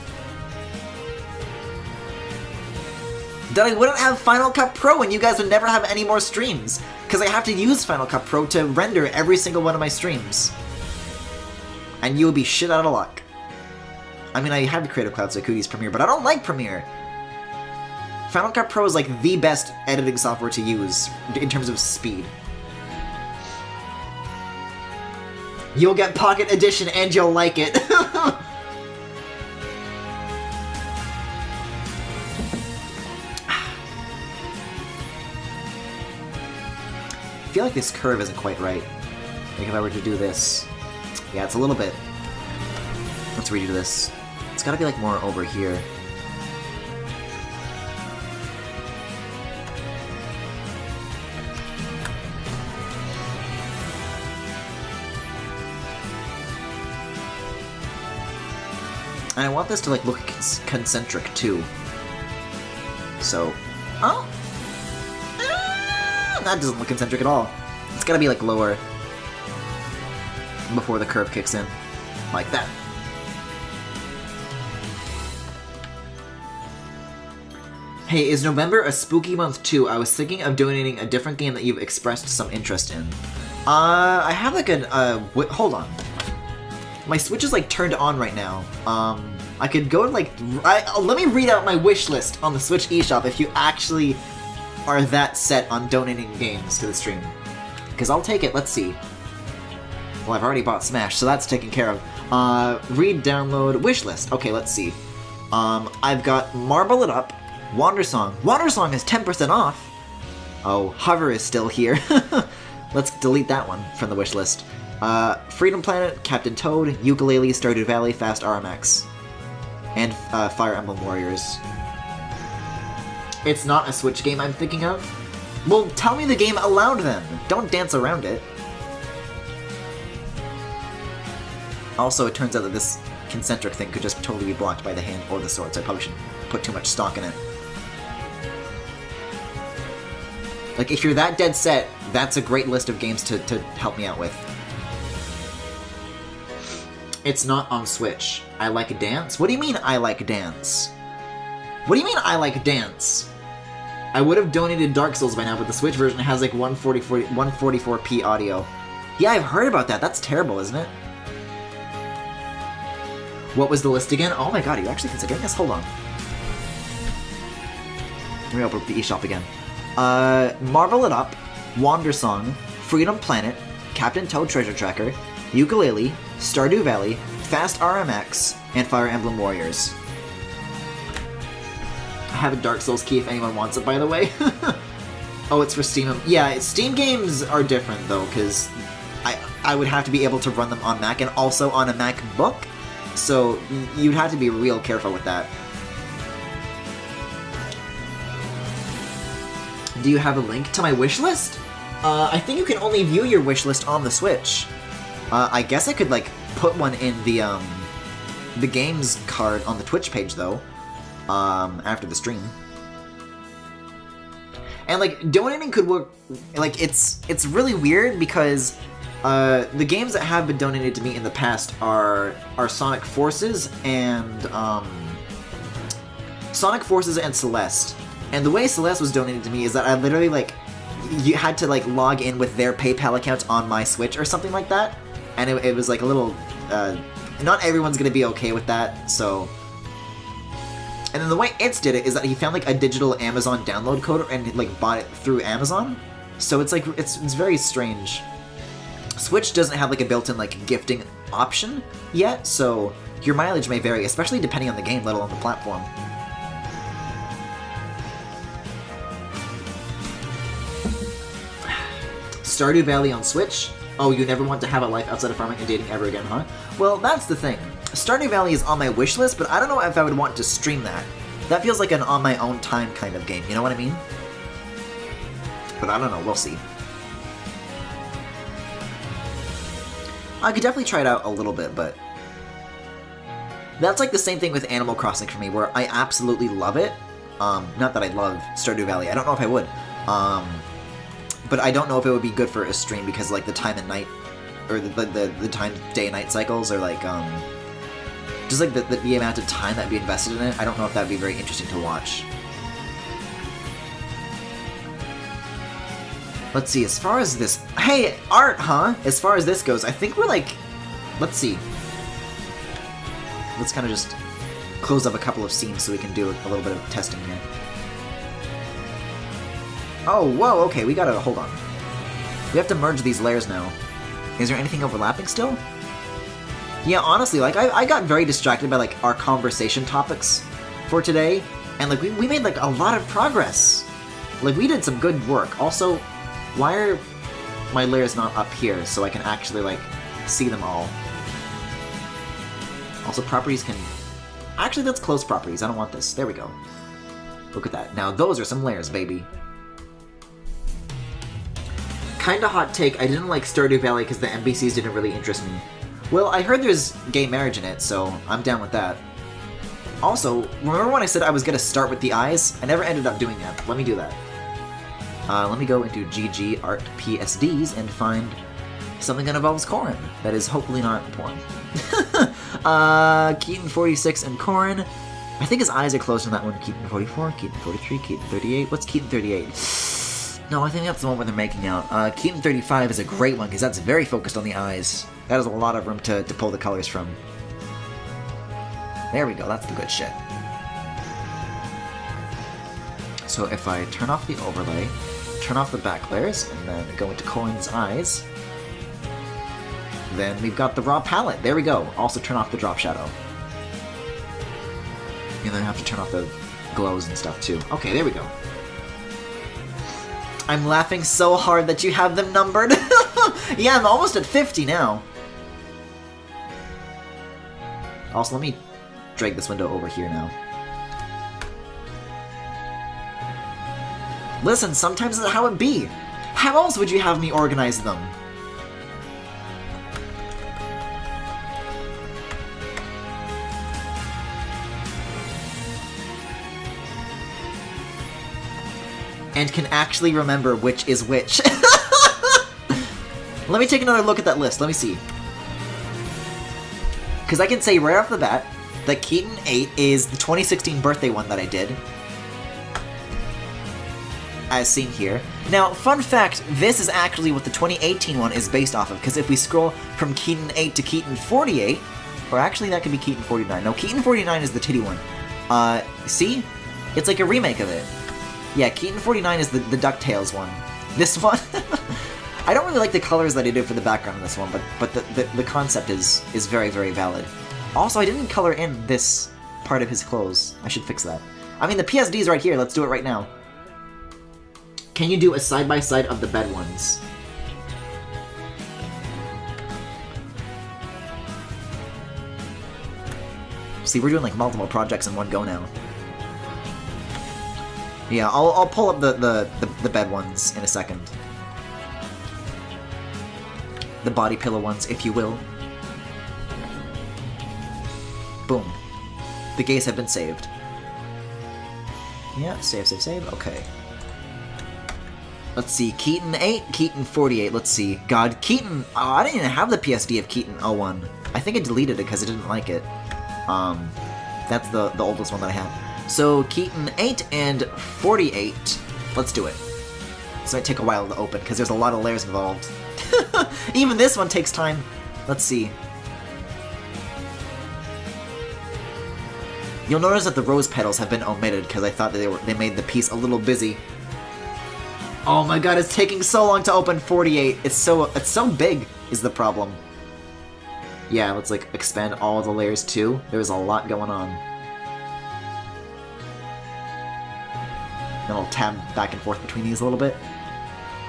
Then I wouldn't have Final Cut Pro and you guys would never have any more streams, because I have to use Final Cut Pro to render every single one of my streams. And you would be shit out of luck. I mean, I have Creative Cloud, so I could use Premiere, but I don't like Premiere! Final Cut Pro is like the best editing software to use in terms of speed. You'll get Pocket Edition and you'll like it! I feel like this curve isn't quite right. Like if I were to do this... Yeah, it's a little bit... Let's redo this. It's gotta be like more over here. And I want this to like look concentric too. So... Oh! That doesn't look concentric at all. It's gotta be like lower before the curve kicks in. Like that. Hey, is November a spooky month too? I was thinking of donating a different game that you've expressed some interest in. I have like an, hold on. My Switch is like turned on right now. I could go and like, let me read out my wish list on the Switch eShop if you actually are that set on donating games to the stream. Because I'll take it, let's see. Well, I've already bought Smash, so that's taken care of. Read, download, wish list. Okay, let's see. I've got Marble It Up, Wandersong. Wandersong is 10% off! Oh, Hover is still here. Let's delete that one from the wish list. Freedom Planet, Captain Toad, Yooka-Laylee, Stardew Valley, Fast RMX. And Fire Emblem Warriors. It's not a Switch game I'm thinking of? Well, tell me the game aloud then! Don't dance around it. Also, it turns out that this concentric thing could just totally be blocked by the hand or the sword, so I probably shouldn't put too much stock in it. Like, if you're that dead set, that's a great list of games to help me out with. It's not on Switch. I like dance? What do you mean I like dance? What do you mean I like dance? I would have donated Dark Souls by now, but the Switch version has like 144p audio. Yeah, I've heard about that. That's terrible, isn't it? What was the list again? Oh my god, are you actually considering this? Hold on. Let me open up the eShop again. Marvel It Up, Wander Song, Freedom Planet, Captain Toad Treasure Tracker, Yooka-Laylee, Stardew Valley, Fast RMX, and Fire Emblem Warriors. I have a Dark Souls key if anyone wants it, by the way. Oh, it's for Steam. Yeah, Steam games are different, though, because I would have to be able to run them on Mac and also on a MacBook, so you'd have to be real careful with that. Do you have a link to my wishlist? I think you can only view your wishlist on the Switch. I guess I could, like, put one in the games card on the Twitch page, though, after the stream. And, like, donating could work, like, it's really weird because the games that have been donated to me in the past are Sonic Forces and Celeste. And the way Celeste was donated to me is that I literally, like, you had to, like, log in with their PayPal account on my Switch or something like that. And it was, like, a little, not everyone's gonna be okay with that, so... And then the way Itz did it is that he found, like, a digital Amazon download code and, like, bought it through Amazon. So it's, like, it's very strange. Switch doesn't have, like, a built-in, like, gifting option yet, so your mileage may vary, especially depending on the game, let alone the platform. Stardew Valley on Switch? Oh, you never want to have a life outside of farming and dating ever again, huh? Well, that's the thing. Stardew Valley is on my wish list, but I don't know if I would want to stream that. That feels like an on my own time kind of game, you know what I mean? But I don't know, we'll see. I could definitely try it out a little bit, but... That's like the same thing with Animal Crossing for me, where I absolutely love it. Not that I love Stardew Valley, I don't know if I would. But I don't know if it would be good for a stream because, like, the time and night, or the time day and night cycles are, like, just, like, the amount of time that would be invested in it, I don't know if that would be very interesting to watch. Let's see, as far as this... Hey, art, huh? As far as this goes, I think we're, like... Let's see. Let's kind of just close up a couple of scenes so we can do a little bit of testing here. Oh, whoa, okay, we gotta... Hold on. We have to merge these layers now. Is there anything overlapping still? Yeah, honestly, like, I got very distracted by, like, our conversation topics for today, and, like, we made, like, a lot of progress. Like, we did some good work. Also, why are my layers not up here so I can actually, like, see them all? Also, properties can... Actually, let's close properties. I don't want this. There we go. Look at that. Now, those are some layers, baby. Kinda hot take, I didn't like Stardew Valley because the NPCs didn't really interest me. Well, I heard there's gay marriage in it, so I'm down with that. Also, remember when I said I was gonna start with the eyes? I never ended up doing that. Let me do that. Let me go into GG Art PSDs and find something that involves Corrin. That is hopefully not porn. Keaton46 and Corrin. I think his eyes are closed on that one. Keaton 44, Keaton 43, Keaton 38. What's Keaton 38? No, I think that's the one where they're making out. Keaton 35 is a great one, because that's very focused on the eyes. That has a lot of room to pull the colors from. There we go, that's the good shit. So if I turn off the overlay, turn off the back layers, and then go into Corrin's eyes, then we've got the raw palette. There we go. Also turn off the drop shadow. And then I have to turn off the glows and stuff too. Okay, there we go. I'm laughing so hard that you have them numbered. Yeah, I'm almost at 50 now. Also, let me drag this window over here now. Listen, sometimes that's how it be. How else would you have me organize them? And can actually remember which is which. Let me take another look at that list. Let me see. Because I can say right off the bat that Keaton 8 is the 2016 birthday one that I did. As seen here. Now, fun fact, this is actually what the 2018 one is based off of, because if we scroll from Keaton 8 to Keaton 48, or actually that could be Keaton 49. No, Keaton 49 is the titty one. See? It's like a remake of it. Yeah, Keaton 49 is the DuckTales one. This one, I don't really like the colors that I did for the background in this one, but the concept is very, very valid. Also, I didn't color in this part of his clothes. I should fix that. I mean, the PSD's right here. Let's do it right now. Can you do a side-by-side of the bed ones? See, we're doing like multiple projects in one go now. Yeah, I'll pull up the bed ones in a second. The body pillow ones, if you will. Boom. The gays have been saved. Yeah, save. Okay. Let's see, Keaton 8, Keaton 48, let's see. God, Keaton, I didn't even have the PSD of Keaton 01. I think I deleted it because I didn't like it. That's the oldest one that I have. So, Keaton 8 and 48, let's do it. This might take a while to open because there's a lot of layers involved. Even this one takes time. Let's see. You'll notice that the rose petals have been omitted because I thought that they made the piece a little busy. Oh my god, it's taking so long to open 48. It's so big is the problem. Yeah, let's like expand all the layers too. There's a lot going on. Then I'll tab back and forth between these a little bit.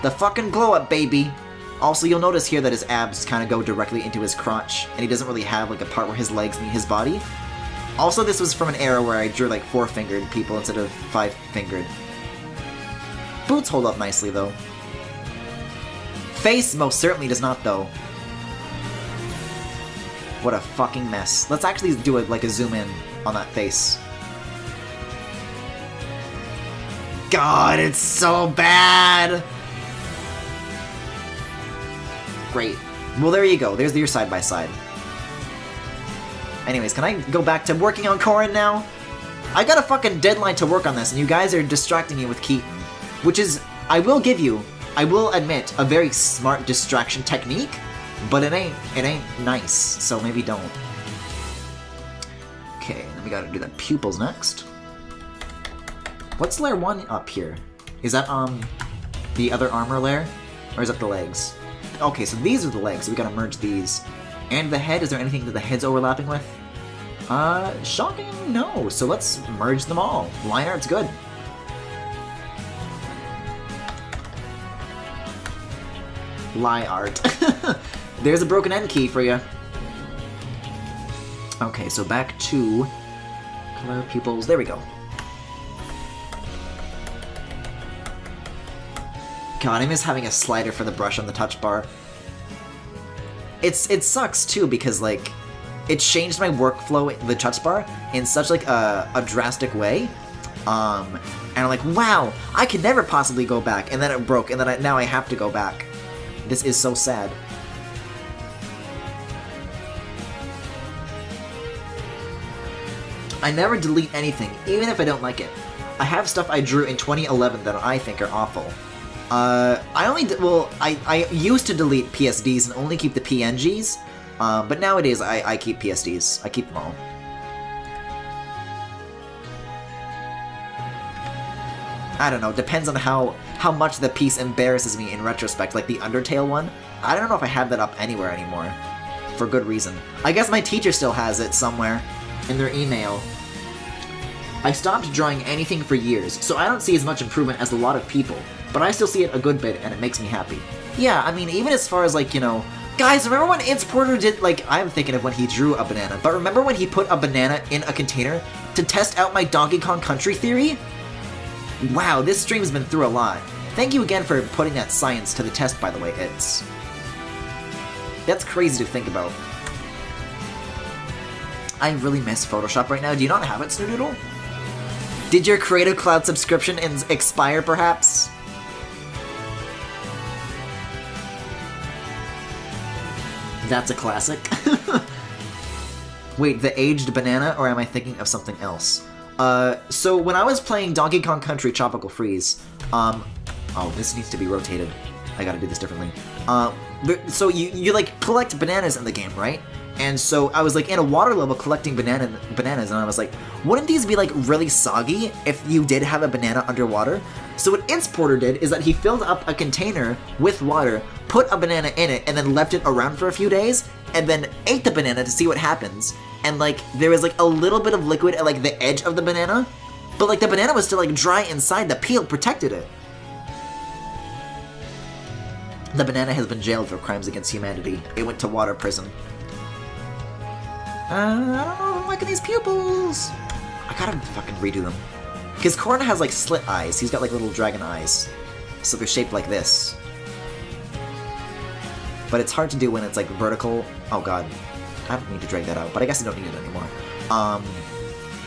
The fucking glow up, baby! Also, you'll notice here that his abs kind of go directly into his crotch, and he doesn't really have like a part where his legs meet his body. Also, this was from an era where I drew like 4-fingered people instead of 5-fingered. Boots hold up nicely, though. Face most certainly does not, though. What a fucking mess. Let's actually do it like a zoom in on that face. God, it's so bad! Great. Well, there you go. There's your side-by-side. Anyways, can I go back to working on Corrin now? I got a fucking deadline to work on this, and you guys are distracting me with Keaton. Which is, I will give you, I will admit, a very smart distraction technique, but it ain't nice, so maybe don't. Okay, then we gotta do the pupils next. What's layer 1 up here? Is that, the other armor layer? Or is that the legs? Okay, so these are the legs, so we gotta merge these. And the head, is there anything that the head's overlapping with? Shocking, no, so let's merge them all. Line art's good. Lie art. There's a broken end key for you. Okay, so back to color pupils. There we go. God, I miss having a slider for the brush on the touch bar. It sucks too because like it changed my workflow, the touch bar, in such like a drastic way. And I'm like, wow, I could never possibly go back, and then it broke, and then now I have to go back. This is so sad. I never delete anything, even if I don't like it. I have stuff I drew in 2011 that I think are awful. I used to delete PSDs and only keep the PNGs, but nowadays I keep PSDs. I keep them all. I don't know, depends on how much the piece embarrasses me in retrospect, like the Undertale one. I don't know if I have that up anywhere anymore, for good reason. I guess my teacher still has it somewhere, in their email. I stopped drawing anything for years, so I don't see as much improvement as a lot of people, but I still see it a good bit, and it makes me happy. Yeah, I mean, even as far as like, you know, guys, remember when Porter did, like, I'm thinking of when he drew a banana, but remember when he put a banana in a container to test out my Donkey Kong Country theory? Wow, this stream's been through a lot. Thank you again for putting that science to the test, by the way, That's crazy to think about. I really miss Photoshop right now. Do you not have it, Snoodle? Did your Creative Cloud subscription expire, perhaps? That's a classic. Wait, the aged banana, or am I thinking of something else? So when I was playing Donkey Kong Country Tropical Freeze, oh, this needs to be rotated. I gotta do this differently. So you like collect bananas in the game, right? And so I was like in a water level collecting bananas, and I was like, wouldn't these be like really soggy if you did have a banana underwater? So what Porter did is that he filled up a container with water, put a banana in it, and then left it around for a few days, and then ate the banana to see what happens. And like there was like a little bit of liquid at like the edge of the banana, but like the banana was still like dry inside. The peel protected it. The banana has been jailed for crimes against humanity. It went to water prison. I don't know if I'm liking these pupils. I gotta fucking redo them. Because Corn has like slit eyes. He's got like little dragon eyes. So they're shaped like this. But it's hard to do when it's like vertical. Oh god. I don't need to drag that out, but I guess I don't need it anymore.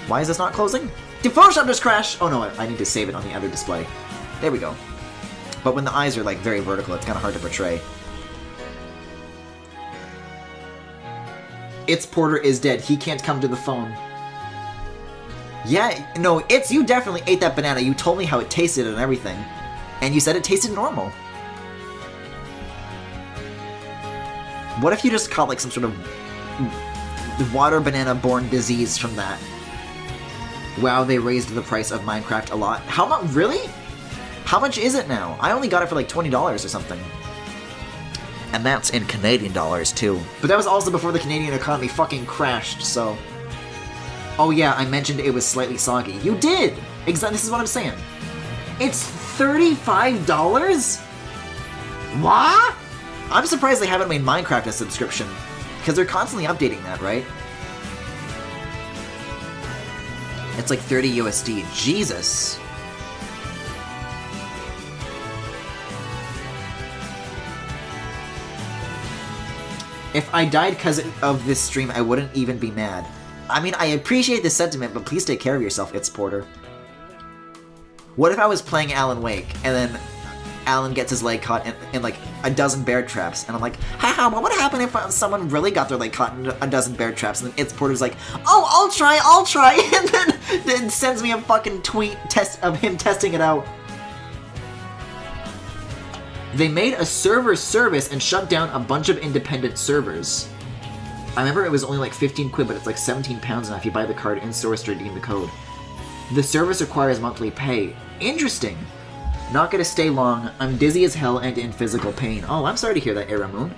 Why is this not closing? Did Photoshop just crash? Oh no, I need to save it on the other display. There we go. But when the eyes are like very vertical, it's kind of hard to portray. Porter is dead. He can't come to the phone. Yeah, no, you definitely ate that banana. You told me how it tasted and everything. And you said it tasted normal. What if you just caught like some sort of water banana-borne disease from that? Wow, they raised the price of Minecraft a lot. How much? Really? How much is it now? I only got it for like $20 or something. And that's in Canadian dollars, too. But that was also before the Canadian economy fucking crashed, so... Oh yeah, I mentioned it was slightly soggy. You did! Exactly, this is what I'm saying. It's $35?! What? I'm surprised they haven't made Minecraft a subscription. Because they're constantly updating that, right? It's like 30 USD. Jesus! If I died because of this stream, I wouldn't even be mad. I mean, I appreciate the sentiment, but please take care of yourself, Porter. What if I was playing Alan Wake, and then Alan gets his leg caught in like a dozen bear traps, and I'm like, haha, what would happen if someone really got their leg caught in a dozen bear traps, and then Porter's like, oh, I'll try, and then sends me a fucking tweet of him testing it out. They made a server service and shut down a bunch of independent servers. I remember it was only like 15 quid, but it's like 17 pounds now if you buy the card in-store to redeem the code. The service requires monthly pay. Interesting. Not gonna stay long. I'm dizzy as hell and in physical pain. Oh, I'm sorry to hear that, Aramoon.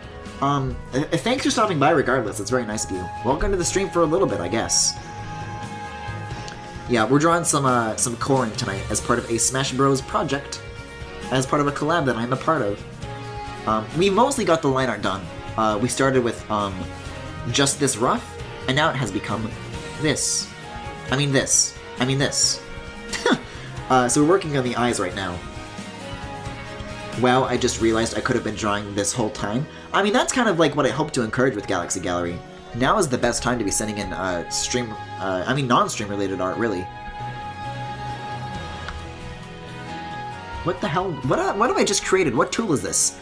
Thanks for stopping by regardless. It's very nice of you. Welcome to the stream for a little bit, I guess. Yeah, we're drawing some coring tonight as part of a Smash Bros. Project. As part of a collab that I'm a part of. We mostly got the line art done. We started with just this rough, and now it has become this. I mean this. So we're working on the eyes right now. Wow, I just realized I could have been drawing this whole time. I mean, that's kind of like what I hope to encourage with Galaxy Gallery. Now is the best time to be sending in non-stream related art, really. What the hell? What have I just created? What tool is this?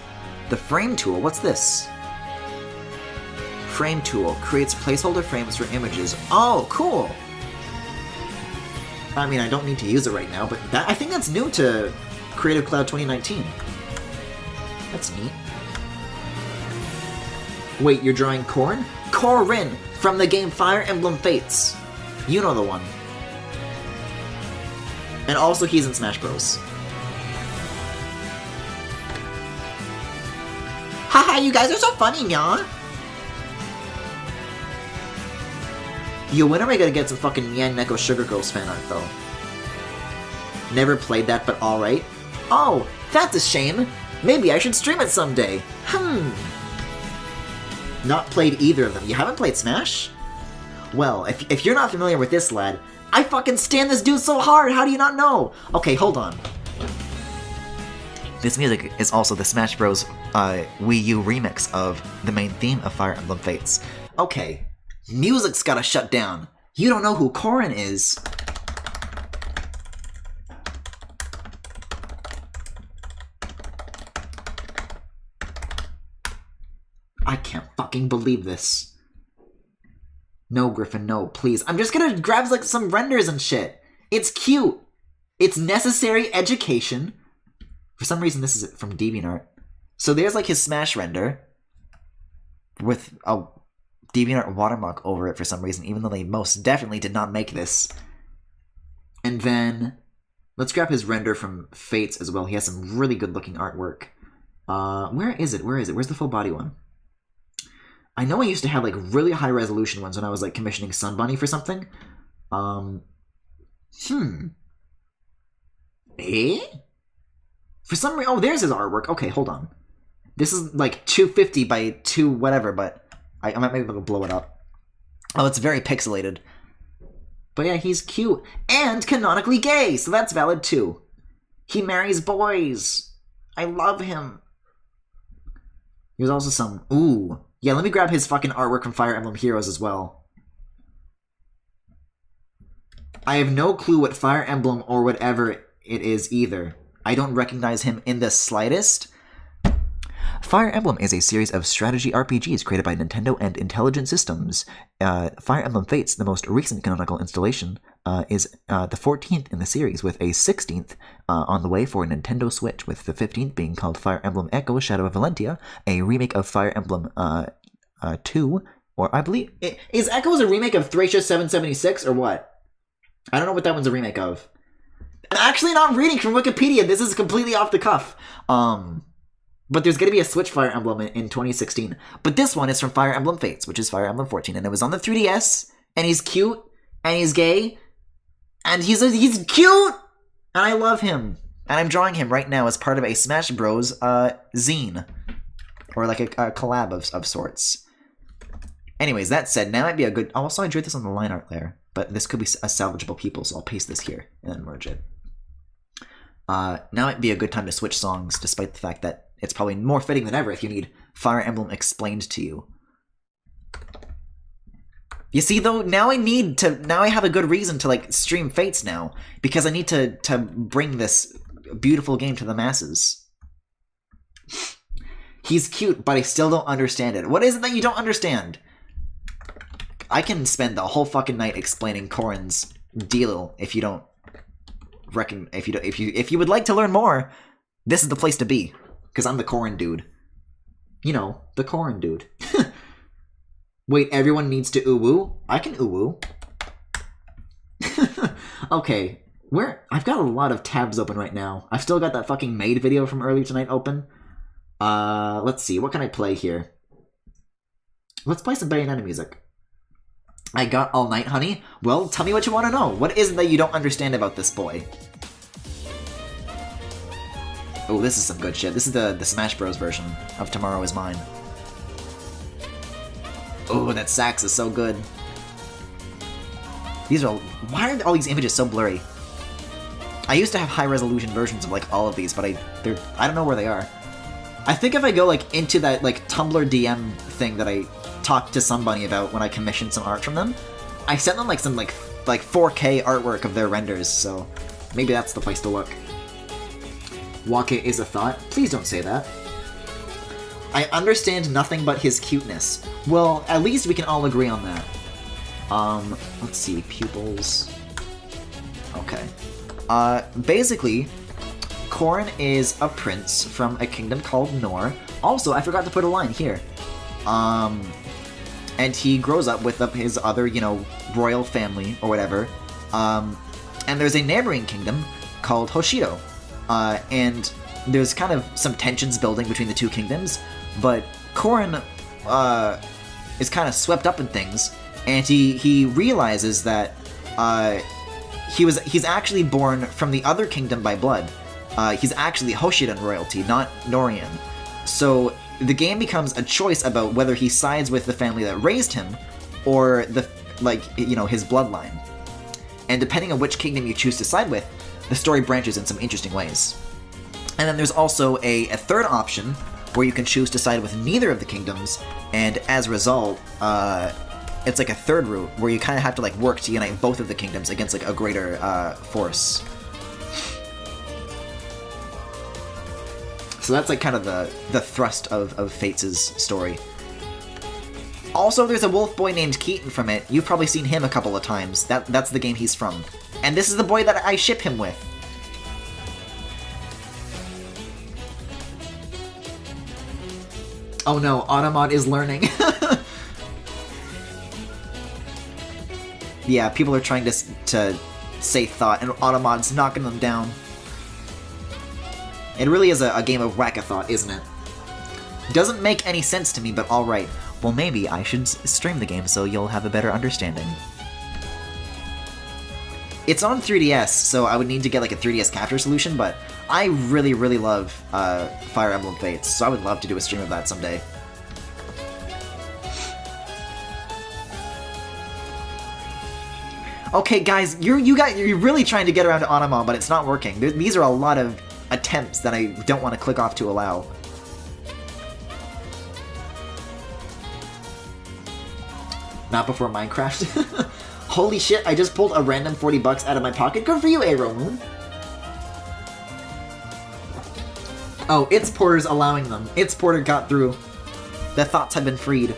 The frame tool. What's this? Frame tool. Creates placeholder frames for images. Oh, cool! I mean, I don't need to use it right now, but I think that's new to Creative Cloud 2019. That's neat. Wait, you're drawing Corn? Corrin! From the game Fire Emblem Fates. You know the one. And also he's in Smash Bros. Haha, you guys are so funny, y'all! Yo, when am I gonna get some fucking Nyan Neko Sugar Girls fan art, though? Never played that, but alright. Oh, that's a shame! Maybe I should stream it someday! Not played either of them. You haven't played Smash? Well, if you're not familiar with this lad, I fucking stand this dude so hard, how do you not know? Okay, hold on. This music is also the Smash Bros. Wii U remix of the main theme of Fire Emblem Fates. Okay, music's gotta shut down. You don't know who Corrin is. I can't fucking believe this. No, Griffin, no, please. I'm just gonna grab like some renders and shit. It's cute. It's necessary education. For some reason, this is from DeviantArt. So there's like his Smash render with a DeviantArt watermark over it for some reason, even though they most definitely did not make this. And then let's grab his render from Fates as well. He has some really good looking artwork. Where is it? Where's the full body one? I know I used to have like really high resolution ones when I was like commissioning Sun Bunny for something. For some reason, oh, there's his artwork. Okay, hold on. This is like 250 by 2 whatever, but I might be able to blow it up. Oh, it's very pixelated. But yeah, he's cute and canonically gay, so that's valid too. He marries boys. I love him. There's also some... Ooh. Yeah, let me grab his fucking artwork from Fire Emblem Heroes as well. I have no clue what Fire Emblem or whatever it is either. I don't recognize him in the slightest. Fire Emblem is a series of strategy RPGs created by Nintendo and Intelligent Systems. Fire Emblem Fates, the most recent canonical installation, is the 14th in the series, with a 16th on the way for Nintendo Switch, with the 15th being called Fire Emblem Echo Shadow of Valentia, a remake of Fire Emblem 2, or I believe... Is Echoes a remake of Thracia 776, or what? I don't know what that one's a remake of. I'm actually not reading from Wikipedia, this is completely off the cuff. But there's going to be a Switch Fire Emblem in 2016. But this one is from Fire Emblem Fates, which is Fire Emblem 14. And it was on the 3DS. And he's cute. And he's gay. And he's cute! And I love him. And I'm drawing him right now as part of a Smash Bros. Zine. Or like a collab of sorts. Anyways, that said, now might be a good... Oh, also I drew this on the line art there. But this could be a salvageable people, so I'll paste this here. And then merge it. Now might be a good time to switch songs, despite the fact that it's probably more fitting than ever if you need Fire Emblem explained to you. You see, though, now I have a good reason to, like, stream Fates now, because I need to bring this beautiful game to the masses. He's cute, but I still don't understand it. What is it that you don't understand? I can spend the whole fucking night explaining Corrin's deal if you don't reckon... If you would like to learn more, this is the place to be. Because I'm the Corrin dude. You know, the Corrin dude. Wait, everyone needs to uwu? I can uwu. Okay, I've got a lot of tabs open right now. I've still got that fucking maid video from earlier tonight open. Let's see, what can I play here? Let's play some Bayonetta music. I got All Night, honey? Well, tell me what you want to know. What is it that you don't understand about this boy? Oh, this is some good shit. This is the Smash Bros. Version of Tomorrow Is Mine. Oh, that sax is so good. Why are all these images so blurry? I used to have high-resolution versions of, like, all of these, but I don't know where they are. I think if I go, like, into that, like, Tumblr DM thing that I talked to somebody about when I commissioned some art from them, I sent them, like, some, like 4K artwork of their renders, so maybe that's the place to look. Wake is a thought? Please don't say that. I understand nothing but his cuteness. Well, at least we can all agree on that. Let's see, pupils. Okay. Basically, Corrin is a prince from a kingdom called Nor. Also, I forgot to put a line here. And he grows up with his other, you know, royal family or whatever. And there's a neighboring kingdom called Hoshido. And there's kind of some tensions building between the two kingdoms, but Corrin is kind of swept up in things, and he realizes that he's actually born from the other kingdom by blood. He's actually Hoshidan royalty, not Norian. So the game becomes a choice about whether he sides with the family that raised him, or his bloodline. And depending on which kingdom you choose to side with, the story branches in some interesting ways. And then there's also a third option, where you can choose to side with neither of the kingdoms, and as a result, it's like a third route, where you kind of have to like work to unite both of the kingdoms against like a greater force. So that's like kind of the thrust of Fates' story. Also, there's a wolf boy named Keaton from it. You've probably seen him a couple of times. That's the game he's from. And this is the boy that I ship him with. Oh no, Automod is learning. Yeah, people are trying to say thought, and Automod's knocking them down. It really is a game of whack-a-thought, isn't it? Doesn't make any sense to me, but alright. Well, maybe I should stream the game so you'll have a better understanding. It's on 3DS, so I would need to get like a 3DS capture solution, but I really, really love Fire Emblem Fates, so I would love to do a stream of that someday. Okay, guys, you're really trying to get around to Automon, but it's not working. These are a lot of attempts that I don't want to click off to allow. Not before Minecraft. Holy shit, I just pulled a random 40 bucks out of my pocket. Good for you, Aero Moon. Oh, It's Porter's allowing them. It's Porter got through. The thoughts have been freed.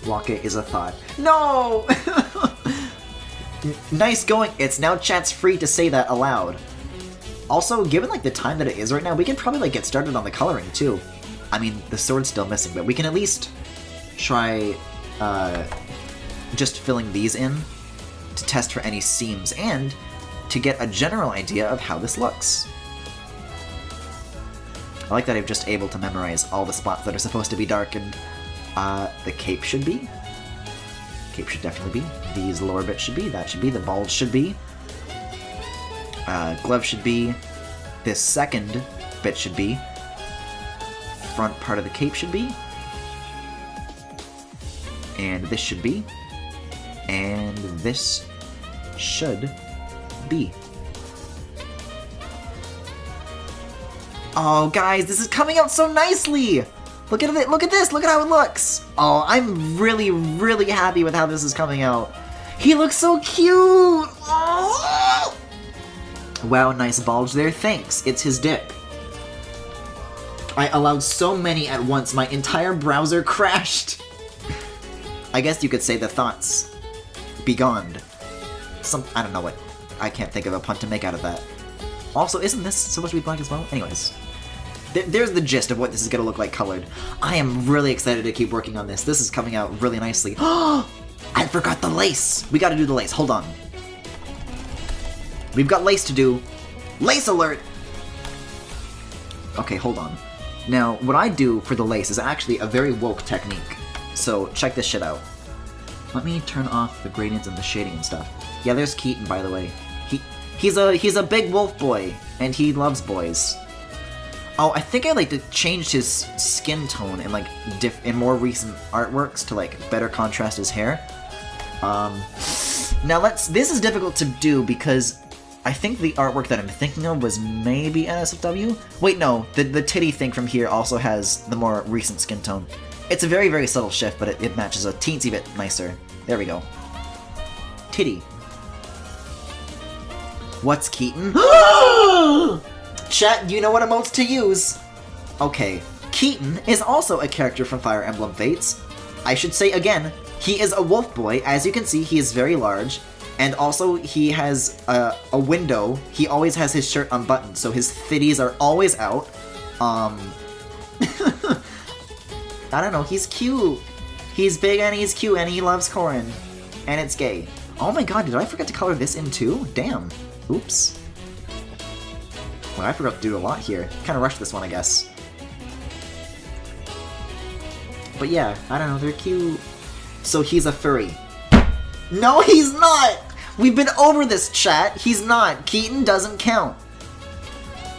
Waka is a thought. No! Nice going. It's now chat's free to say that aloud. Also, given like the time that it is right now, we can probably like get started on the coloring too. I mean, the sword's still missing, but we can at least try just filling these in to test for any seams and to get a general idea of how this looks. I like that I'm just able to memorize all the spots that are supposed to be darkened. The cape should be. Cape should definitely be. These lower bits should be. That should be. The bulge should be. Glove should be. This second bit should be. Front part of the cape should be. And this should be. And this should be. Oh, guys, this is coming out so nicely! Look at it! Look at this! Look at how it looks! Oh, I'm really, really happy with how this is coming out. He looks so cute! Oh! Wow, nice bulge there. Thanks. It's his dip. I allowed so many at once, my entire browser crashed. I guess you could say the thoughts begone. I don't know what. I can't think of a pun to make out of that. Also, isn't this supposed to be black as well? Anyways. There's the gist of what this is going to look like colored. I am really excited to keep working on this. This is coming out really nicely. Oh! I forgot the lace! We gotta do the lace. Hold on. We've got lace to do. Lace alert! Okay, hold on. Now, what I do for the lace is actually a very woke technique. So, check this shit out. Let me turn off the gradients and the shading and stuff. Yeah, there's Keaton, by the way. He's a big wolf boy, and he loves boys. Oh, I think I like to change his skin tone in like in more recent artworks to like better contrast his hair. Now this is difficult to do because I think the artwork that I'm thinking of was maybe NSFW. Wait, no, the titty thing from here also has the more recent skin tone. It's a very, very subtle shift, but it matches a teensy bit nicer. There we go. Titty. What's Keaton? Chat, you know what emotes to use. Okay, Keaton is also a character from Fire Emblem Fates. I should say again, he is a wolf boy. As you can see, he is very large. And also, he has a window. He always has his shirt unbuttoned, so his thitties are always out. I don't know, he's cute. He's big and he's cute and he loves Corrin. And it's gay. Oh my god, did I forget to color this in too? Damn. Oops. Well, I forgot to do a lot here. Kinda rushed this one, I guess. But yeah, I don't know, they're cute. So he's a furry. No, he's not! We've been over this, chat. He's not. Keaton doesn't count.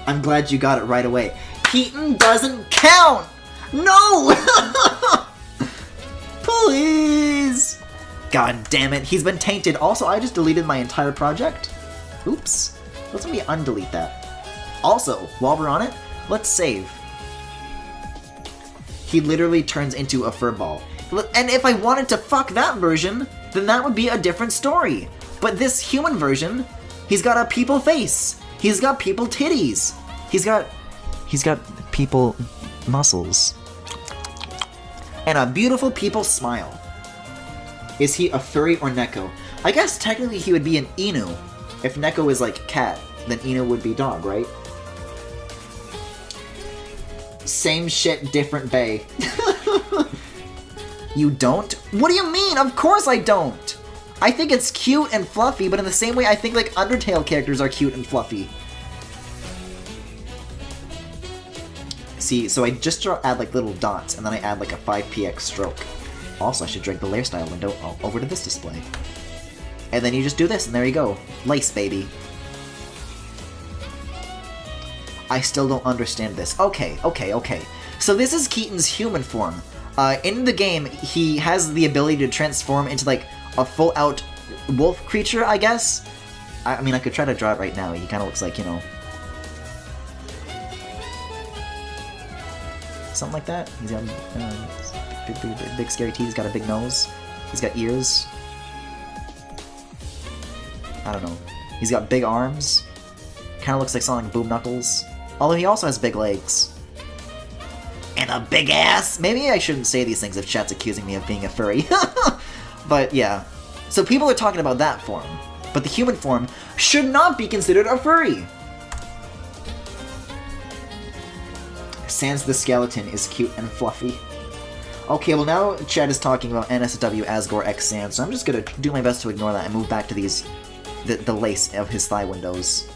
I'm glad you got it right away. Keaton doesn't count! No! Please! God damn it, he's been tainted. Also, I just deleted my entire project. Oops. Let's maybe undelete that. Also, while we're on it, let's save. He literally turns into a fur ball. And if I wanted to fuck that version, then that would be a different story. But this human version, he's got a people face. He's got people titties. He's got people muscles. And a beautiful people smile. Is he a furry or Neko? I guess technically he would be an Inu. If Neko is like cat, then Inu would be dog, right? Same shit, different bay. You don't? What do you mean? Of course I don't! I think it's cute and fluffy, but in the same way I think like Undertale characters are cute and fluffy. See, so I just add like little dots, and then I add like a 5px stroke. Also, I should drag the layer style window over to this display. And then you just do this, and there you go. Lace, baby. I still don't understand this. Okay. So this is Keaton's human form. In the game, he has the ability to transform into like a full-out wolf creature, I guess? I mean, I could try to draw it right now. He kind of looks like, you know... something like that. He's got big scary teeth, he's got a big nose, he's got ears. I don't know. He's got big arms. Kind of looks like Sonic Boom Knuckles. Although he also has big legs. And a big ass! Maybe I shouldn't say these things if chat's accusing me of being a furry. But yeah. So people are talking about that form. But the human form should not be considered a furry! Sans the skeleton is cute and fluffy. Okay, well now chat is talking about NSW Asgore X Sans, so I'm just gonna do my best to ignore that and move back to these... the lace of his thigh windows.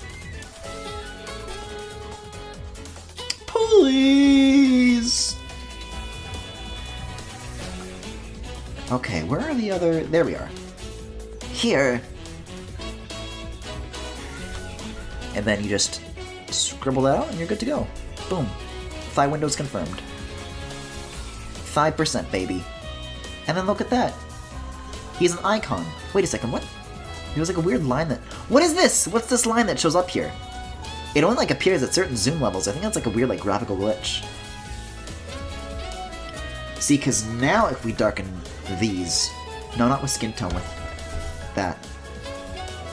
Please! Okay, where are the other... there we are. Here! And then you just scribble that out and you're good to go. Boom. Thigh windows confirmed. 5%, baby. And then look at that. He's an icon. Wait a second, what? There was like a weird line that... what is this? What's this line that shows up here? It only like appears at certain zoom levels. I think that's like a weird like graphical glitch. See, because now if we darken these... no, not with skin tone, with that.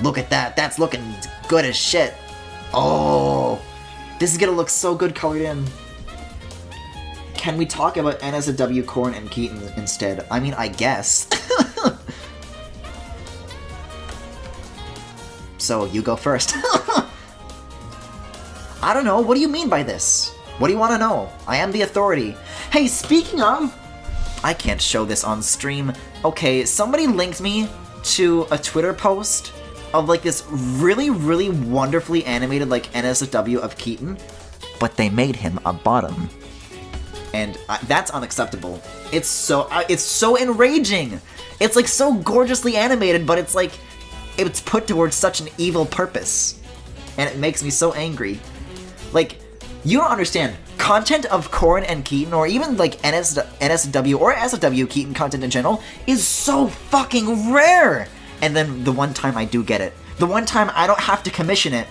Look at that! That's looking good as shit! Oh! This is gonna look so good colored in. Can we talk about NSW, Corn, and Keaton instead? I mean, I guess. So, you go first. I don't know, what do you mean by this? What do you want to know? I am the authority. Hey, speaking of... I can't show this on stream. Okay, somebody linked me to a Twitter post of like this really, really wonderfully animated like NSW of Keaton, but they made him a bottom. And that's unacceptable. It's so enraging! It's like so gorgeously animated, but it's like... it's put towards such an evil purpose. And it makes me so angry. Like, you don't understand. Content of Corn and Keaton, or even like NSW or SFW Keaton content in general, is so fucking rare! And then the one time I do get it, the one time I don't have to commission it,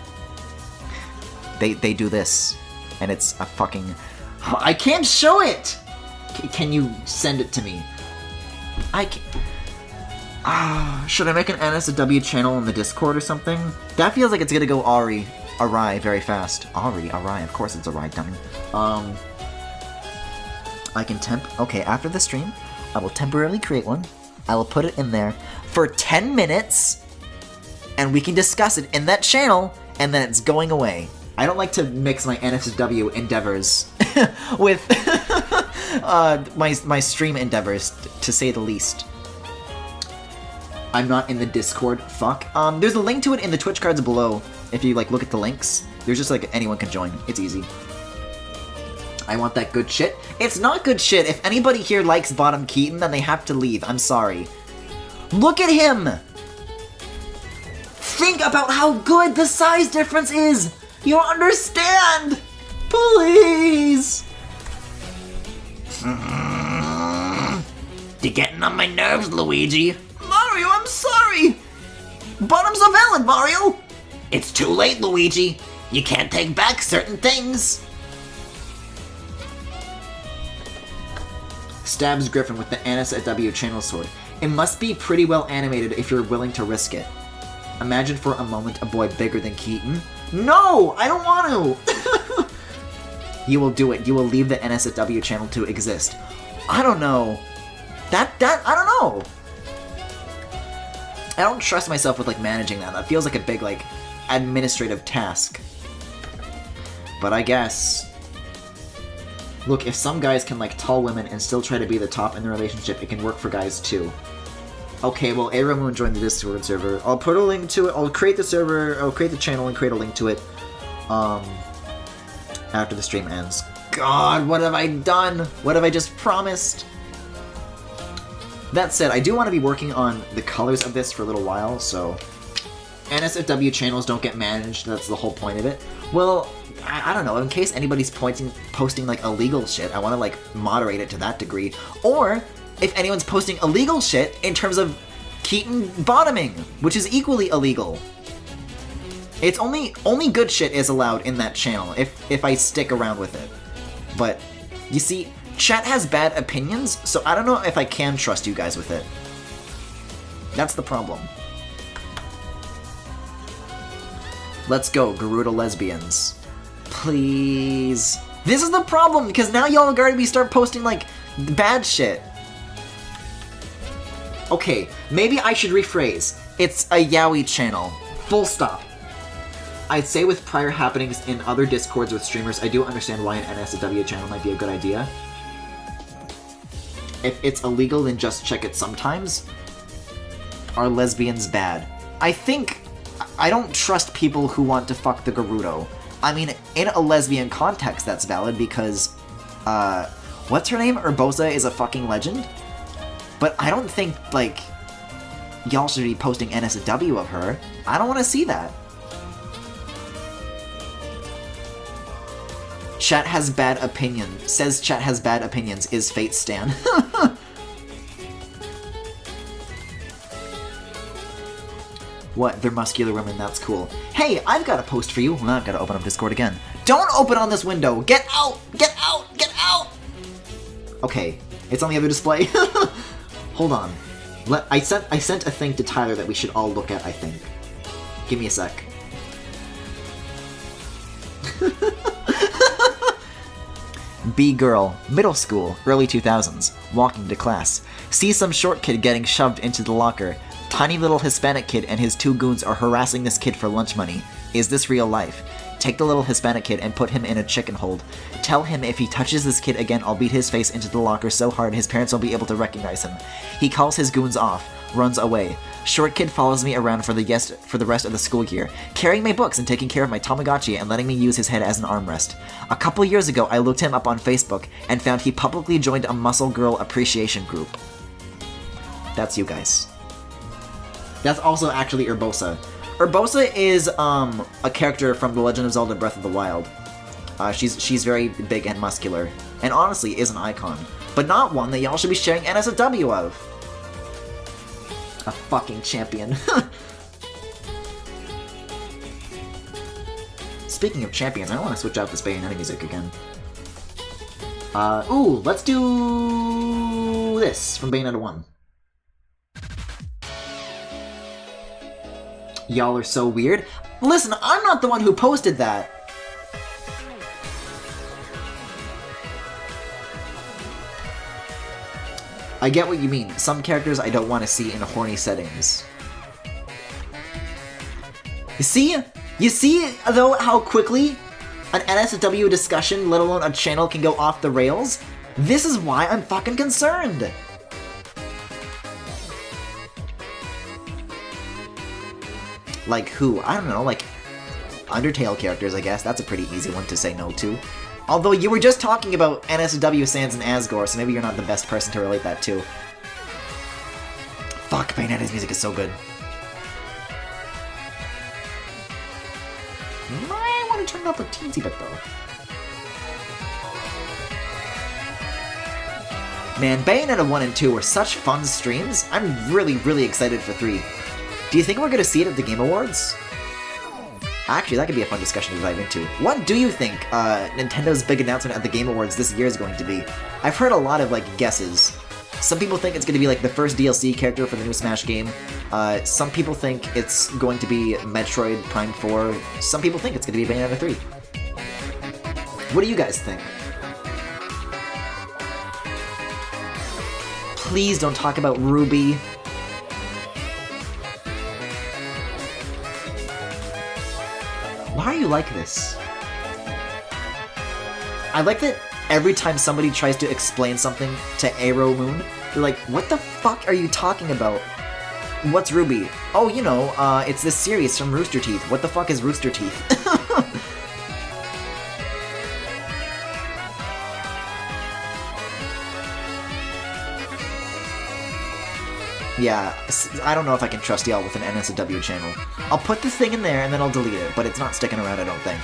they do this. And it's a fucking... I can't show it! Can you send it to me? I can't... should I make an NSW channel in the Discord or something? That feels like it's gonna go awry very fast. Awry, of course it's awry, dummy. I can okay, after the stream, I will temporarily create one. I will put it in there for 10 minutes, and we can discuss it in that channel, and then it's going away. I don't like to mix my NSW endeavors with my stream endeavors, to say the least. I'm not in the Discord. Fuck. There's a link to it in the Twitch cards below. If you like look at the links, there's just like anyone can join. It's easy. I want that good shit. It's not good shit. If anybody here likes Bottom Keaton, then they have to leave. I'm sorry. Look at him! Think about how good the size difference is! You don't understand! Please! You're getting on my nerves, Luigi. Mario, I'm sorry! Bottom's a villain, Mario! It's too late, Luigi. You can't take back certain things. Stabs Griffin with the NSW channel sword. It must be pretty well animated if you're willing to risk it. Imagine for a moment a boy bigger than Keaton. No! I don't want to! You will do it. You will leave the NSFW channel to exist. I don't know. I don't know. I don't trust myself with, like, managing that. That feels like a big, like, administrative task. But I guess... Look, if some guys can like tall women and still try to be the top in the relationship, it can work for guys too. Okay, well, Aeromoon joined the Discord server. I'll put a link to it. I'll create the server, I'll create the channel and create a link to it after the stream ends. God, what have I done? What have I just promised? That said, I do want to be working on the colors of this for a little while, so... NSFW channels don't get managed, that's the whole point of it. Well, I don't know, in case anybody's posting like illegal shit, I want to like moderate it to that degree. Or, if anyone's posting illegal shit in terms of Keaton bottoming, which is equally illegal. It's only good shit is allowed in that channel, if I stick around with it. But, you see, chat has bad opinions, so I don't know if I can trust you guys with it. That's the problem. Let's go, Garuda lesbians. Please. This is the problem, because now y'all are going to start posting, like, bad shit. Okay, maybe I should rephrase. It's a yaoi channel. Full stop. I'd say with prior happenings in other discords with streamers, I do understand why an NSFW channel might be a good idea. If it's illegal, then just check it sometimes. Are lesbians bad? I don't trust people who want to fuck the Gerudo. I mean, in a lesbian context, that's valid because, what's her name? Urbosa is a fucking legend? But I don't think, like, y'all should be posting NSFW of her. I don't want to see that. Chat has bad opinion. Says chat has bad opinions is Fate Stan. What? They're muscular women, that's cool. Hey, I've got a post for you. Well, now I've got to open up Discord again. Don't open on this window! Get out! Get out! Get out! Okay, it's on the other display. Hold on. I sent a thing to Tyler that we should all look at, I think. Give me a sec. B-girl, middle school, early 2000s, walking to class. See some short kid getting shoved into the locker. Tiny little Hispanic kid and his two goons are harassing this kid for lunch money. Is this real life? Take the little Hispanic kid and put him in a chicken hold. Tell him if he touches this kid again, I'll beat his face into the locker so hard his parents won't be able to recognize him. He calls his goons off, runs away. Short kid follows me around for the rest of the school year, carrying my books and taking care of my Tamagotchi and letting me use his head as an armrest. A couple years ago, I looked him up on Facebook and found he publicly joined a muscle girl appreciation group. That's you guys. That's also actually Urbosa. Urbosa is a character from The Legend of Zelda Breath of the Wild. She's very big and muscular, and honestly is an icon, but not one that y'all should be sharing NSFW of. A fucking champion. Speaking of champions, I want to switch out this Bayonetta music again. Ooh, let's do this from Bayonetta 1. Y'all are so weird. Listen, I'm not the one who posted that. I get what you mean. Some characters I don't want to see in horny settings. You see, though, how quickly an NSFW discussion, let alone a channel, can go off the rails? This is why I'm fucking concerned. Like who? I don't know, like Undertale characters, I guess. That's a pretty easy one to say no to. Although you were just talking about NSFW Sans and Asgore, so maybe you're not the best person to relate that to. Fuck, Bayonetta's music is so good. I want to turn it up a teensy bit, though. Man, Bayonetta 1 and 2 were such fun streams. I'm really, really excited for 3. Do you think we're going to see it at the Game Awards? Actually, that could be a fun discussion to dive into. What do you think Nintendo's big announcement at the Game Awards this year is going to be? I've heard a lot of, like, guesses. Some people think it's going to be like the first DLC character for the new Smash game. Some people think it's going to be Metroid Prime 4. Some people think it's going to be Bayonetta 3. What do you guys think? Please don't talk about Ruby. Why are you like this? I like that every time somebody tries to explain something to Arrow Moon, they're like, what the fuck are you talking about? What's Ruby? Oh, you know, it's this series from Rooster Teeth. What the fuck is Rooster Teeth? Yeah, I don't know if I can trust y'all with an NSW channel. I'll put the thing in there and then I'll delete it, but it's not sticking around, I don't think.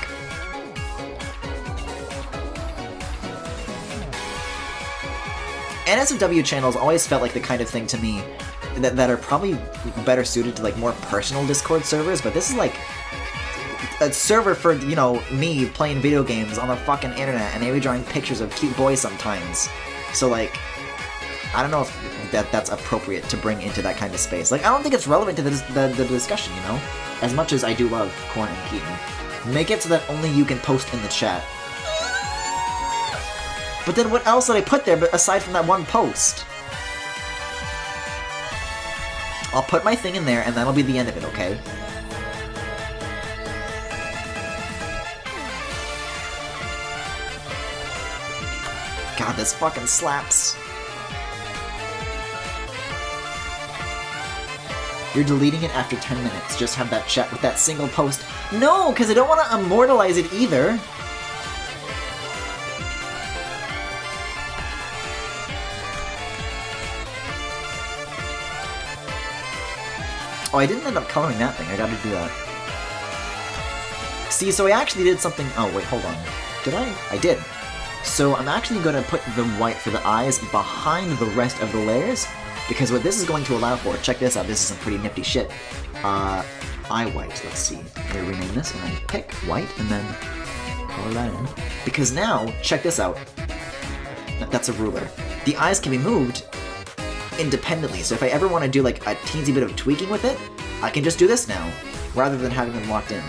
NSW channels always felt like the kind of thing to me that are probably better suited to like more personal Discord servers, but this is like a server for, you know, me playing video games on the fucking internet and maybe drawing pictures of cute boys sometimes. So like, I don't know if that's appropriate to bring into that kind of space. Like, I don't think it's relevant to the discussion, you know? As much as I do love Corn and Keaton. Make it so that only you can post in the chat. But then what else did I put there aside from that one post? I'll put my thing in there and that'll be the end of it, okay? God, this fucking slaps. You're deleting it after 10 minutes. Just have that chat with that single post. No, because I don't want to immortalize it either. Oh, I didn't end up coloring that thing. I gotta do that. See, so I actually did something... Oh, wait, hold on. Did I? I did. So I'm actually going to put the white for the eyes behind the rest of the layers, because what this is going to allow for... Check this out. This is some pretty nifty shit. Eye white. Let's see. I'm going to rename this, and then pick white, and then color that in. Because now, check this out. That's a ruler. The eyes can be moved independently, so if I ever want to do like a teensy bit of tweaking with it, I can just do this now, rather than having them locked in.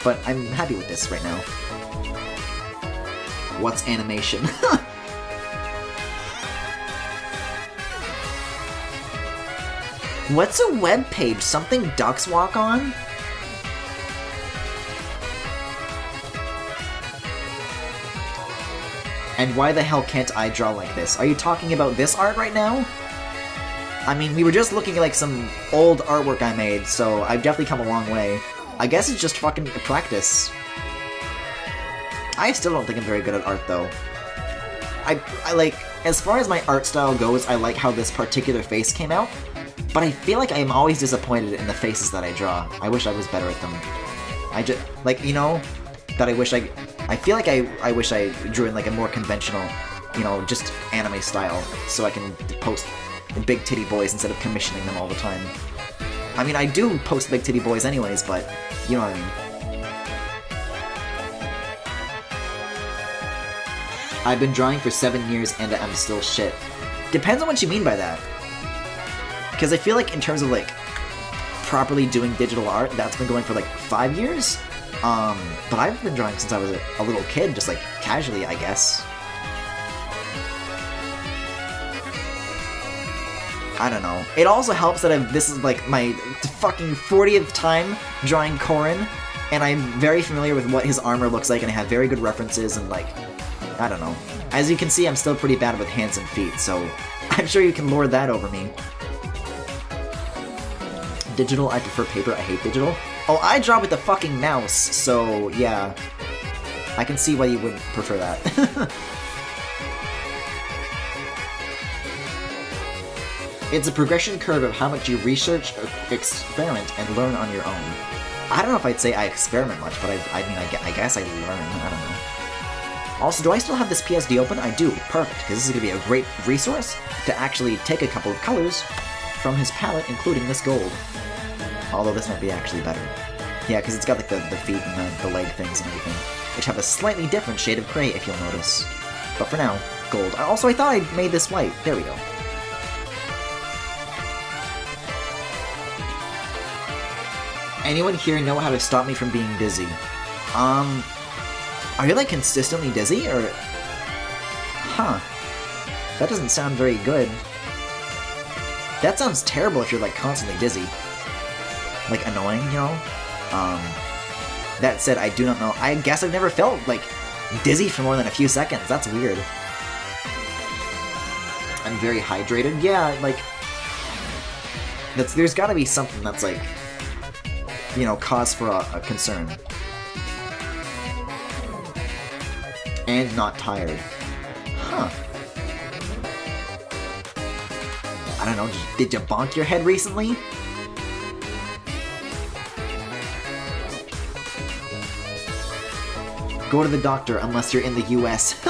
But I'm happy with this right now. What's animation? What's a web page? Something ducks walk on? And why the hell can't I draw like this? Are you talking about this art right now? I mean, we were just looking at like some old artwork I made, so I've definitely come a long way. I guess it's just fucking practice. I still don't think I'm very good at art, though. I like, as far as my art style goes, I like how this particular face came out, but I feel like I am always disappointed in the faces that I draw. I wish I was better at them. I just, like, you know, that I feel like I wish I drew in like a more conventional, you know, just anime style, so I can post big titty boys instead of commissioning them all the time. I mean, I do post big titty boys anyways, but you know what I mean. I've been drawing for 7 years and I'm still shit. Depends on what you mean by that. Because I feel like in terms of like properly doing digital art, that's been going for like 5 years. But I've been drawing since I was a little kid, just like casually, I guess. I don't know. It also helps that this is like my fucking 40th time drawing Corrin, and I'm very familiar with what his armor looks like, and I have very good references, and like, I don't know. As you can see, I'm still pretty bad with hands and feet, so I'm sure you can lord that over me. Digital, I prefer paper, I hate digital. Oh, I draw with the fucking mouse, so yeah. I can see why you would prefer that. It's a progression curve of how much you research, experiment, and learn on your own. I don't know if I'd say I experiment much, but I guess I learn. I don't know. Also, do I still have this PSD open? I do. Perfect, because this is going to be a great resource to actually take a couple of colors from his palette, including this gold. Although this might be actually better. Yeah, because it's got like the feet and the leg things and everything, which have a slightly different shade of gray, if you'll notice. But for now, gold. Also, I thought I made this white. There we go. Anyone here know how to stop me from being dizzy? Are you like consistently dizzy, or... Huh. That doesn't sound very good. That sounds terrible if you're like constantly dizzy. Like annoying, you know? That said, I do not know. I guess I've never felt like dizzy for more than a few seconds. That's weird. I'm very hydrated. Yeah, like... There's gotta be something that's like... You know, cause for a concern. And not tired. Huh. I don't know, did you bonk your head recently? Go to the doctor unless you're in the US.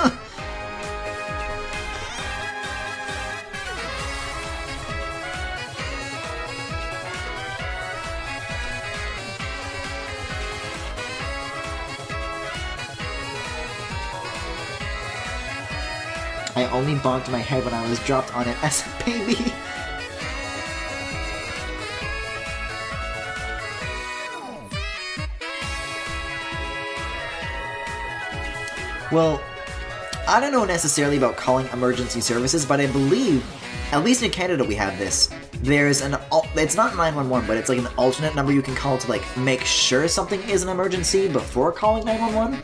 I only bonked my head when I was dropped on it as a baby. Well, I don't know necessarily about calling emergency services, but I believe, at least in Canada we have this. There's an, it's not 911, but it's like an alternate number you can call to like make sure something is an emergency before calling 911.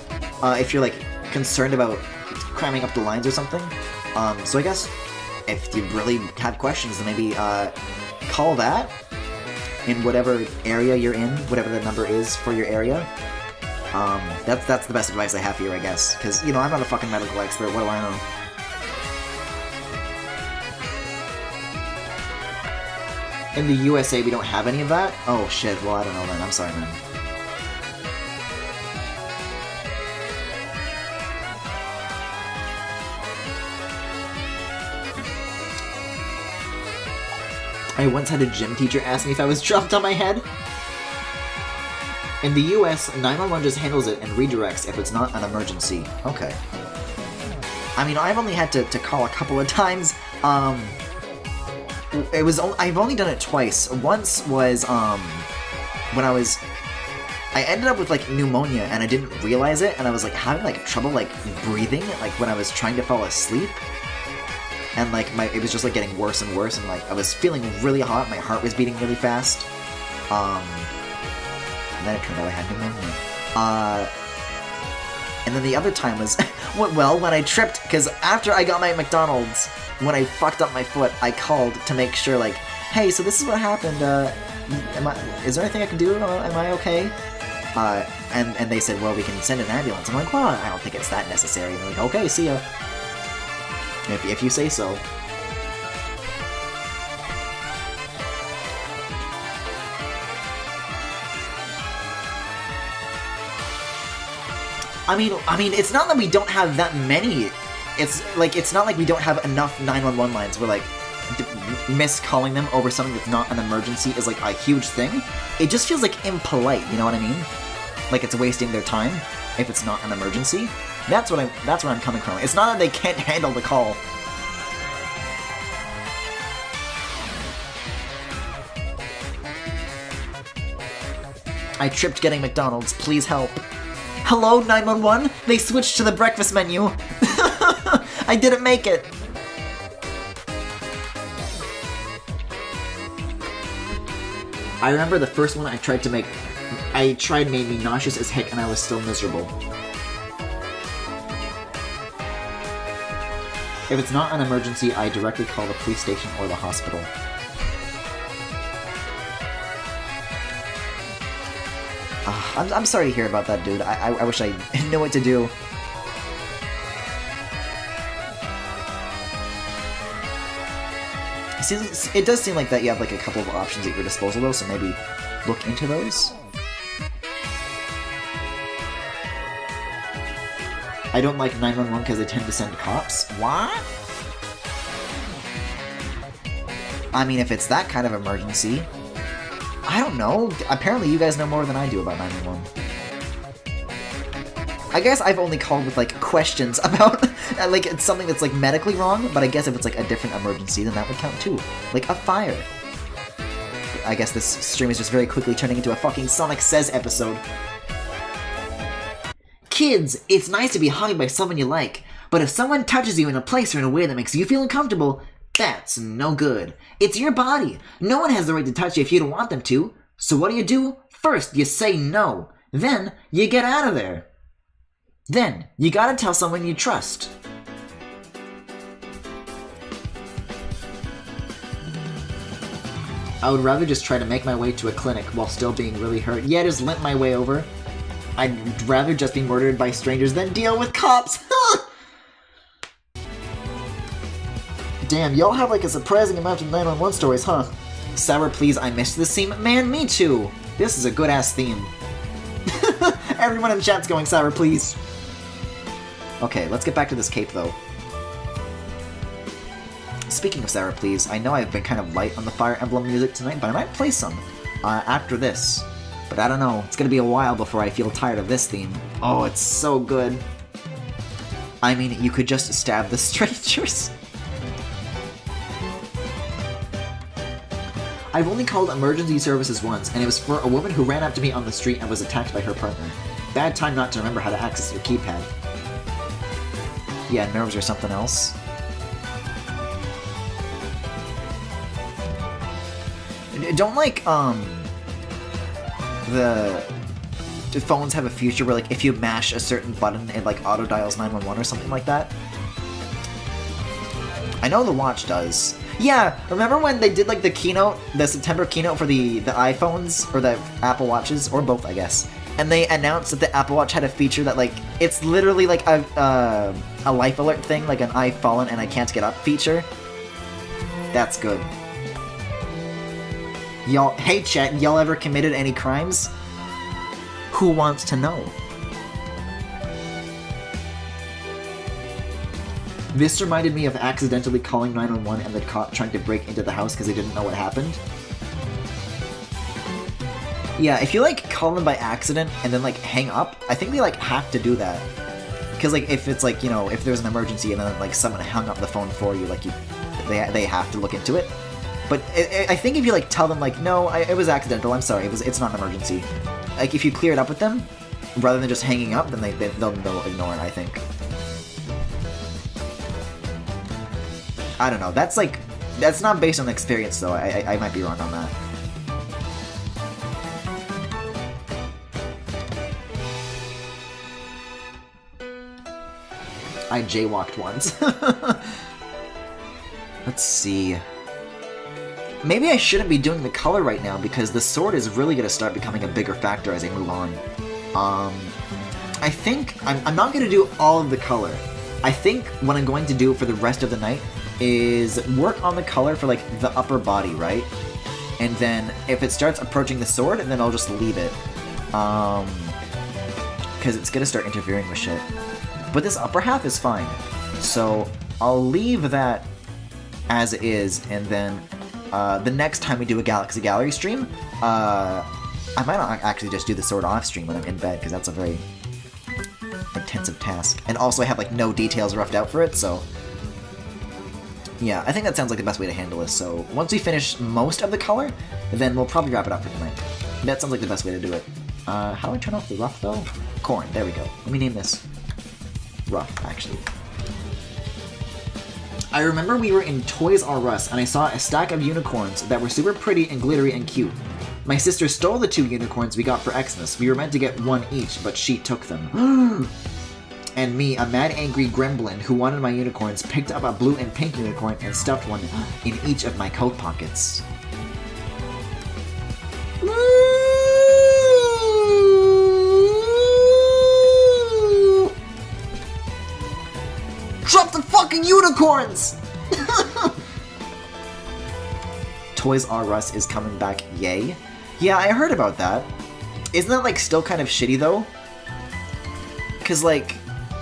If you're like concerned about cramming up the lines or something. So I guess if you really have questions, then maybe call that in whatever area you're in, whatever the number is for your area. That's the best advice I have for you, I guess. Because, you know, I'm not a fucking medical expert, what do I know? In the USA, we don't have any of that? Oh shit, well I don't know then, I'm sorry man. I once had a gym teacher ask me if I was dropped on my head. In the US, 911 just handles it and redirects if it's not an emergency. Okay. I mean, I've only had to call a couple of times. I've only done it twice. Once was, when I ended up with, like, pneumonia, and I didn't realize it, and I was, like, having, like, trouble, like, breathing, like, when I was trying to fall asleep. And, like, it was just, like, getting worse and worse, and, like, I was feeling really hot, my heart was beating really fast. And then it turned out I had pneumonia. And then the other time was, well, when I tripped, because after I got my McDonald's, when I fucked up my foot, I called to make sure, like, hey, so this is what happened, is there anything I can do? Am I okay? And they said, well, we can send an ambulance. I'm like, well, I don't think it's that necessary. And they're like, okay, see ya. If you say so. I mean, it's not that we don't have that many. It's not like we don't have enough 911 lines where, like, miscalling them over something that's not an emergency is, like, a huge thing. It just feels, like, impolite, you know what I mean? Like, it's wasting their time if it's not an emergency. That's where I'm coming from. It's not that they can't handle the call. I tripped getting McDonald's. Please help. Hello, 911? They switched to the breakfast menu. I didn't make it. I remember the first one I tried made me nauseous as heck and I was still miserable. If it's not an emergency, I directly call the police station or the hospital. I'm sorry to hear about that, dude. I wish I knew what to do. It does seem like that you have like a couple of options at your disposal though, so maybe look into those. I don't like 911 because they tend to send cops. What? I mean, if it's that kind of emergency... I don't know. Apparently you guys know more than I do about 911. I guess I've only called with, like, questions about, like, it's something that's, like, medically wrong, but I guess if it's, like, a different emergency, then that would count, too. Like, a fire. I guess this stream is just very quickly turning into a fucking Sonic Says episode. Kids, it's nice to be hugged by someone you like, but if someone touches you in a place or in a way that makes you feel uncomfortable, that's no good. It's your body. No one has the right to touch you if you don't want them to. So what do? First, you say no. Then, you get out of there. Then, you gotta tell someone you trust. I would rather just try to make my way to a clinic while still being really hurt. Yeah, just limp my way over. I'd rather just be murdered by strangers than deal with cops. Damn, y'all have like a surprising amount of 911 stories, huh? Sour, please, I missed this theme. Man, me too. This is a good-ass theme. Everyone in chat's going sour, please. Okay, let's get back to this cape, though. Speaking of sour, please, I know I've been kind of light on the Fire Emblem music tonight, but I might play some after this. But I don't know, it's gonna be a while before I feel tired of this theme. Oh, it's so good. I mean, you could just stab the strangers. I've only called emergency services once, and it was for a woman who ran up to me on the street and was attacked by her partner. Bad time not to remember how to access your keypad. Yeah, nerves or something else. Don't, like, do phones have a feature where, like, if you mash a certain button, it, like, auto-dials 911 or something like that? I know the watch does. Yeah, remember when they did, like, the keynote, the September keynote for the iPhones, or the Apple Watches, or both, I guess, and they announced that the Apple Watch had a feature that, like, it's literally, like, a life alert thing, like an I've fallen and I can't get up feature? That's good. Y'all, hey chat, y'all ever committed any crimes? Who wants to know? This reminded me of accidentally calling 911 and the cop trying to break into the house because they didn't know what happened. Yeah, if you, like, call them by accident and then, like, hang up, I think they, like, have to do that. Because, like, if it's, like, you know, if there's an emergency and then, like, someone hung up the phone for you, like, they have to look into it. But I think if you, like, tell them, like, no, it was accidental, I'm sorry, it's not an emergency. Like, if you clear it up with them, rather than just hanging up, then they'll ignore it, I think. I don't know, that's not based on experience, though, I might be wrong on that. I jaywalked once. Let's see. Maybe I shouldn't be doing the color right now, because the sword is really going to start becoming a bigger factor as I move on. I think I'm not going to do all of the color. I think what I'm going to do for the rest of the night is work on the color for, like, the upper body, right? And then if it starts approaching the sword, then I'll just leave it. Because it's going to start interfering with shit. But this upper half is fine. So I'll leave that as is, and then the next time we do a Galaxy Gallery stream, I might not actually just do the sword off stream when I'm in bed, because that's a very intensive task. And also I have, like, no details roughed out for it, so... Yeah, I think that sounds like the best way to handle this, so once we finish most of the color, then we'll probably wrap it up for tonight. That sounds like the best way to do it. How do I turn off the rough, though? Corn, there we go. Let me name this rough, actually. I remember we were in Toys R Us, and I saw a stack of unicorns that were super pretty and glittery and cute. My sister stole the 2 unicorns we got for Xmas. We were meant to get 1 each, but she took them. And me, a mad angry gremlin who wanted my unicorns, picked up a blue and pink unicorn and stuffed one in each of my coat pockets. Drop the fucking unicorns! Toys R Us is coming back, yay? Yeah, I heard about that. Isn't that, like, still kind of shitty, though? Because, like,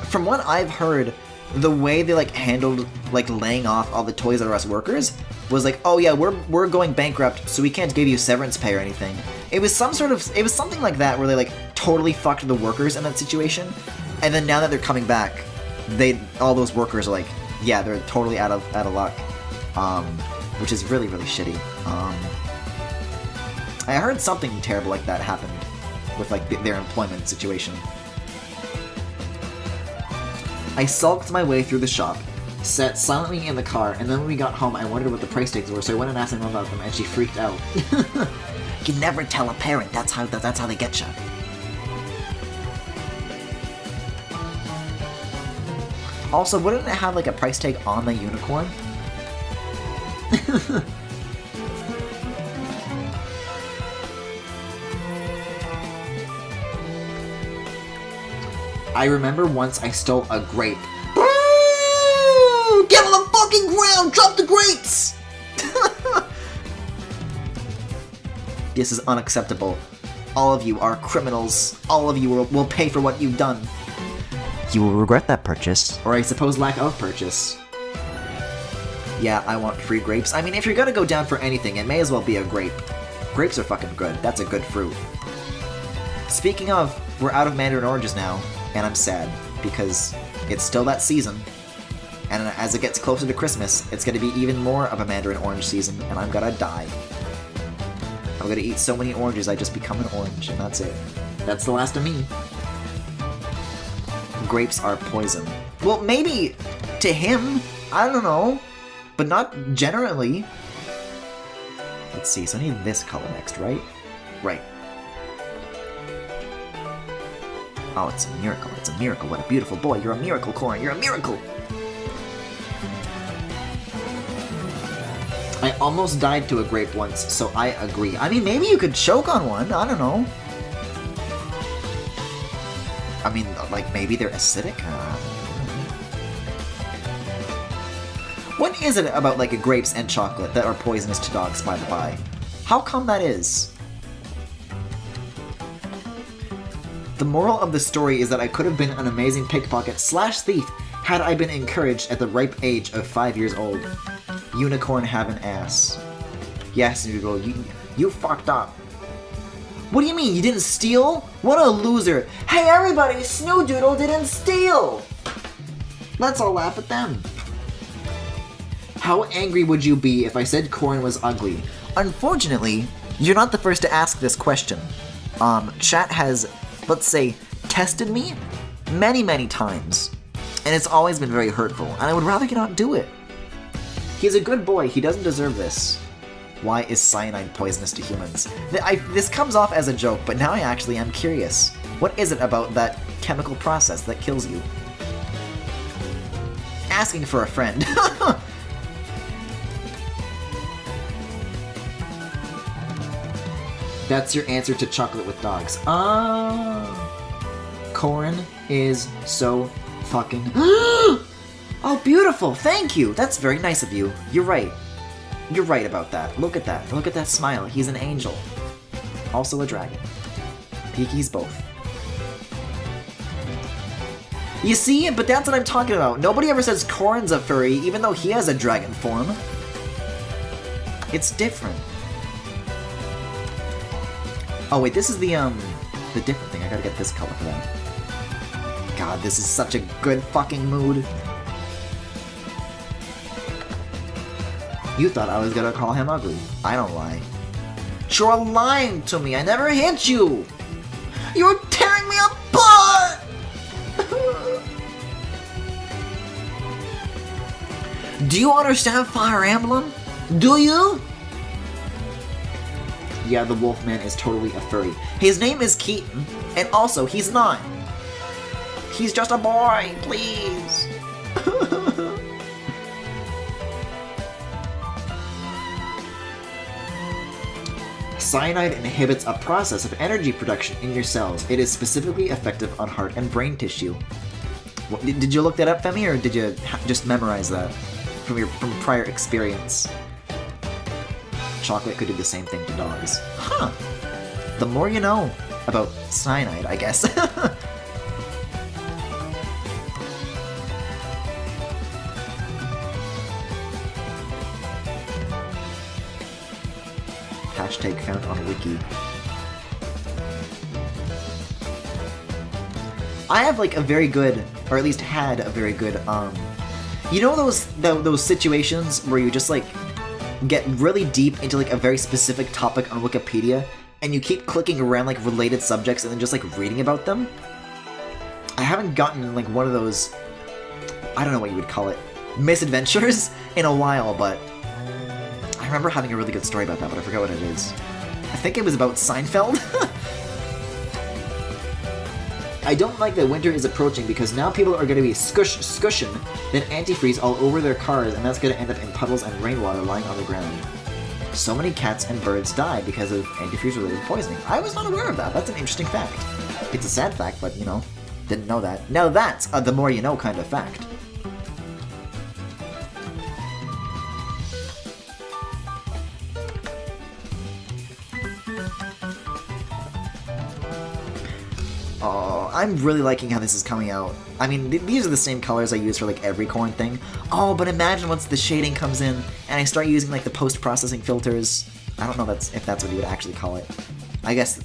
from what I've heard, the way they, like, handled, like, laying off all the Toys R Us workers was like, oh yeah, we're going bankrupt, so we can't give you severance pay or anything. It was something like that, where they, like, totally fucked the workers in that situation, and then now that they're coming back, all those workers are like, yeah, they're totally out of luck, which is really, really shitty. I heard something terrible like that happened with like their employment situation. I sulked my way through the shop, sat silently in the car, and then when we got home I wondered what the price tags were, so I went and asked my mom about them, and she freaked out. You can never tell a parent, that's how they get you. Also, wouldn't it have like a price tag on the unicorn? I remember once I stole a grape. Get on the fucking ground! Drop the grapes! This is unacceptable. All of you are criminals. All of you will pay for what you've done. You will regret that purchase. Or I suppose lack of purchase. Yeah, I want free grapes. I mean, if you're gonna go down for anything, it may as well be a grape. Grapes are fucking good. That's a good fruit. Speaking of, we're out of mandarin oranges now, and I'm sad, because it's still that season. And as it gets closer to Christmas, it's gonna be even more of a mandarin orange season, and I'm gonna die. I'm gonna eat so many oranges I just become an orange, and that's it. That's the last of me. Grapes are poison. Well, maybe to him, I don't know, but not generally. Let's see, so I need this color next, right? Right. Oh, it's a miracle, it's a miracle. What a beautiful boy. You're a miracle, Corin, you're a miracle! I almost died to a grape once, so I agree. I mean, maybe you could choke on one, I don't know. I mean, like, maybe they're acidic? What is it about, like, grapes and chocolate that are poisonous to dogs, by the by? How come that is? The moral of the story is that I could have been an amazing pickpocket/thief had I been encouraged at the ripe age of 5 years old. Unicorn have an ass. Yes, Noodle, you fucked up. What do you mean, you didn't steal? What a loser. Hey everybody, Snowdoodle didn't steal! Let's all laugh at them. How angry would you be if I said Corin was ugly? Unfortunately, you're not the first to ask this question. Chat has, let's say, tested me many, many times. And it's always been very hurtful, and I would rather you not do it. He's a good boy, he doesn't deserve this. Why is cyanide poisonous to humans? This comes off as a joke, but now I actually am curious. What is it about that chemical process that kills you? Asking for a friend. That's your answer to chocolate with dogs. Corin is so fucking... Oh, beautiful! Thank you! That's very nice of you. You're right. You're right about that. Look at that. Look at that smile. He's an angel. Also a dragon. Peaky's both. You see? But that's what I'm talking about. Nobody ever says Corin's a furry, even though he has a dragon form. It's different. Oh wait, this is the different thing. I gotta get this color for that. God, this is such a good fucking mood. You thought I was gonna call him ugly. I don't lie. You're lying to me. I never hit you. You're tearing me apart. Do you understand Fire Emblem? Do you? Yeah, the Wolfman is totally a furry. His name is Keaton, and also, he's not. He's just a boy, please. Cyanide inhibits a process of energy production in your cells. It is specifically effective on heart and brain tissue. What, did you look that up, Femi, or did you just memorize that from prior experience? Chocolate could do the same thing to dogs. Huh. The more you know about cyanide, I guess. Hashtag found on wiki. I have like a very good, or at least had a very good, you know those situations where you just like, get really deep into like a very specific topic on Wikipedia, and you keep clicking around like related subjects and then just like reading about them. I haven't gotten like one of those, I don't know what you would call it, misadventures in a while, but I remember having a really good story about that, but I forgot what it is. I think it was about Seinfeld. I don't like that winter is approaching because now people are going to be scushing then antifreeze all over their cars, and that's going to end up in puddles and rainwater lying on the ground. So many cats and birds die because of antifreeze-related poisoning. I was not aware of that. That's an interesting fact. It's a sad fact, but, you know, didn't know that. Now that's a the more you know kind of fact. Oh, I'm really liking how this is coming out. I mean, these are the same colors I use for like every corn thing. Oh, but imagine once the shading comes in and I start using like the post-processing filters. I don't know if that's what you would actually call it. I guess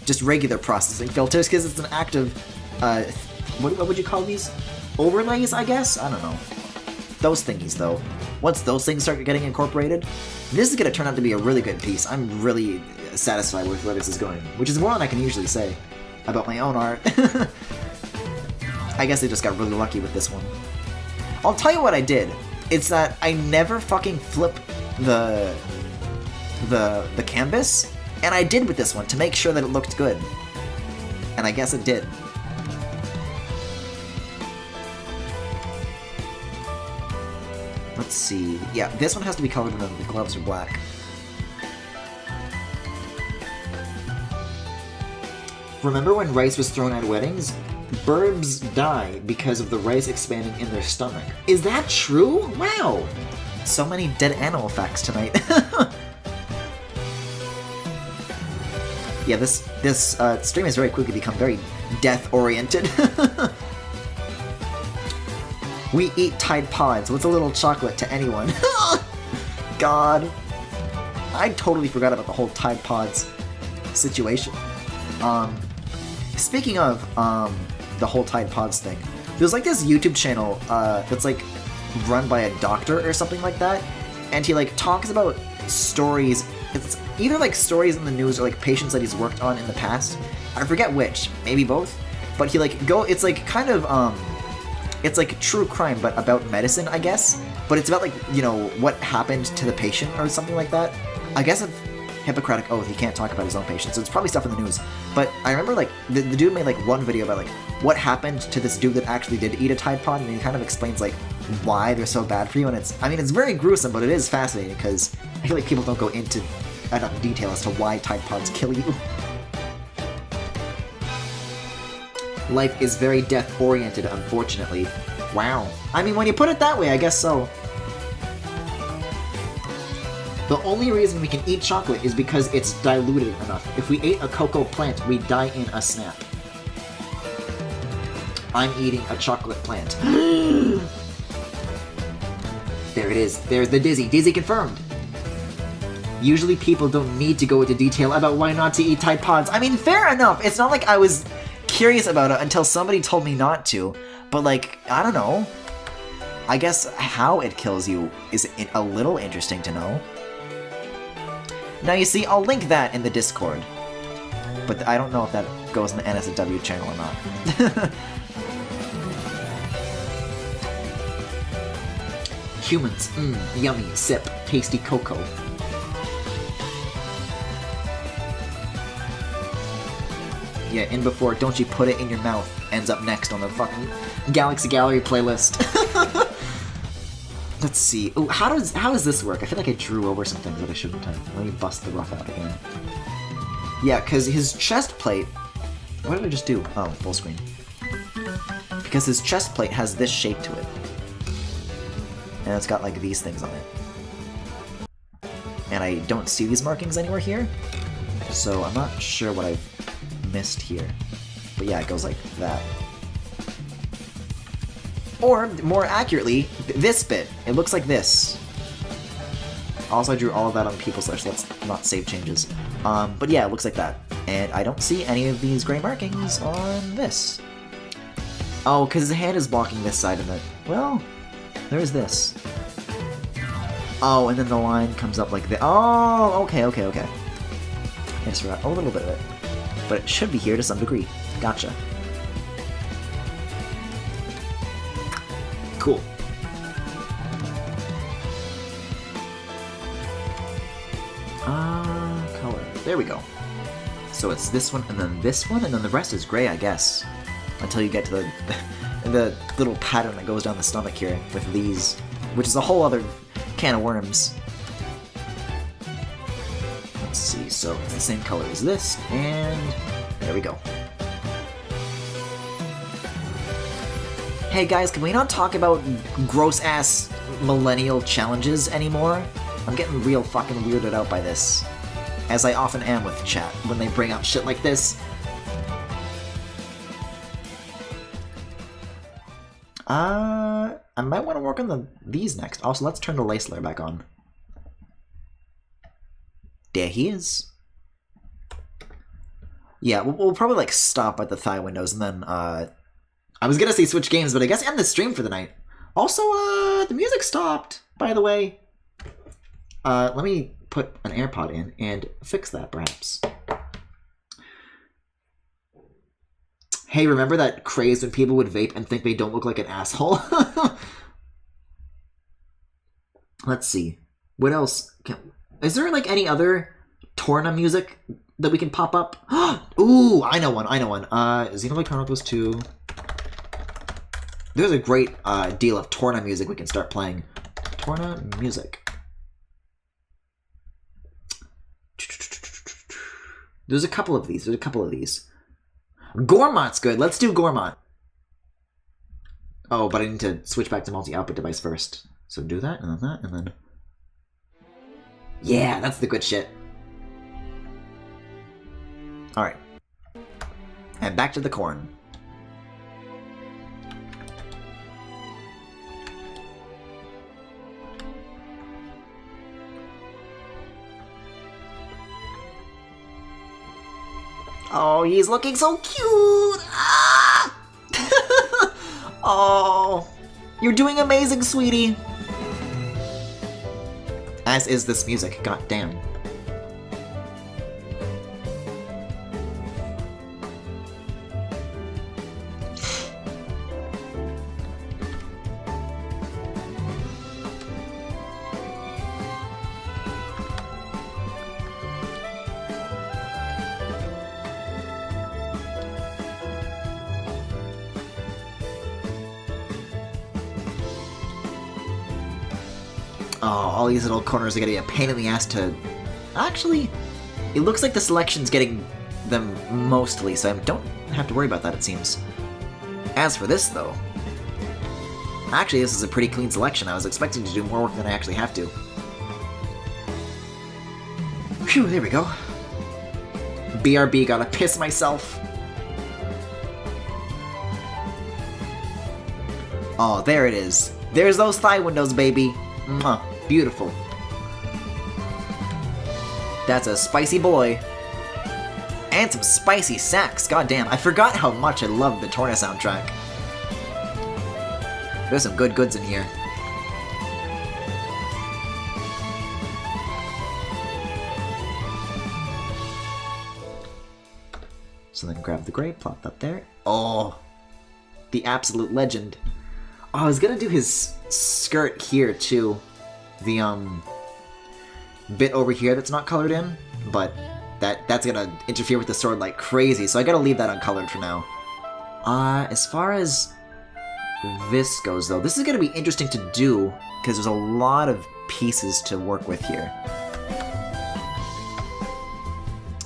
just regular processing filters, because it's an active, what would you call these? Overlays, I guess? I don't know. Those thingies, though. Once those things start getting incorporated, this is going to turn out to be a really good piece. I'm really satisfied with where this is going, which is more than I can usually say about my own art. I guess I just got really lucky with this one. I'll tell you what I did. It's that I never fucking flip the canvas, and I did with this one to make sure that it looked good. And I guess it did. Let's see. Yeah, this one has to be colored in the gloves are black. Remember when rice was thrown at weddings? Birds die because of the rice expanding in their stomach. Is that true? Wow! So many dead animal facts tonight. Yeah, this stream has very quickly become very death-oriented. We eat Tide Pods. What's a little chocolate to anyone? God. I totally forgot about the whole Tide Pods situation. Speaking of the whole Tide Pods thing, there's like this YouTube channel that's like run by a doctor or something like that, and he like talks about stories. It's either like stories in the news or like patients that he's worked on in the past. I forget which, maybe both. But he like it's like kind of it's like true crime but about medicine, I guess. But it's about like, you know, what happened to the patient or something like that. I guess if Hippocratic Oath, he can't talk about his own patients, so it's probably stuff in the news. But I remember like the dude made like one video about like what happened to this dude that actually did eat a Tide Pod, and he kind of explains like why they're so bad for you. And it's very gruesome, but it is fascinating because I feel like people don't go into enough detail as to why Tide Pods kill you. Life is very death-oriented, unfortunately. Wow. I mean, when you put it that way, I guess so. The only reason we can eat chocolate is because it's diluted enough. If we ate a cocoa plant, we'd die in a snap. I'm eating a chocolate plant. There it is. There's the Dizzy. Dizzy confirmed. Usually people don't need to go into detail about why not to eat Tide Pods. I mean, fair enough. It's not like I was curious about it until somebody told me not to. But like, I don't know. I guess how it kills you is a little interesting to know. Now you see, I'll link that in the Discord. But I don't know if that goes in the NSW channel or not. Humans, yummy, sip, tasty cocoa. Yeah, in before, don't you put it in your mouth, ends up next on the fucking Galaxy Gallery playlist. Let's see. Ooh, how does this work? I feel like I drew over some things that I shouldn't have. Let me bust the rough out again. Yeah, because his chest plate... What did I just do? Oh, full screen. Because his chest plate has this shape to it. And it's got like these things on it. And I don't see these markings anywhere here. So I'm not sure what I've missed here. But yeah, it goes like that. Or, more accurately, this bit. It looks like this. Also, I drew all of that on people, so let's not save changes. But yeah, it looks like that. And I don't see any of these gray markings on this. Oh, because his hand is blocking this side of it. Well, there's this. Oh, and then the line comes up like that. Oh, okay. I just forgot a little bit of it. But it should be here to some degree. Gotcha. Cool. Color. There we go. So it's this one, and then this one, and then the rest is gray, I guess. Until you get to the little pattern that goes down the stomach here with these, which is a whole other can of worms. Let's see, so it's the same color as this, and there we go. Hey guys, can we not talk about gross-ass millennial challenges anymore? I'm getting real fucking weirded out by this. As I often am with chat, when they bring up shit like this. I might want to work on these next. Also, let's turn the lace layer back on. There he is. Yeah, we'll probably like stop at the thigh windows and then I was gonna say switch games, but I guess end the stream for the night. Also, the music stopped, by the way. Let me put an AirPod in and fix that, perhaps. Hey, remember that craze when people would vape and think they don't look like an asshole? Let's see. What else? Is there, like, any other Torna music that we can pop up? Ooh, I know one. Xenoblade Chronicles 2. There's a great deal of Torna music we can start playing. Torna music. There's a couple of these. Gormont's good. Let's do Gormont. Oh, but I need to switch back to multi-output device first. So do that, and then that, and then... Yeah, that's the good shit. Alright. And back to the corn. Oh, he's looking so cute! Ah! Oh, you're doing amazing, sweetie! As is this music, goddamn. Oh, all these little corners are gonna be a pain in the ass to... Actually, it looks like the selection's getting them mostly, so I don't have to worry about that, it seems. As for this, though... Actually, this is a pretty clean selection. I was expecting to do more work than I actually have to. Phew, there we go. BRB, gotta piss myself. Oh, there it is. There's those thigh windows, baby. Mwah. Beautiful. That's a spicy boy. And some spicy sax, goddamn. I forgot how much I love the Torna soundtrack. There's some good goods in here. So then grab the gray, plop that there. Oh, the absolute legend. Oh, I was gonna do his skirt here too. The bit over here that's not colored in, but that's gonna interfere with the sword like crazy, so I gotta leave that uncolored for now. As far as this goes though, this is gonna be interesting to do because there's a lot of pieces to work with here.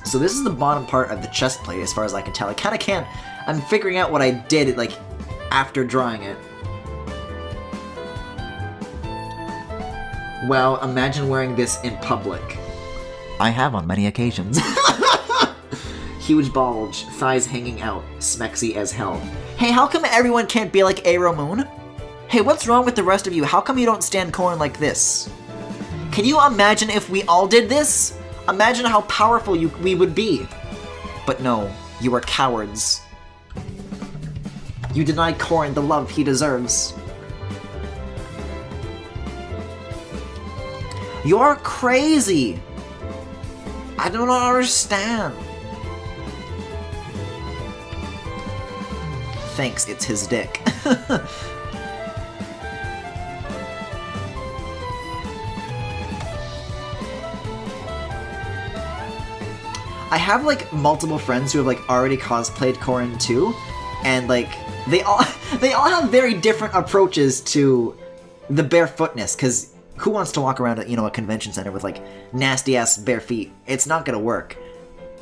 So this is the bottom part of the chest plate as far as I can tell. I kinda can't, I'm figuring out what I did like after drawing it. Well, imagine wearing this in public. I have on many occasions. Huge bulge, thighs hanging out, smexy as hell. Hey, how come everyone can't be like Aero Moon? Hey, what's wrong with the rest of you? How come you don't stand corn like this? Can you imagine if we all did this? Imagine how powerful we would be. But no, you are cowards. You deny Corrin the love he deserves. You're crazy! I don't understand. Thanks, it's his dick. I have like multiple friends who have like already cosplayed Corrin too, and like they all have very different approaches to the barefootness, because who wants to walk around at, a convention center with like nasty ass bare feet? It's not gonna work.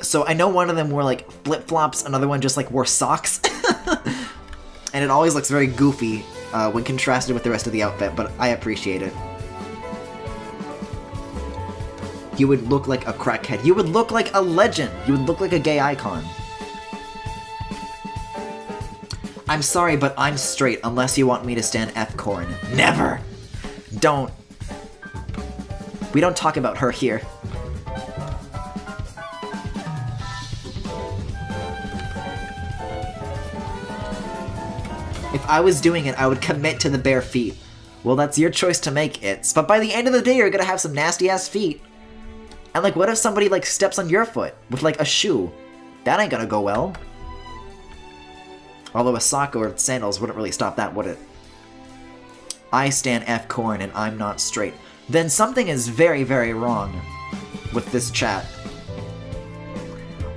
So I know one of them wore like flip-flops, another one just like wore socks. And it always looks very goofy when contrasted with the rest of the outfit, but I appreciate it. You would look like a crackhead. You would look like a legend. You would look like a gay icon. I'm sorry, but I'm straight unless you want me to stand F Corrin. Never! Don't. We don't talk about her here. If I was doing it, I would commit to the bare feet. Well, that's your choice to make, but by the end of the day, you're gonna have some nasty-ass feet. And like, what if somebody like steps on your foot with like a shoe? That ain't gonna go well. Although a sock or sandals wouldn't really stop that, would it? I stand F Corrin and I'm not straight. Then something is very, very wrong with this chat.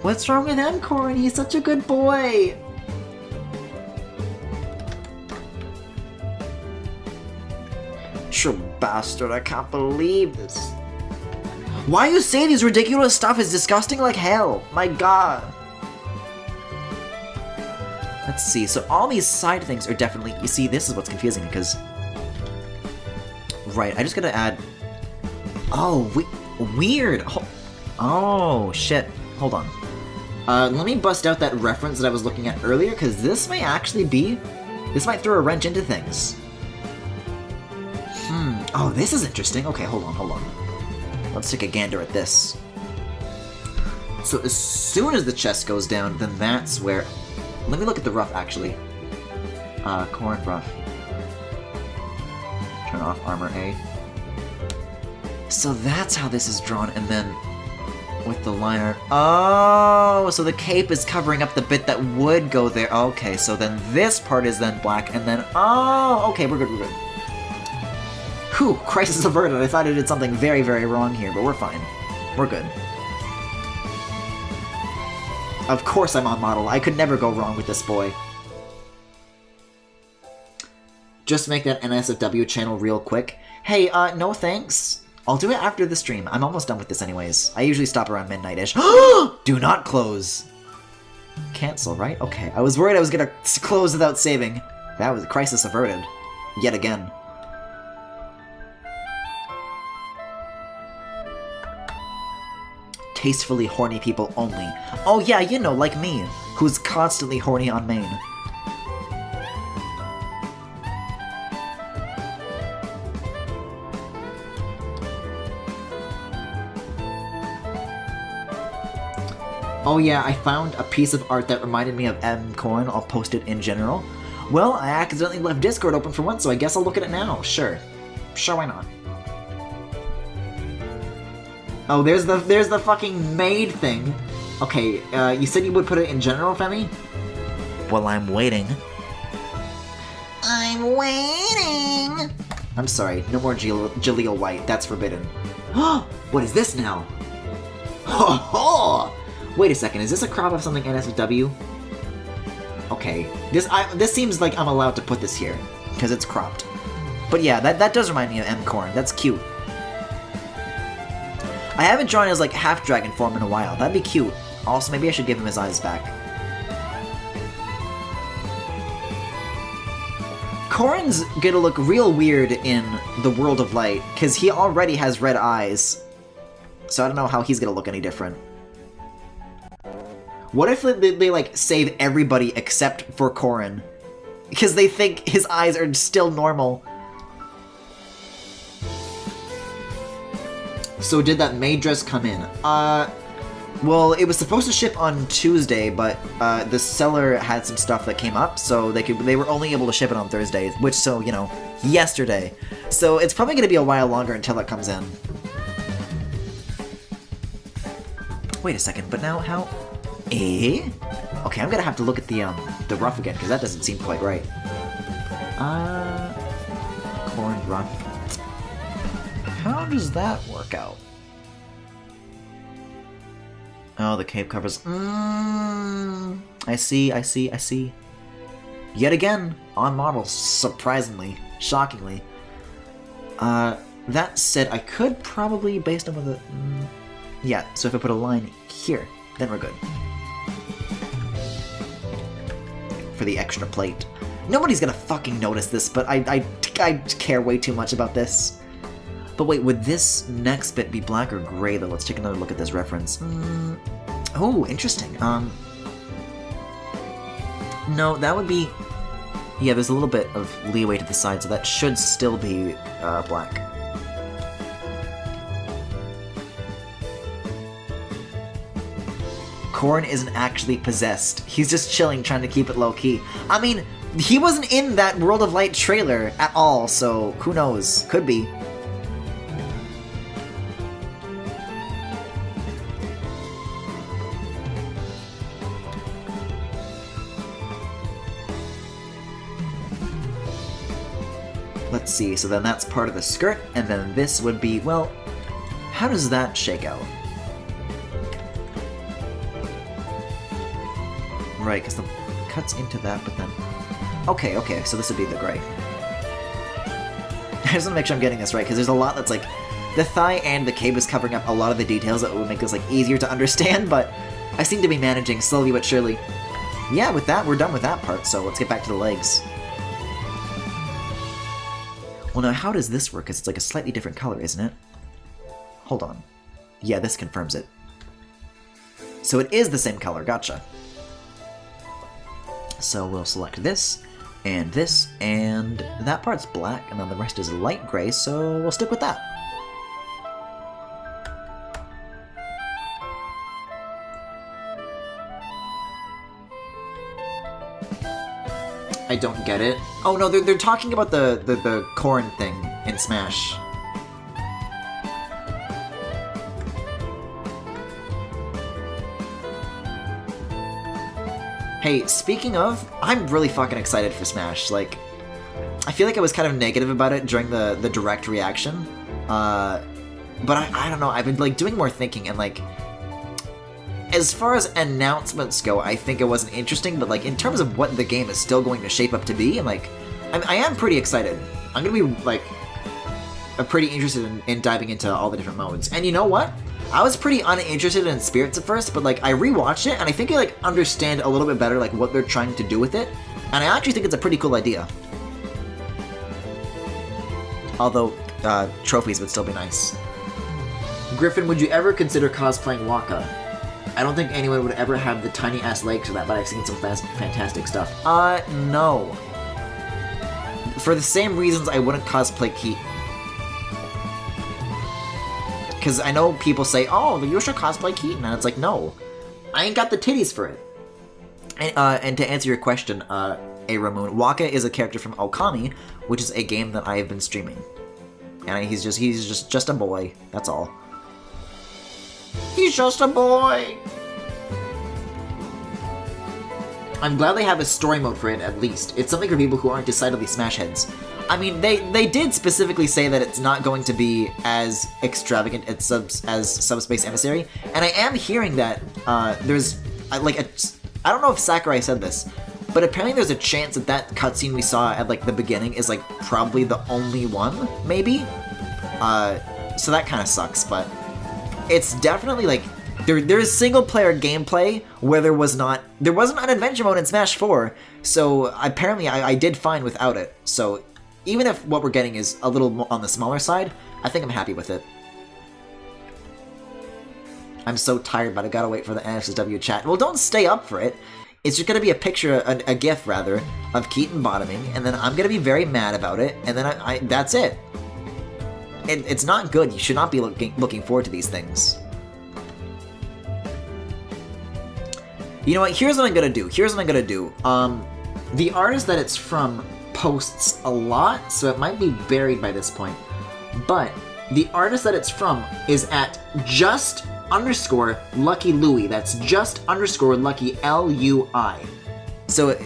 What's wrong with M Corrin? He's such a good boy. You bastard, I can't believe this. Why you say these ridiculous stuff is disgusting like hell? My god. Let's see, so all these side things are definitely... You see, this is what's confusing because... Right, I just gotta add... Oh, weird! Oh, shit. Hold on. Let me bust out that reference that I was looking at earlier, because this may actually be... This might throw a wrench into things. Oh, this is interesting. Okay, hold on. Let's take a gander at this. So as soon as the chest goes down, then that's where... Let me look at the ruff, actually. Corrin ruff. Turn off armor A. So that's how this is drawn, and then with the liner... Oh, so the cape is covering up the bit that would go there. Okay, so then this part is then black, and then... Oh, okay, we're good. Whew, crisis averted. I thought I did something very, very wrong here, but we're fine. We're good. Of course I'm on model. I could never go wrong with this boy. Just make that NSFW channel real quick. Hey, no thanks. I'll do it after the stream. I'm almost done with this anyways. I usually stop around midnight-ish. Do not close. Cancel, right? Okay. I was worried I was gonna close without saving. That was crisis averted. Yet again. Tastefully horny people only. Oh yeah, like me, who's constantly horny on main. Oh yeah, I found a piece of art that reminded me of M. Corrin. I'll post it in general. Well, I accidentally left Discord open for once, so I guess I'll look at it now. Sure, why not? Oh, there's the fucking maid thing. Okay, you said you would put it in general, Femi? Well, I'm waiting. I'm waiting! I'm sorry, no more Jaleel White, that's forbidden. What is this now? Ho ho! Wait a second, is this a crop of something NSFW? Okay, this seems like I'm allowed to put this here, because it's cropped. But yeah, that does remind me of M. Corrin, that's cute. I haven't drawn his, like, half-dragon form in a while. That'd be cute. Also, maybe I should give him his eyes back. Corrin's gonna look real weird in the World of Light, because he already has red eyes. So I don't know how he's gonna look any different. What if they like, save everybody except for Corrin? Because they think his eyes are still normal. So did that maid dress come in? Well, it was supposed to ship on Tuesday, but the seller had some stuff that came up, so they were only able to ship it on Thursday, which, so, yesterday. So it's probably going to be a while longer until it comes in. Wait a second, but now how... Eh? Okay, I'm gonna have to look at the rough again, because that doesn't seem quite right. Corn rough. How does that work out? Oh, the cape covers. I see. Yet again, on model, surprisingly, shockingly. That said, I could probably, based on what the... yeah, so if I put a line here, then we're good. For the extra plate. Nobody's gonna fucking notice this, but I care way too much about this. But wait, would this next bit be black or gray, though? Let's take another look at this reference. Oh, interesting. No, that would be... yeah, there's a little bit of leeway to the side, so that should still be black. Corn isn't actually possessed. He's just chilling, trying to keep it low-key. I mean, he wasn't in that World of Light trailer at all, so who knows? Could be. Let's see, so then that's part of the skirt, and then this would be, well, how does that shake out? Right, because the cuts into that, but then... okay, so this would be the gray. I just want to make sure I'm getting this right, because there's a lot that's like... the thigh and the cape is covering up a lot of the details that would make this like easier to understand, but I seem to be managing slowly but surely. Yeah, with that, we're done with that part, so let's get back to the legs. Well, now, how does this work? Because it's like a slightly different color, isn't it? Hold on. Yeah, this confirms it. So it is the same color, gotcha. So we'll select this, and that part's black, and then the rest is light gray, so we'll stick with that. I don't get it. Oh no, they're talking about the corn thing in Smash. Hey, speaking of, I'm really fucking excited for Smash. Like, I feel like I was kind of negative about it during the direct reaction. But I don't know, I've been like doing more thinking, and like, as far as announcements go, I think it wasn't interesting, but like in terms of what the game is still going to shape up to be, and like, I am pretty excited. I'm gonna be like, pretty interested in diving into all the different modes. And you know what? I was pretty uninterested in Spirits at first, but like I rewatched it, and I think I like understand a little bit better like what they're trying to do with it, and I actually think it's a pretty cool idea. Although, trophies would still be nice. Griffin, would you ever consider cosplaying Waka? I don't think anyone would ever have the tiny-ass legs for that, but I've seen some fantastic stuff. No. For the same reasons I wouldn't cosplay Keaton. Because I know people say, oh, you should cosplay Keaton, and it's like, no. I ain't got the titties for it. And to answer your question, Ramoon, Waka is a character from Okami, which is a game that I have been streaming. And he's just a boy, that's all. He's just a boy! I'm glad they have a story mode for it, at least. It's something for people who aren't decidedly Smash heads. I mean, they did specifically say that it's not going to be as extravagant as Subspace Emissary, and I am hearing that there's, like, I don't know if Sakurai said this, but apparently there's a chance that that cutscene we saw at, like, the beginning is, like, probably the only one, maybe? So that kind of sucks, but it's definitely, like, there is single-player gameplay where there wasn't an adventure mode in Smash 4, so apparently I did fine without it, so even if what we're getting is a little on the smaller side, I think I'm happy with it. I'm so tired, but I gotta wait for the NSSW chat. Well, don't stay up for it. It's just gonna be a picture, a GIF rather, of Keaton bottoming, and then I'm gonna be very mad about it, and then that's it. It's not good. You should not be looking forward to these things. You know what? Here's what I'm gonna do. The artist that it's from posts a lot, so it might be buried by this point. But the artist that it's from is at just underscore Lucky Louie. That's just underscore Lucky L-U-I. So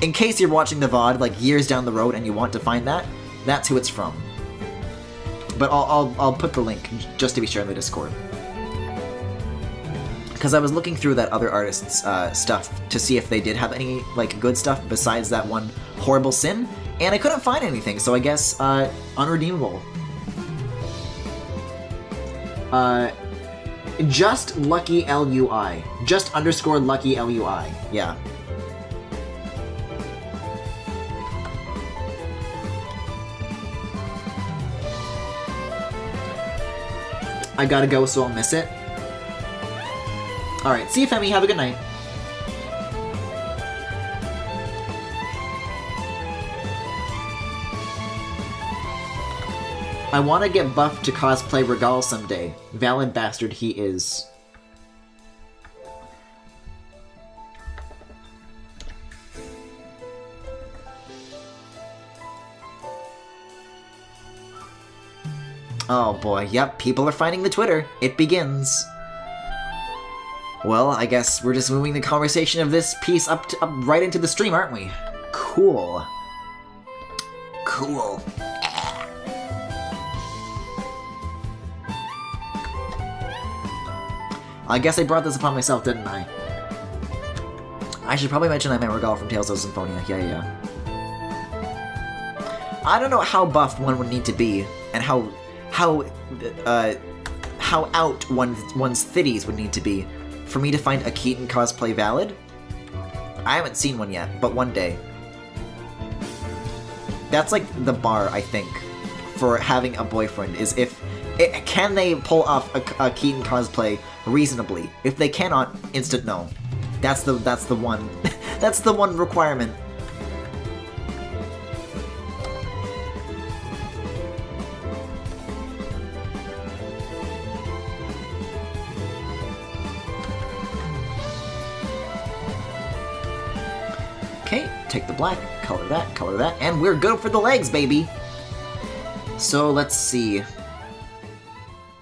in case you're watching the VOD like years down the road and you want to find that, that's who it's from. But I'll put the link just to be sure in the Discord. Because I was looking through that other artist's stuff to see if they did have any like good stuff besides that one horrible sin, and I couldn't find anything, so I guess unredeemable. Just Lucky L-U-I. Just underscore Lucky L-U-I. Yeah. I gotta go, so I'll miss it. Alright, see you, Femi. Have a good night. I want to get buffed to cosplay Regal someday. Valid bastard he is. Oh boy, yep, people are finding the Twitter. It begins. Well, I guess we're just moving the conversation of this piece up right into the stream, aren't we? Cool. Cool. I guess I brought this upon myself, didn't I? I should probably mention I meant Regal from Tales of Symphonia. Yeah. I don't know how buffed one would need to be, and how out one's thitties would need to be for me to find a Keaton cosplay valid. I haven't seen one yet, but one day. That's like the bar, I think, for having a boyfriend, is can they pull off a Keaton cosplay reasonably? If they cannot, instant no. That's the one that's the one requirement. Okay, take the black, color that, and we're good for the legs, baby! So, let's see.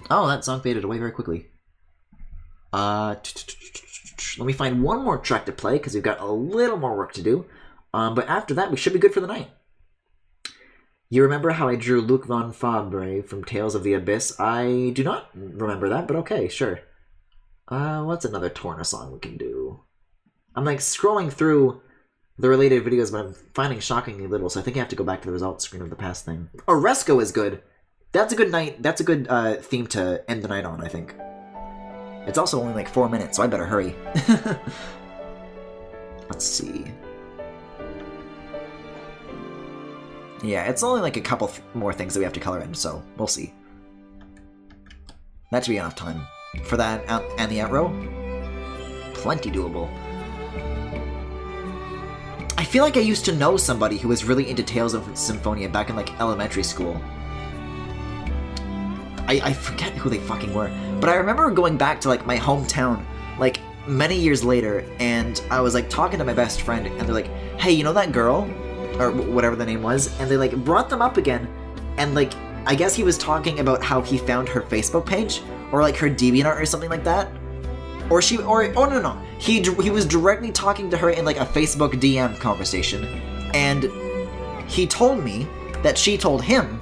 Oh, that song faded away very quickly. Let me find one more track to play, because we've got a little more work to do. But after that, we should be good for the night. You remember how I drew Luc von Fabre from Tales of the Abyss? I do not remember that, but okay, sure. What's another Torna song we can do? I'm like scrolling through the related videos, but I'm finding shockingly little, so I think I have to go back to the results screen of the past thing. Oresco is good. That's a good night. That's a good theme to end the night on, I think. It's also only like 4 minutes, so I better hurry. Let's see. Yeah, it's only like a couple more things that we have to color in, so we'll see. That should be enough time for that and the outro. Plenty doable. I feel like I used to know somebody who was really into Tales of Symphonia back in like elementary school. I forget who they fucking were, but I remember going back to like my hometown like many years later, and I was like talking to my best friend, and they're like, hey, you know that girl? Or whatever the name was, and they like brought them up again, and like I guess he was talking about how he found her Facebook page, or like her DeviantArt or something like that. Or oh no, he was directly talking to her in like a Facebook DM conversation, and he told me that she told him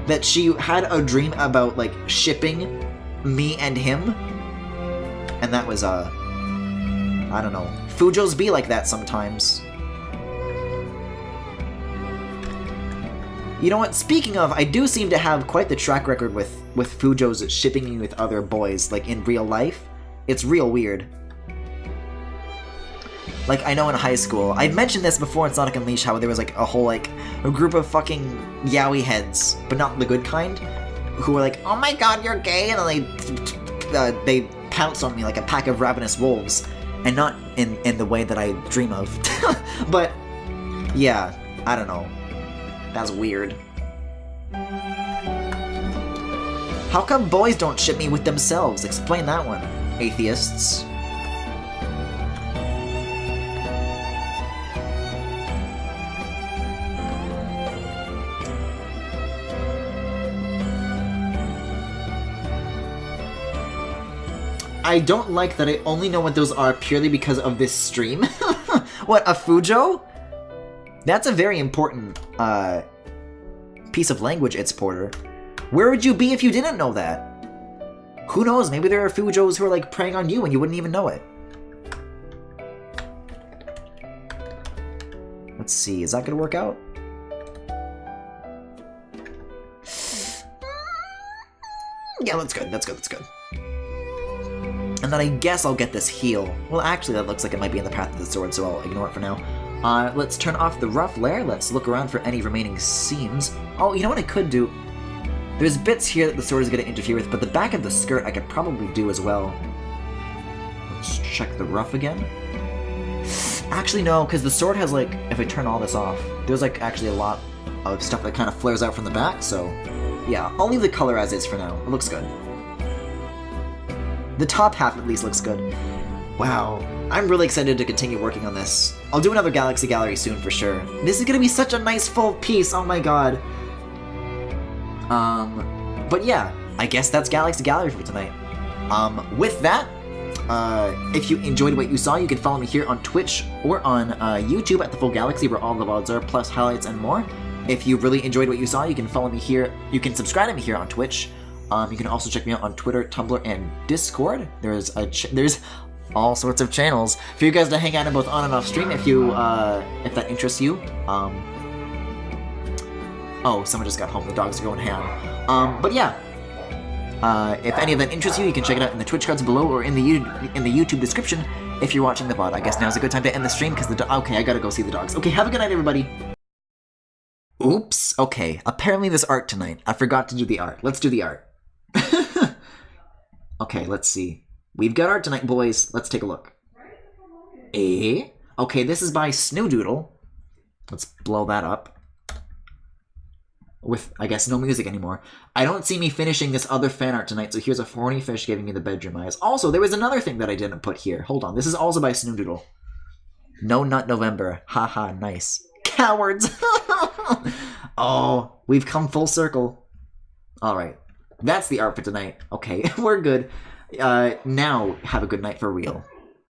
that she had a dream about like shipping me and him, and that was I don't know. Fujos be like that sometimes. You know what? Speaking of, I do seem to have quite the track record with Fujos shipping me with other boys, like in real life. It's real weird. Like, I know in high school, I've mentioned this before in Sonic Unleashed, how there was like a whole like a group of fucking yaoi heads, but not the good kind, who were like, oh my god, you're gay, and then they pounce on me like a pack of ravenous wolves, and not in the way that I dream of. But yeah, I don't know. That's weird. How come boys don't ship me with themselves? Explain that one, atheists. I don't like that I only know what those are purely because of this stream. What, a Fujo? That's a very important piece of language, It's Porter. Where would you be if you didn't know that? Who knows, maybe there are Fujos who are like preying on you and you wouldn't even know it. Let's see, is that gonna work out? Yeah, that's good, that's good, that's good. And then I guess I'll get this heal. Well, actually, that looks like it might be in the path of the sword, so I'll ignore it for now. Let's turn off the rough layer. Let's look around for any remaining seams. Oh, you know what I could do? There's bits here that the sword is going to interfere with, but the back of the skirt I could probably do as well. Let's check the rough again. Actually, no, because the sword has, like, if I turn all this off, there's, like, actually a lot of stuff that kind of flares out from the back, so yeah, I'll leave the color as is for now. It looks good. The top half at least looks good. Wow, I'm really excited to continue working on this. I'll do another Galaxy Gallery soon for sure. This is gonna be such a nice full piece, oh my god. But yeah, I guess that's Galaxy Gallery for tonight. With that, if you enjoyed what you saw, you can follow me here on Twitch or on YouTube at The Full Galaxy, where all the VODs are, plus highlights and more. If you really enjoyed what you saw, you can follow me here. You can subscribe to me here on Twitch. You can also check me out on Twitter, Tumblr, and Discord. There's all sorts of channels for you guys to hang out in both on and off stream if if that interests you. Oh, someone just got home. The dogs are going ham. But yeah, if any of that interests you, you can check it out in the Twitch cards below or in the YouTube description if you're watching the VOD. I guess now's a good time to end the stream because okay, I gotta go see the dogs. Okay, have a good night, everybody. Oops. Okay, apparently there's art tonight. I forgot to do the art. Let's do the art. Okay, let's see. We've got art tonight, boys. Let's take a look. Okay, this is by Snowdoodle. Let's blow that up. With, I guess, no music anymore. I don't see me finishing this other fan art tonight, so here's a horny fish giving me the bedroom eyes. Also, there was another thing that I didn't put here. Hold on, this is also by Snowdoodle. No Nut November. Haha, nice. Cowards! Oh, we've come full circle. Alright, that's the art for tonight. Okay, we're good. Now, have a good night for real.